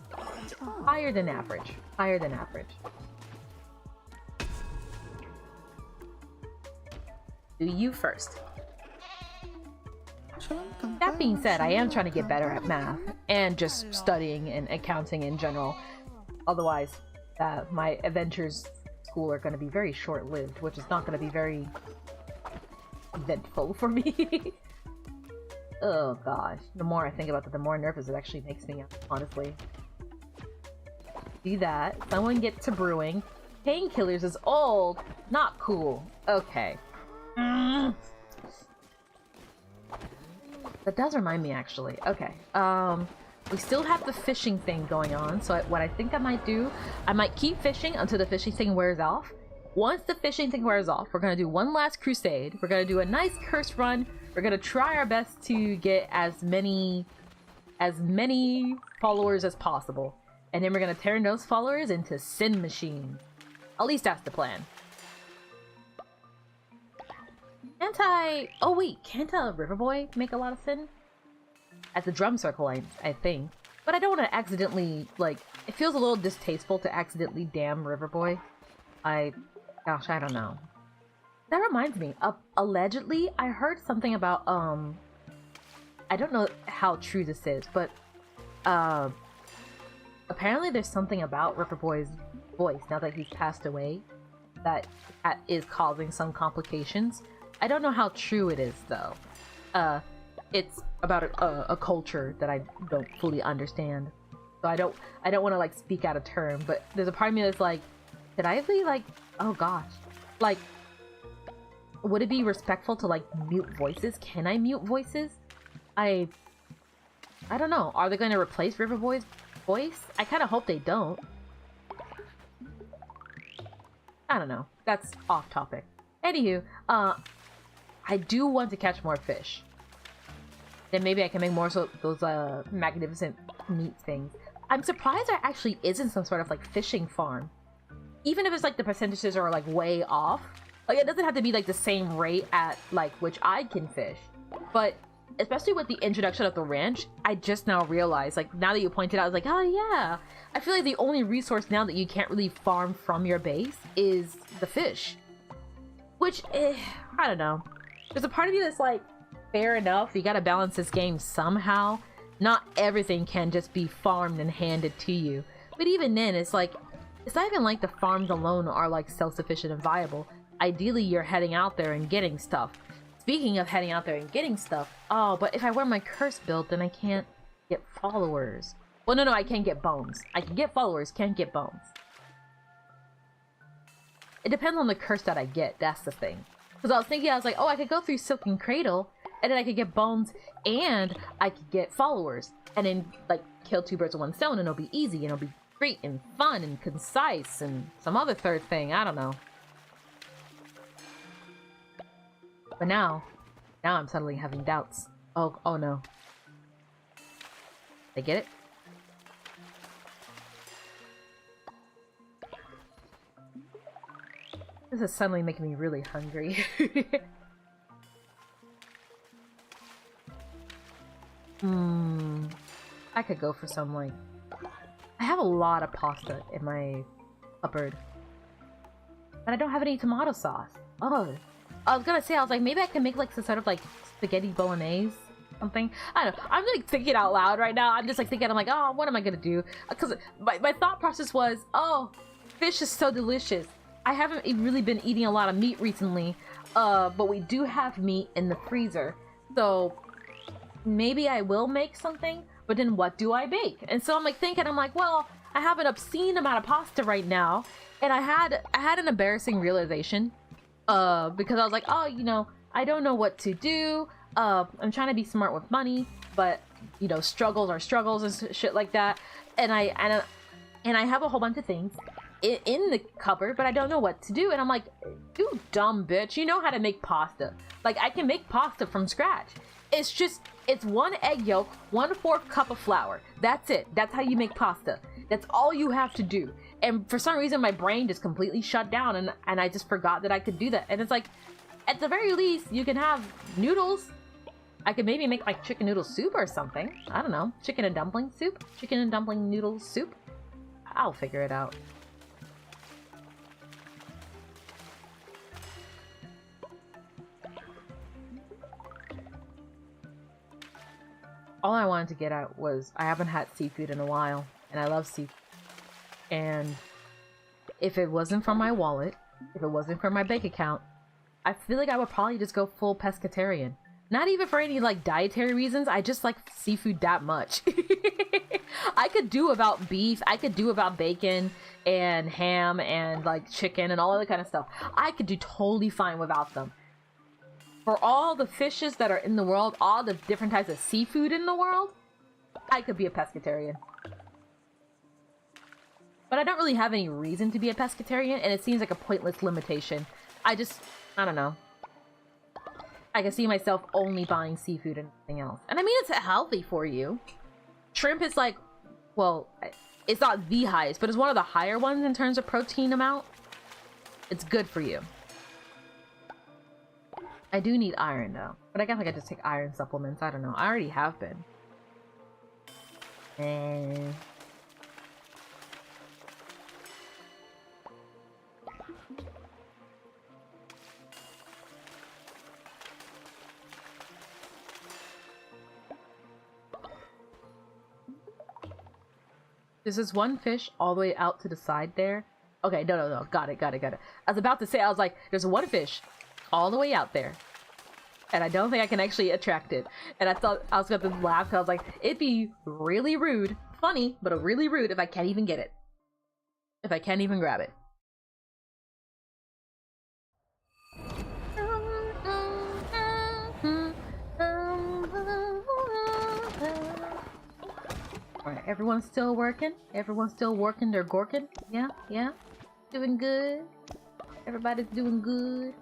higher than average. Higher than average. Do you first. That being said, I am trying to get better at math and just studying and accounting in general. Otherwise, my adventures school are going to be very short-lived, which is not going to be very eventful for me. Oh gosh, the more I think about it, the more nervous it actually makes me, honestly. Do that. Someone get to brewing. Painkillers is old. Not cool. Okay. That does remind me, actually. Okay. We still have the fishing thing going on, so what I think I might do, I might keep fishing until the fishing thing wears off. Once the fishing thing wears off, we're gonna do one last crusade. We're gonna do a nice curse run. We're gonna try our best to get as many followers as possible. And then we're gonna turn those followers into sin machines. At least that's the plan. Oh wait, can't a river boy make a lot of sin? At the drum circle, I think. But I don't want to accidentally, like, it feels a little distasteful to accidentally damn river boy. Gosh, I don't know. That reminds me, allegedly, I heard something about, I don't know how true this is, but Apparently there's something about River Boy's voice, now that he's passed away, that is causing some complications. I don't know how true it is, though. It's about a culture that I don't fully understand. So I don't want to, like, speak out of turn, but there's a part of me that's like, could I be, like, oh gosh. Like, would it be respectful to, like, mute voices? Can I mute voices? I don't know. Are they going to replace River Boy's voice? I kind of hope they don't. I don't know. That's off topic. Anywho, I do want to catch more fish. Then maybe I can make more so those magnificent meat things. I'm surprised there actually isn't some sort of, like, fishing farm. Even if it's, like, the percentages are, like, way off. Like, it doesn't have to be, like, the same rate at, like, which I can fish. But especially with the introduction of the ranch, I just now realized, like, now that you pointed out, I was like, oh yeah, I feel like the only resource now that you can't really farm from your base is the fish. Which, I don't know. There's a part of you that's like, fair enough, you gotta balance this game somehow. Not everything can just be farmed and handed to you. But even then, it's like, it's not even like the farms alone are, like, self-sufficient and viable. Ideally, you're heading out there and getting stuff. Speaking of heading out there and getting stuff, oh, but if I wear my curse build, then I can't get followers. Well, no, I can't get bones. I can get followers, can't get bones. It depends on the curse that I get, that's the thing. Because I was thinking, I was like, oh, I could go through Silken Cradle, and then I could get bones, and I could get followers. And then, like, kill two birds with one stone, and it'll be easy, and it'll be great, and fun, and concise, and some other third thing, I don't know. But now I'm suddenly having doubts. Oh no. I get it? This is suddenly making me really hungry. I could go for some, like... I have a lot of pasta in my cupboard. But I don't have any tomato sauce. Oh. I was gonna say, I was like, maybe I can make, like, some sort of, like, spaghetti bolognese, something. I don't know. I'm, like, thinking out loud right now. I'm just, like, thinking, I'm like, oh, what am I gonna do? Because my thought process was, oh, fish is so delicious. I haven't really been eating a lot of meat recently, but we do have meat in the freezer. So, maybe I will make something, but then what do I bake? And so I'm, like, thinking, I'm like, well, I have an obscene amount of pasta right now, and I had an embarrassing realization. Because I was like, oh, you know, I don't know what to do. I'm trying to be smart with money, but, you know, struggles are struggles and shit like that. And I have a whole bunch of things in the cupboard, but I don't know what to do. And I'm like, you dumb bitch, you know how to make pasta. Like, I can make pasta from scratch. It's just, it's 1 egg yolk, 1/4 cup of flour. That's it. That's how you make pasta. That's all you have to do. And for some reason, my brain just completely shut down, and I just forgot that I could do that. And it's like, at the very least, you can have noodles. I could maybe make, like, chicken noodle soup or something. I don't know. Chicken and dumpling soup? Chicken and dumpling noodle soup? I'll figure it out. All I wanted to get at was, I haven't had seafood in a while, and I love seafood. And if it wasn't for my wallet, if it wasn't for my bank account, I feel like I would probably just go full pescatarian. Not even for any, like, dietary reasons, I just like seafood that much. I could do about beef, I could do about bacon, and ham, and, like, chicken, and all that kind of stuff. I could do totally fine without them. For all the fishes that are in the world, all the different types of seafood in the world, I could be a pescatarian. But I don't really have any reason to be a pescatarian, and it seems like a pointless limitation. I don't know. I can see myself only buying seafood and nothing else. And I mean, it's healthy for you. Shrimp is like, well, it's not the highest, but it's one of the higher ones in terms of protein amount. It's good for you. I do need iron though, but I guess I could just take iron supplements. I don't know. I already have been. There's this one fish all the way out to the side there. Okay, no. Got it. I was about to say, I was like, there's one fish all the way out there. And I don't think I can actually attract it. And I thought I was going to laugh because I was like, it'd be really rude. Funny, but really rude if I can't even get it. If I can't even grab it. Alright, everyone's still working? Everyone's still working their gorkin? Yeah? Doing good? Everybody's doing good?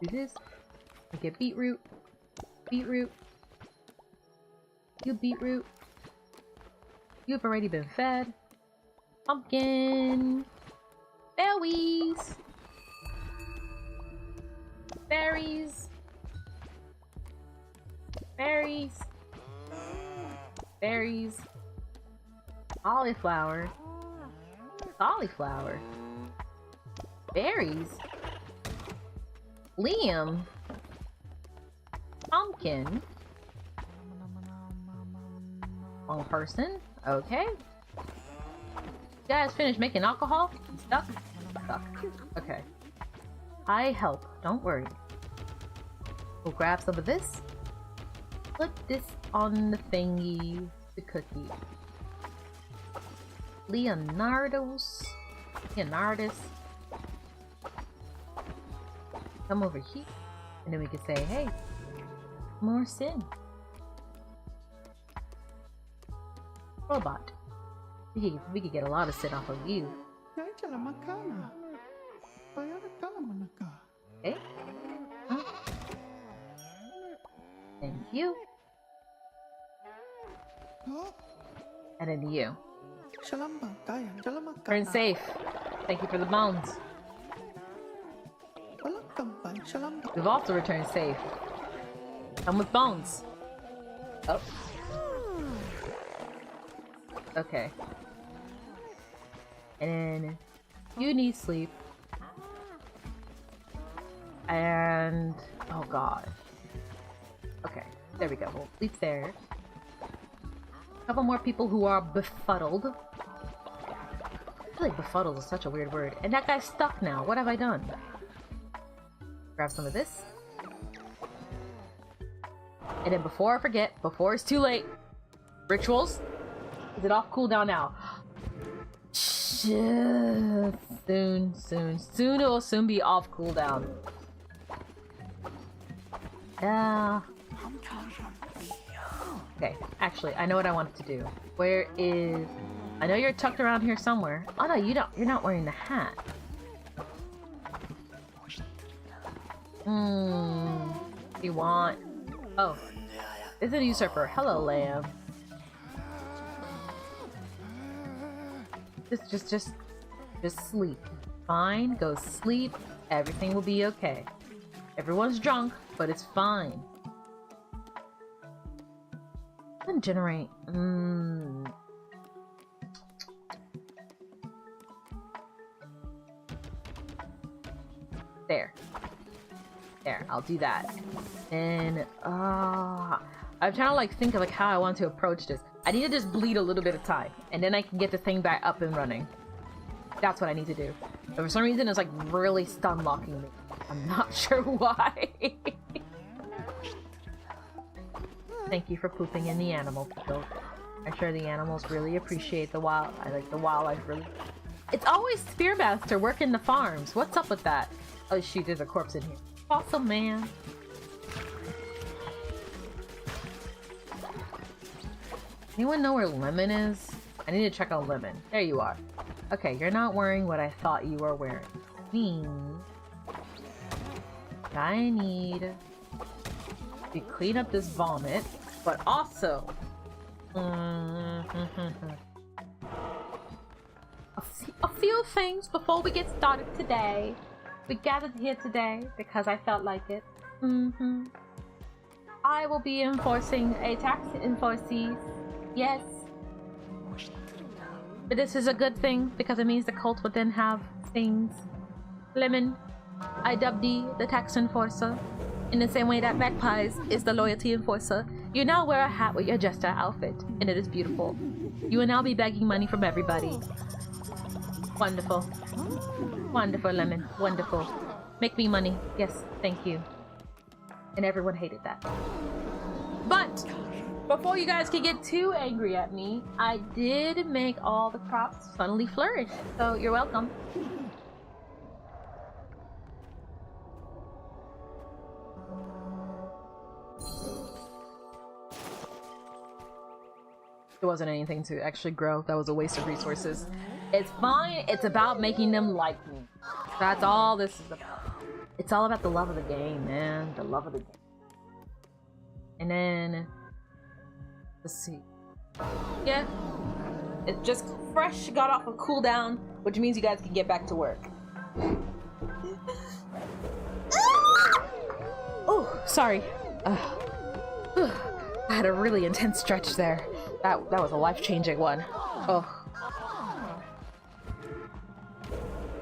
Do this. I get beetroot. You beetroot. You've already been fed. Pumpkin. Berries. Cauliflower. Berries. Liam. Pumpkin. One person. Okay. You guys finished making alcohol? Stuck? Okay. I help. Don't worry. We'll grab some of this. Put this on the thingy. The cookie. Leonardus. Come over here. And then we can say, hey, more sin. Robot. We could get a lot of sin off of you. Okay. Huh? Thank you. And then you. Turn safe. Thank you for the bones. We've also returned safe. Come with bones. Oh. Okay. And you need sleep. And oh god. Okay, there we go. We'll sleep there. A couple more people who are befuddled. I feel like befuddled is such a weird word. And that guy's stuck now. What have I done? Grab some of this. And then before I forget, before it's too late, rituals. Is it off cooldown now? Soon it will soon be off cooldown. Yeah. Okay, actually, I know what I wanted to do. Where is... I know you're tucked around here somewhere. Oh no, you don't. You're not wearing the hat. You want... Oh. Is it a usurper? Hello, lamb. Just sleep. Fine, go sleep. Everything will be okay. Everyone's drunk, but it's fine. Then generate. There, I'll do that. And I'm trying to like think of like how I want to approach this. I need to just bleed a little bit of time, and then I can get the thing back up and running. That's what I need to do. But for some reason, it's like really stun locking me. I'm not sure why. Thank you for pooping in the animal field. I'm sure the animals really appreciate the wild. I like the wildlife really. It's always Spearmaster working the farms. What's up with that? Oh shoot, there's a corpse in here. Awesome, man. Anyone know where Lemon is? I need to check on Lemon. There you are. Okay, you're not wearing what I thought you were wearing. Means I need to clean up this vomit, but also a few things before we get started today. We gathered here today because I felt like it. I will be enforcing a tax enforcee. Yes. But this is a good thing because it means the cult would then have things. Lemon, I dubbed thee the tax enforcer in the same way that Magpies is the loyalty enforcer. You now wear a hat with your jester outfit, and it is beautiful. You will now be begging money from everybody. Wonderful. Wonderful, Lemon. Wonderful. Make me money. Yes, thank you. And everyone hated that. But before you guys can get too angry at me, I did make all the crops suddenly flourish. So you're welcome. There wasn't anything to actually grow. That was a waste of resources. It's fine. It's about making them like me. That's all this is about. It's all about the love of the game, man. The love of the game. And then, let's see. Yeah, it just fresh got off a cooldown, which means you guys can get back to work. Oh, sorry. I had a really intense stretch there. That was a life-changing one. Oh.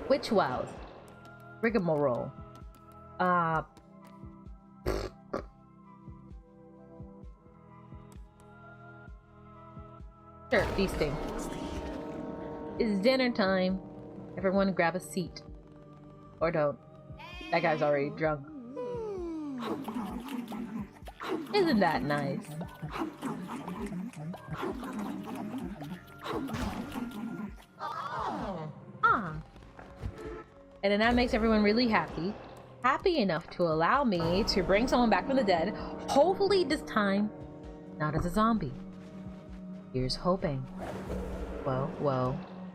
Which wows? Rigmarole. Sure, feasting. It's dinner time. Everyone grab a seat. Or don't. That guy's already drunk. Isn't that nice? And then that makes everyone really happy. Happy enough to allow me to bring someone back from the dead. Hopefully this time, not as a zombie. Here's hoping. Whoa, whoa,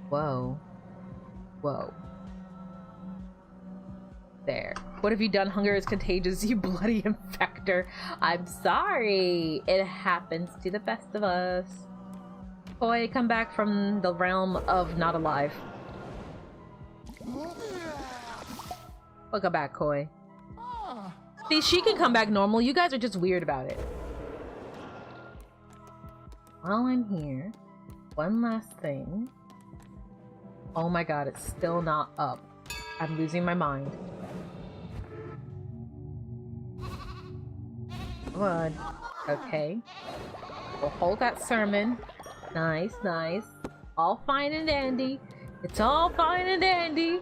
whoa, whoa. There. What have you done? Hunger is contagious, you bloody infector. I'm sorry. It happens to the best of us. Boy, come back from the realm of not alive. Welcome back, Koi. See, she can come back normal. You guys are just weird about it. While I'm here, one last thing. Oh my god, it's still not up. I'm losing my mind. Come on. Okay. We'll hold that sermon. Nice, nice. All fine and dandy. It's all fine and dandy.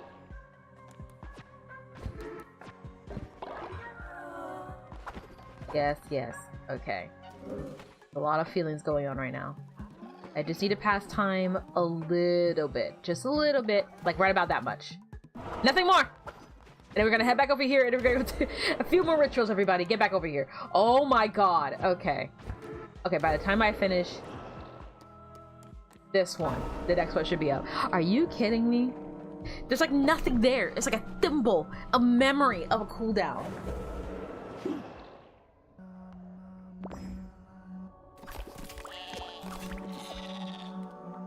Yes, yes. Okay. A lot of feelings going on right now. I just need to pass time a little bit. Just a little bit. Like right about that much. Nothing more! And then we're gonna head back over here and we're gonna go to a few more rituals, everybody. Get back over here. Oh my god. Okay. Okay, by the time I finish this one, the next one should be up. Are you kidding me? There's like nothing there. It's like a thimble, a memory of a cooldown.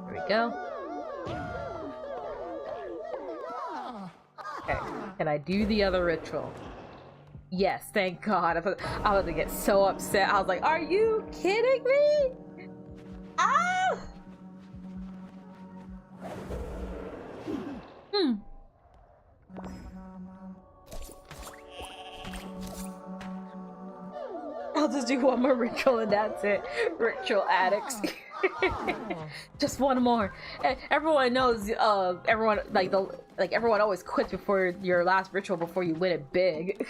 There we go. Okay, can I do the other ritual? Yes, thank God. I was gonna get so upset. I was like, are you kidding me? Ah! I'll just do one more ritual and that's it. Ritual addicts. Just one more. Everyone knows. Everyone everyone always quits before your last ritual before you win it big.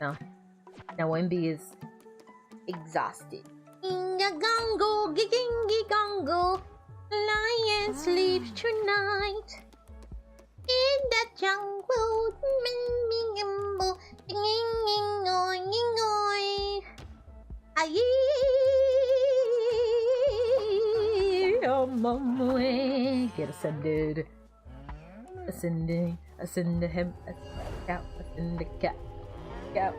Now Wimby is exhausted. Inga-gongo, gigingi-gongo, lion sleeps tonight. In the jungle, ming-ming-imbo, ding-ing-ing-oing-ing-oing. Aye, oh, mama, get ascended. Ascending, ascend him, ascend the cat, cat.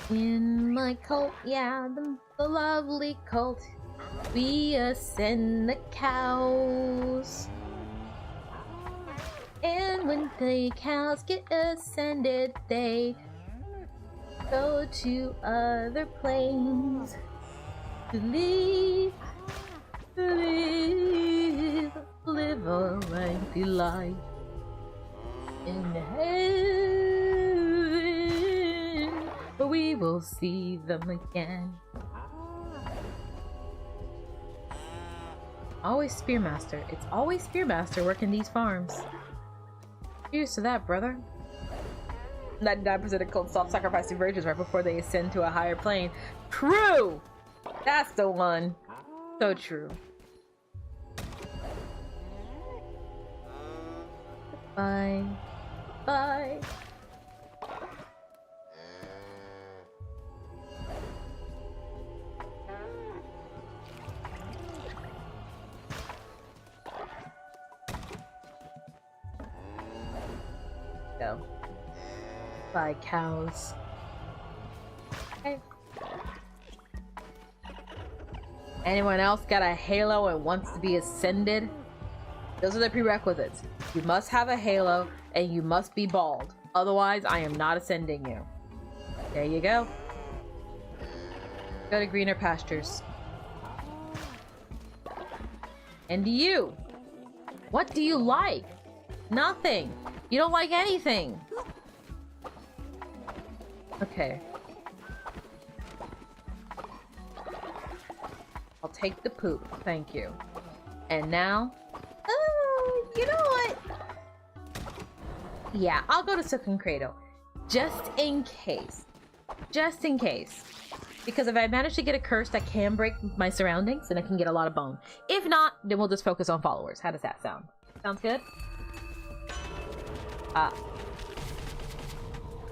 In my cult, yeah, the lovely cult, we ascend the cows. And when the cows get ascended, they go to other planes to live a lengthy life. In heaven, we will see them again. Always Spearmaster. It's always Spearmaster working these farms. Cheers to that, brother. 99% of cults stop sacrificing virgins right before they ascend to a higher plane. True! That's the one. So true. Bye. Bye. Go. Bye, cows. Okay. Anyone else got a halo and wants to be ascended? Those are the prerequisites. You must have a halo and you must be bald. Otherwise, I am not ascending you. There you go. Go to greener pastures. And you. What do you like? Nothing. You don't like anything. Okay. I'll take the poop. Thank you. And now... you know what? Yeah, I'll go to Silken Cradle. Just in case. Just in case. Because if I manage to get a curse that can break my surroundings, then I can get a lot of bone. If not, then we'll just focus on followers. How does that sound? Sounds good?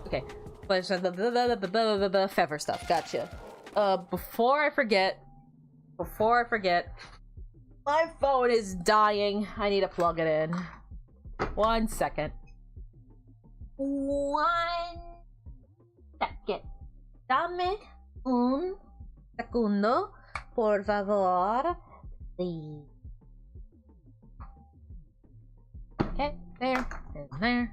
Okay. Feather stuff. Gotcha. Before I forget, my phone is dying. I need to plug it in. 1 second. 1 second. Dame un segundo, por favor. Please. Okay, there, and there.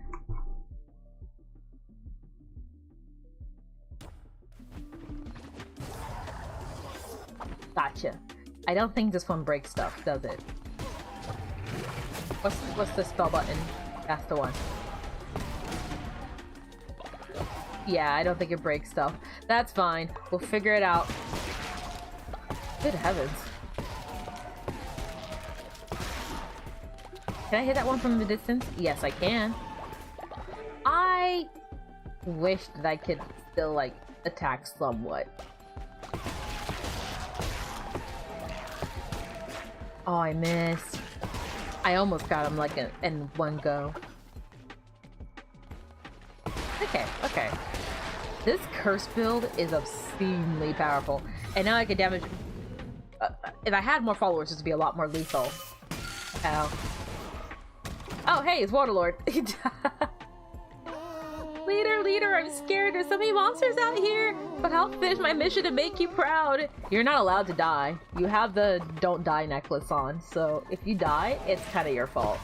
Gotcha. I don't think this one breaks stuff, does it? What's the spell button? That's the one. Yeah, I don't think it breaks stuff. That's fine. We'll figure it out. Good heavens. Can I hit that one from the distance? Yes, I can. I wish that I could still, like, attack somewhat. Oh, I missed. I almost got him, like, in one go. Okay, okay. This curse build is obscenely powerful. And now I can damage... if I had more followers, this would be a lot more lethal. Ow. Oh, hey, it's Waterlord. Leader, I'm scared. There's so many monsters out here. But I'll finish my mission to make you proud. You're not allowed to die. You have the don't die necklace on. So if you die, it's kind of your fault.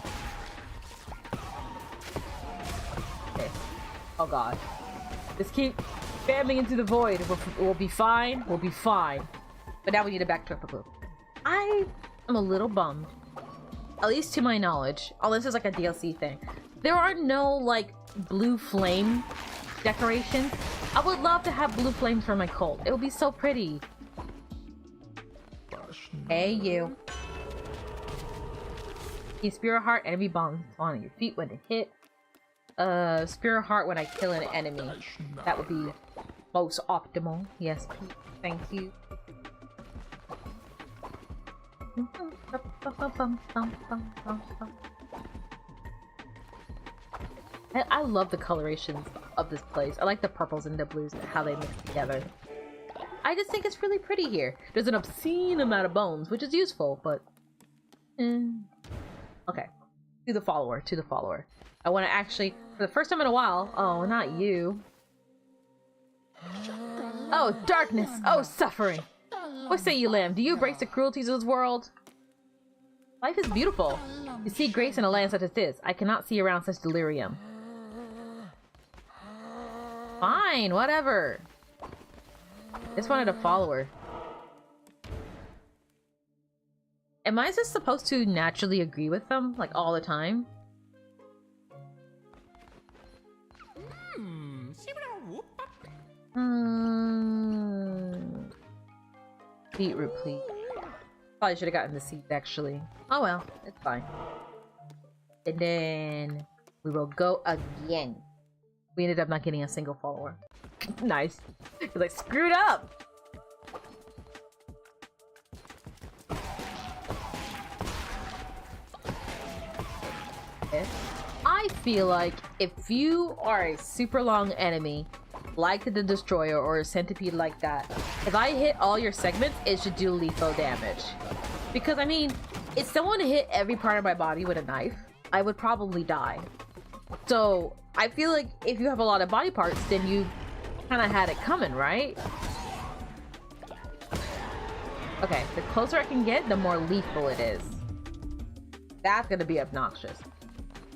Okay. Oh god. Just keep spamming into the void. We'll be fine. We'll be fine. But now we need to backtrack the poop. I am a little bummed. At least to my knowledge. Oh, this is like a DLC thing. There are no, like, blue flame decorations. I would love to have blue flames for my cult. It would be so pretty. Hey, you. You Spirit Heart, enemy bomb on your feet when it hit. Spirit Heart when I kill an enemy. That would be most optimal. Yes, please. Thank you. I love the colorations of this place. I like the purples and the blues and how they mix together. I just think it's really pretty here. There's an obscene amount of bones, which is useful, but... Okay. To the follower, to the follower. I want to actually, for the first time in a while... Oh, not you. Oh, darkness! Oh, suffering! What say you, lamb? Do you embrace the cruelties of this world? Life is beautiful. You see grace in a land such as this. I cannot see around such delirium. Fine, whatever. Just wanted a follower. Am I just supposed to naturally agree with them, like, all the time? Beetroot, please. Probably should have gotten the seeds, actually. Oh well, it's fine. And then we will go again. We ended up not getting a single follower. Nice. Because I screwed up! I feel like if you are a super long enemy, like the Destroyer or a Centipede like that, if I hit all your segments, it should do lethal damage. Because, I mean, if someone hit every part of my body with a knife, I would probably die. So, I feel like if you have a lot of body parts, then you kind of had it coming, right? Okay, the closer I can get, the more lethal it is. That's gonna be obnoxious.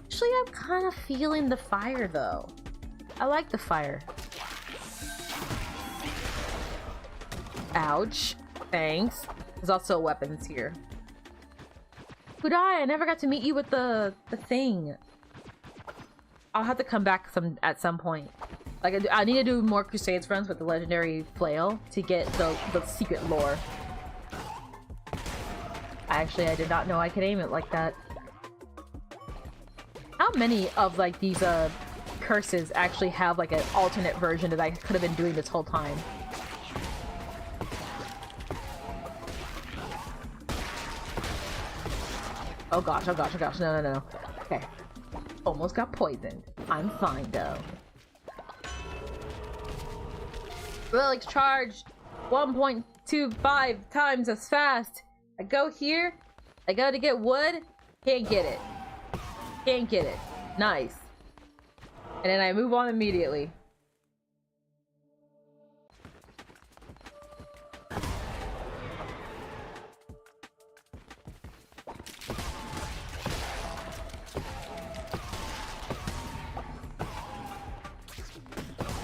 Actually, I'm kind of feeling the fire, though. I like the fire. Ouch. Thanks. There's also weapons here. Kudai, I never got to meet you with the thing. I'll have to come back at some point. Like, I need to do more Crusades runs with the legendary flail to get the secret lore. Actually, I did not know I could aim it like that. How many of, like, these, curses actually have, like, an alternate version that I could have been doing this whole time? Oh gosh, oh gosh, oh gosh, no, no, no. Okay. Almost got poisoned. I'm fine, though. Relics charged 1.25 times as fast. I go here, I go to get wood, can't get it. Can't get it. Nice. And then I move on immediately.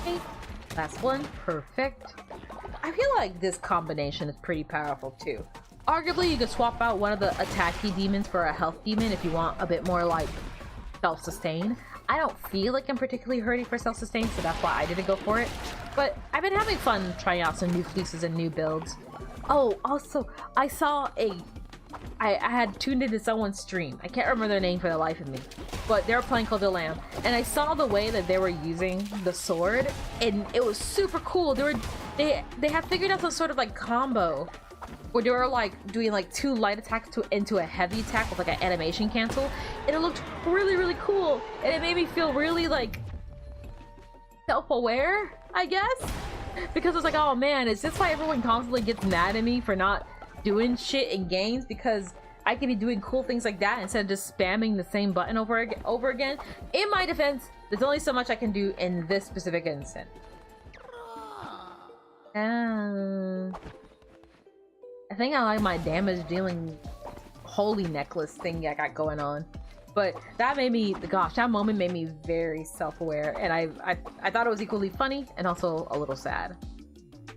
Okay. Last one. Perfect. I feel like this combination is pretty powerful too. Arguably, you could swap out one of the attacky demons for a health demon if you want a bit more, like, self-sustain. I don't feel like I'm particularly hurting for self-sustain, so that's why I didn't go for it. But I've been having fun trying out some new fleeces and new builds. Oh, also, I saw I had tuned into someone's stream. I can't remember their name for the life of me. But they were playing Call of the Lamb. And I saw the way that they were using the sword. And it was super cool. They had figured out some sort of, like, combo where they were, like, doing, like, 2 light attacks into a heavy attack with, like, an animation cancel. And it looked really, really cool. And it made me feel really, like, self-aware, I guess? Because it's like, oh man, is this why everyone constantly gets mad at me for not doing shit in games? Because I could be doing cool things like that instead of just spamming the same button over again. In my defense, there's only so much I can do in this specific instant. I think I like my damage dealing holy necklace thing I got going on. But that made me, gosh, that moment made me very self-aware, and I thought it was equally funny and also a little sad.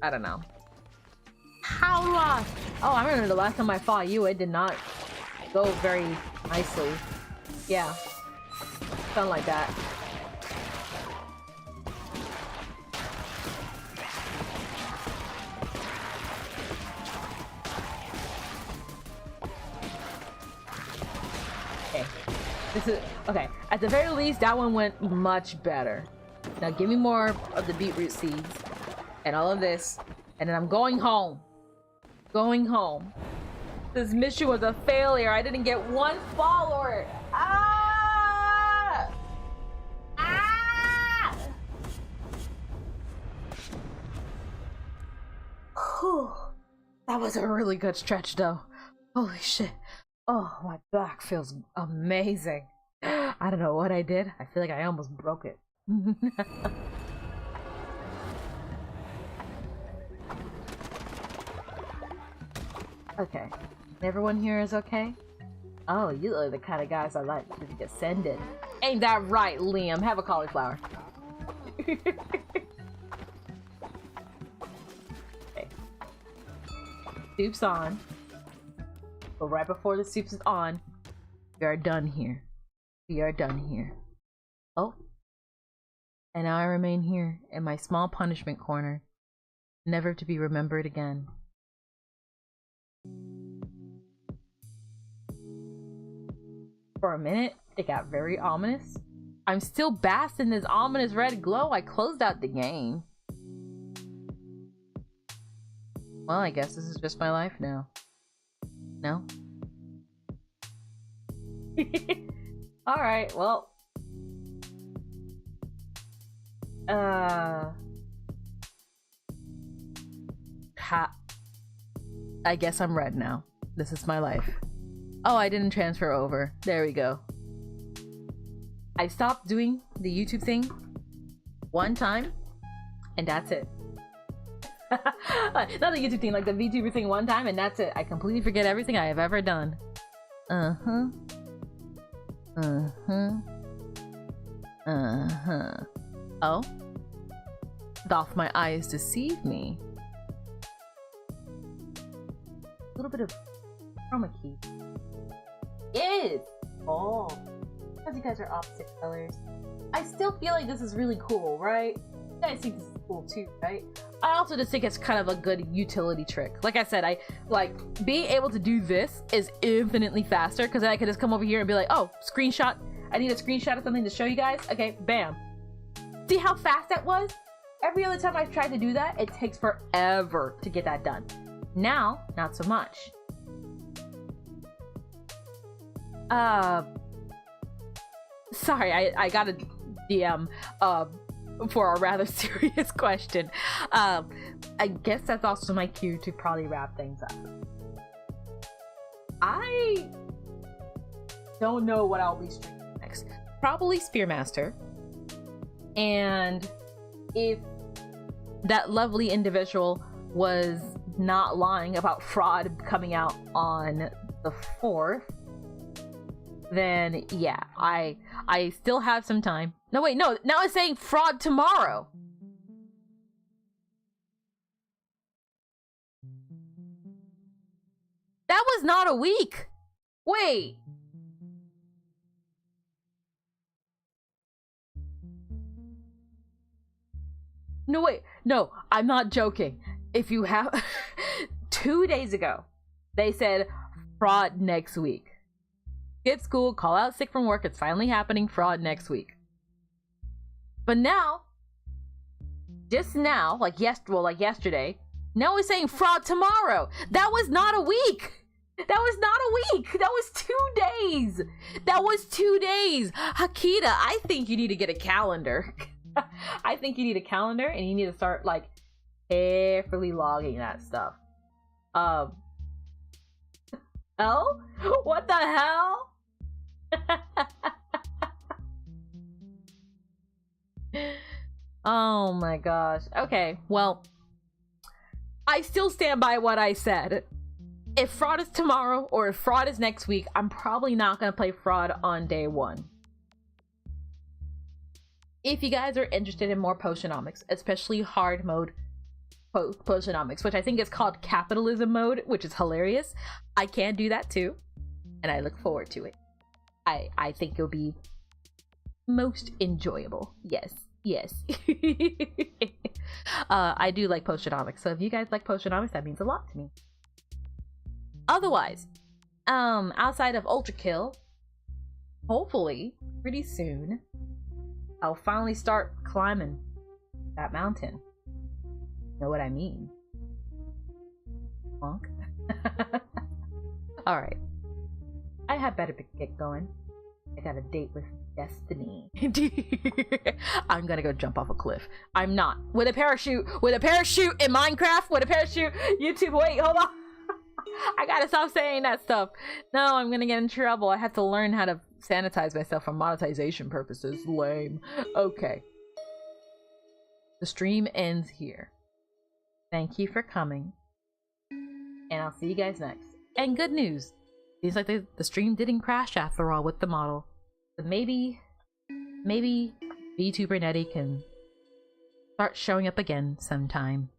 I don't know. How do I? Oh, I remember the last time I fought you, it did not go very nicely. Yeah, something like that. This is okay. At the very least, that one went much better. Now give me more of the beetroot seeds and all of this, and then I'm going home. Going home. This mission was a failure. I didn't get 1 follower. Ah! Ah! Whew. That was a really good stretch, though. Holy shit. Oh, my back feels amazing. I don't know what I did. I feel like I almost broke it. Okay. Everyone here is okay? Oh, you look the kind of guys I like to be descended. Ain't that right, Liam? Have a cauliflower. Okay. Soup's on. But right before the soup is on, we are done here. We are done here. Oh. And now I remain here in my small punishment corner, never to be remembered again. For a minute, it got very ominous. I'm still bathed in this ominous red glow. I closed out the game. Well, I guess this is just my life now. No? Alright, well. I guess I'm red now. This is my life. Oh, I didn't transfer over. There we go. I stopped doing the YouTube thing one time, and that's it. Not the YouTube thing, like the VTuber thing one time, and that's it. I completely forget everything I have ever done. Uh-huh. Uh-huh. Uh-huh. Oh? Doth my eyes deceive me? A little bit of chroma key. Yes! Oh. Because you guys are opposite colors. I still feel like this is really cool, right? You guys think this is cool too, right? I also just think it's kind of a good utility trick. Like I said, I like being able to do this is infinitely faster because then I could just come over here and be like, oh, screenshot. I need a screenshot of something to show you guys. Okay, bam. See how fast that was? Every other time I've tried to do that, it takes forever to get that done. Now, not so much. Sorry, I got a DM for a rather serious question. I guess that's also my cue to probably wrap things up. I don't know what I'll be streaming next. Probably Spearmaster. And if that lovely individual was not lying about Fraud coming out on the 4th, then yeah, I still have some time. No, wait, no, now it's saying Fraud tomorrow. That was not a week. Wait. No, wait, no, I'm not joking. If you have 2 days ago, they said Fraud next week. Skip school, call out sick from work, it's finally happening, Fraud next week. But now, just now, like yesterday, now it's saying Fraud tomorrow. That was not a week. That was not a week. That was 2 days. That was 2 days. Hakita, I think you need to get a calendar. I think you need a calendar and you need to start like carefully logging that stuff. Hell? What the hell? Oh my gosh. Okay, well, I still stand by what I said. If Fraud is tomorrow or if Fraud is next week, I'm probably not gonna play Fraud on day 1. If you guys are interested in more Potionomics, especially hard mode Potionomics, which I think is called capitalism mode, which is hilarious, I can do that too, and I look forward to it. I think it'll be most enjoyable. Yes. I do like Potionomics, so if you guys like Potionomics, that means a lot to me. Otherwise, outside of Ultra Kill, hopefully pretty soon I'll finally start climbing that mountain. Know what I mean? Monk. Alright. I had better get going. I got a date with Destiny. I'm gonna go jump off a cliff. I'm not. With a parachute! With a parachute in Minecraft! With a parachute! YouTube, wait, hold on! I gotta stop saying that stuff. No, I'm gonna get in trouble. I have to learn how to sanitize myself for monetization purposes. Lame. Okay. The stream ends here. Thank you for coming. And I'll see you guys next. And good news. Seems like the stream didn't crash after all with the model. But maybe VTuber Netty can start showing up again sometime.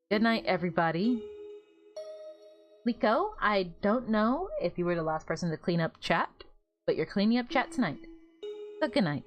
Good night, everybody. Liko, I don't know if you were the last person to clean up chat, but you're cleaning up chat tonight. So good night.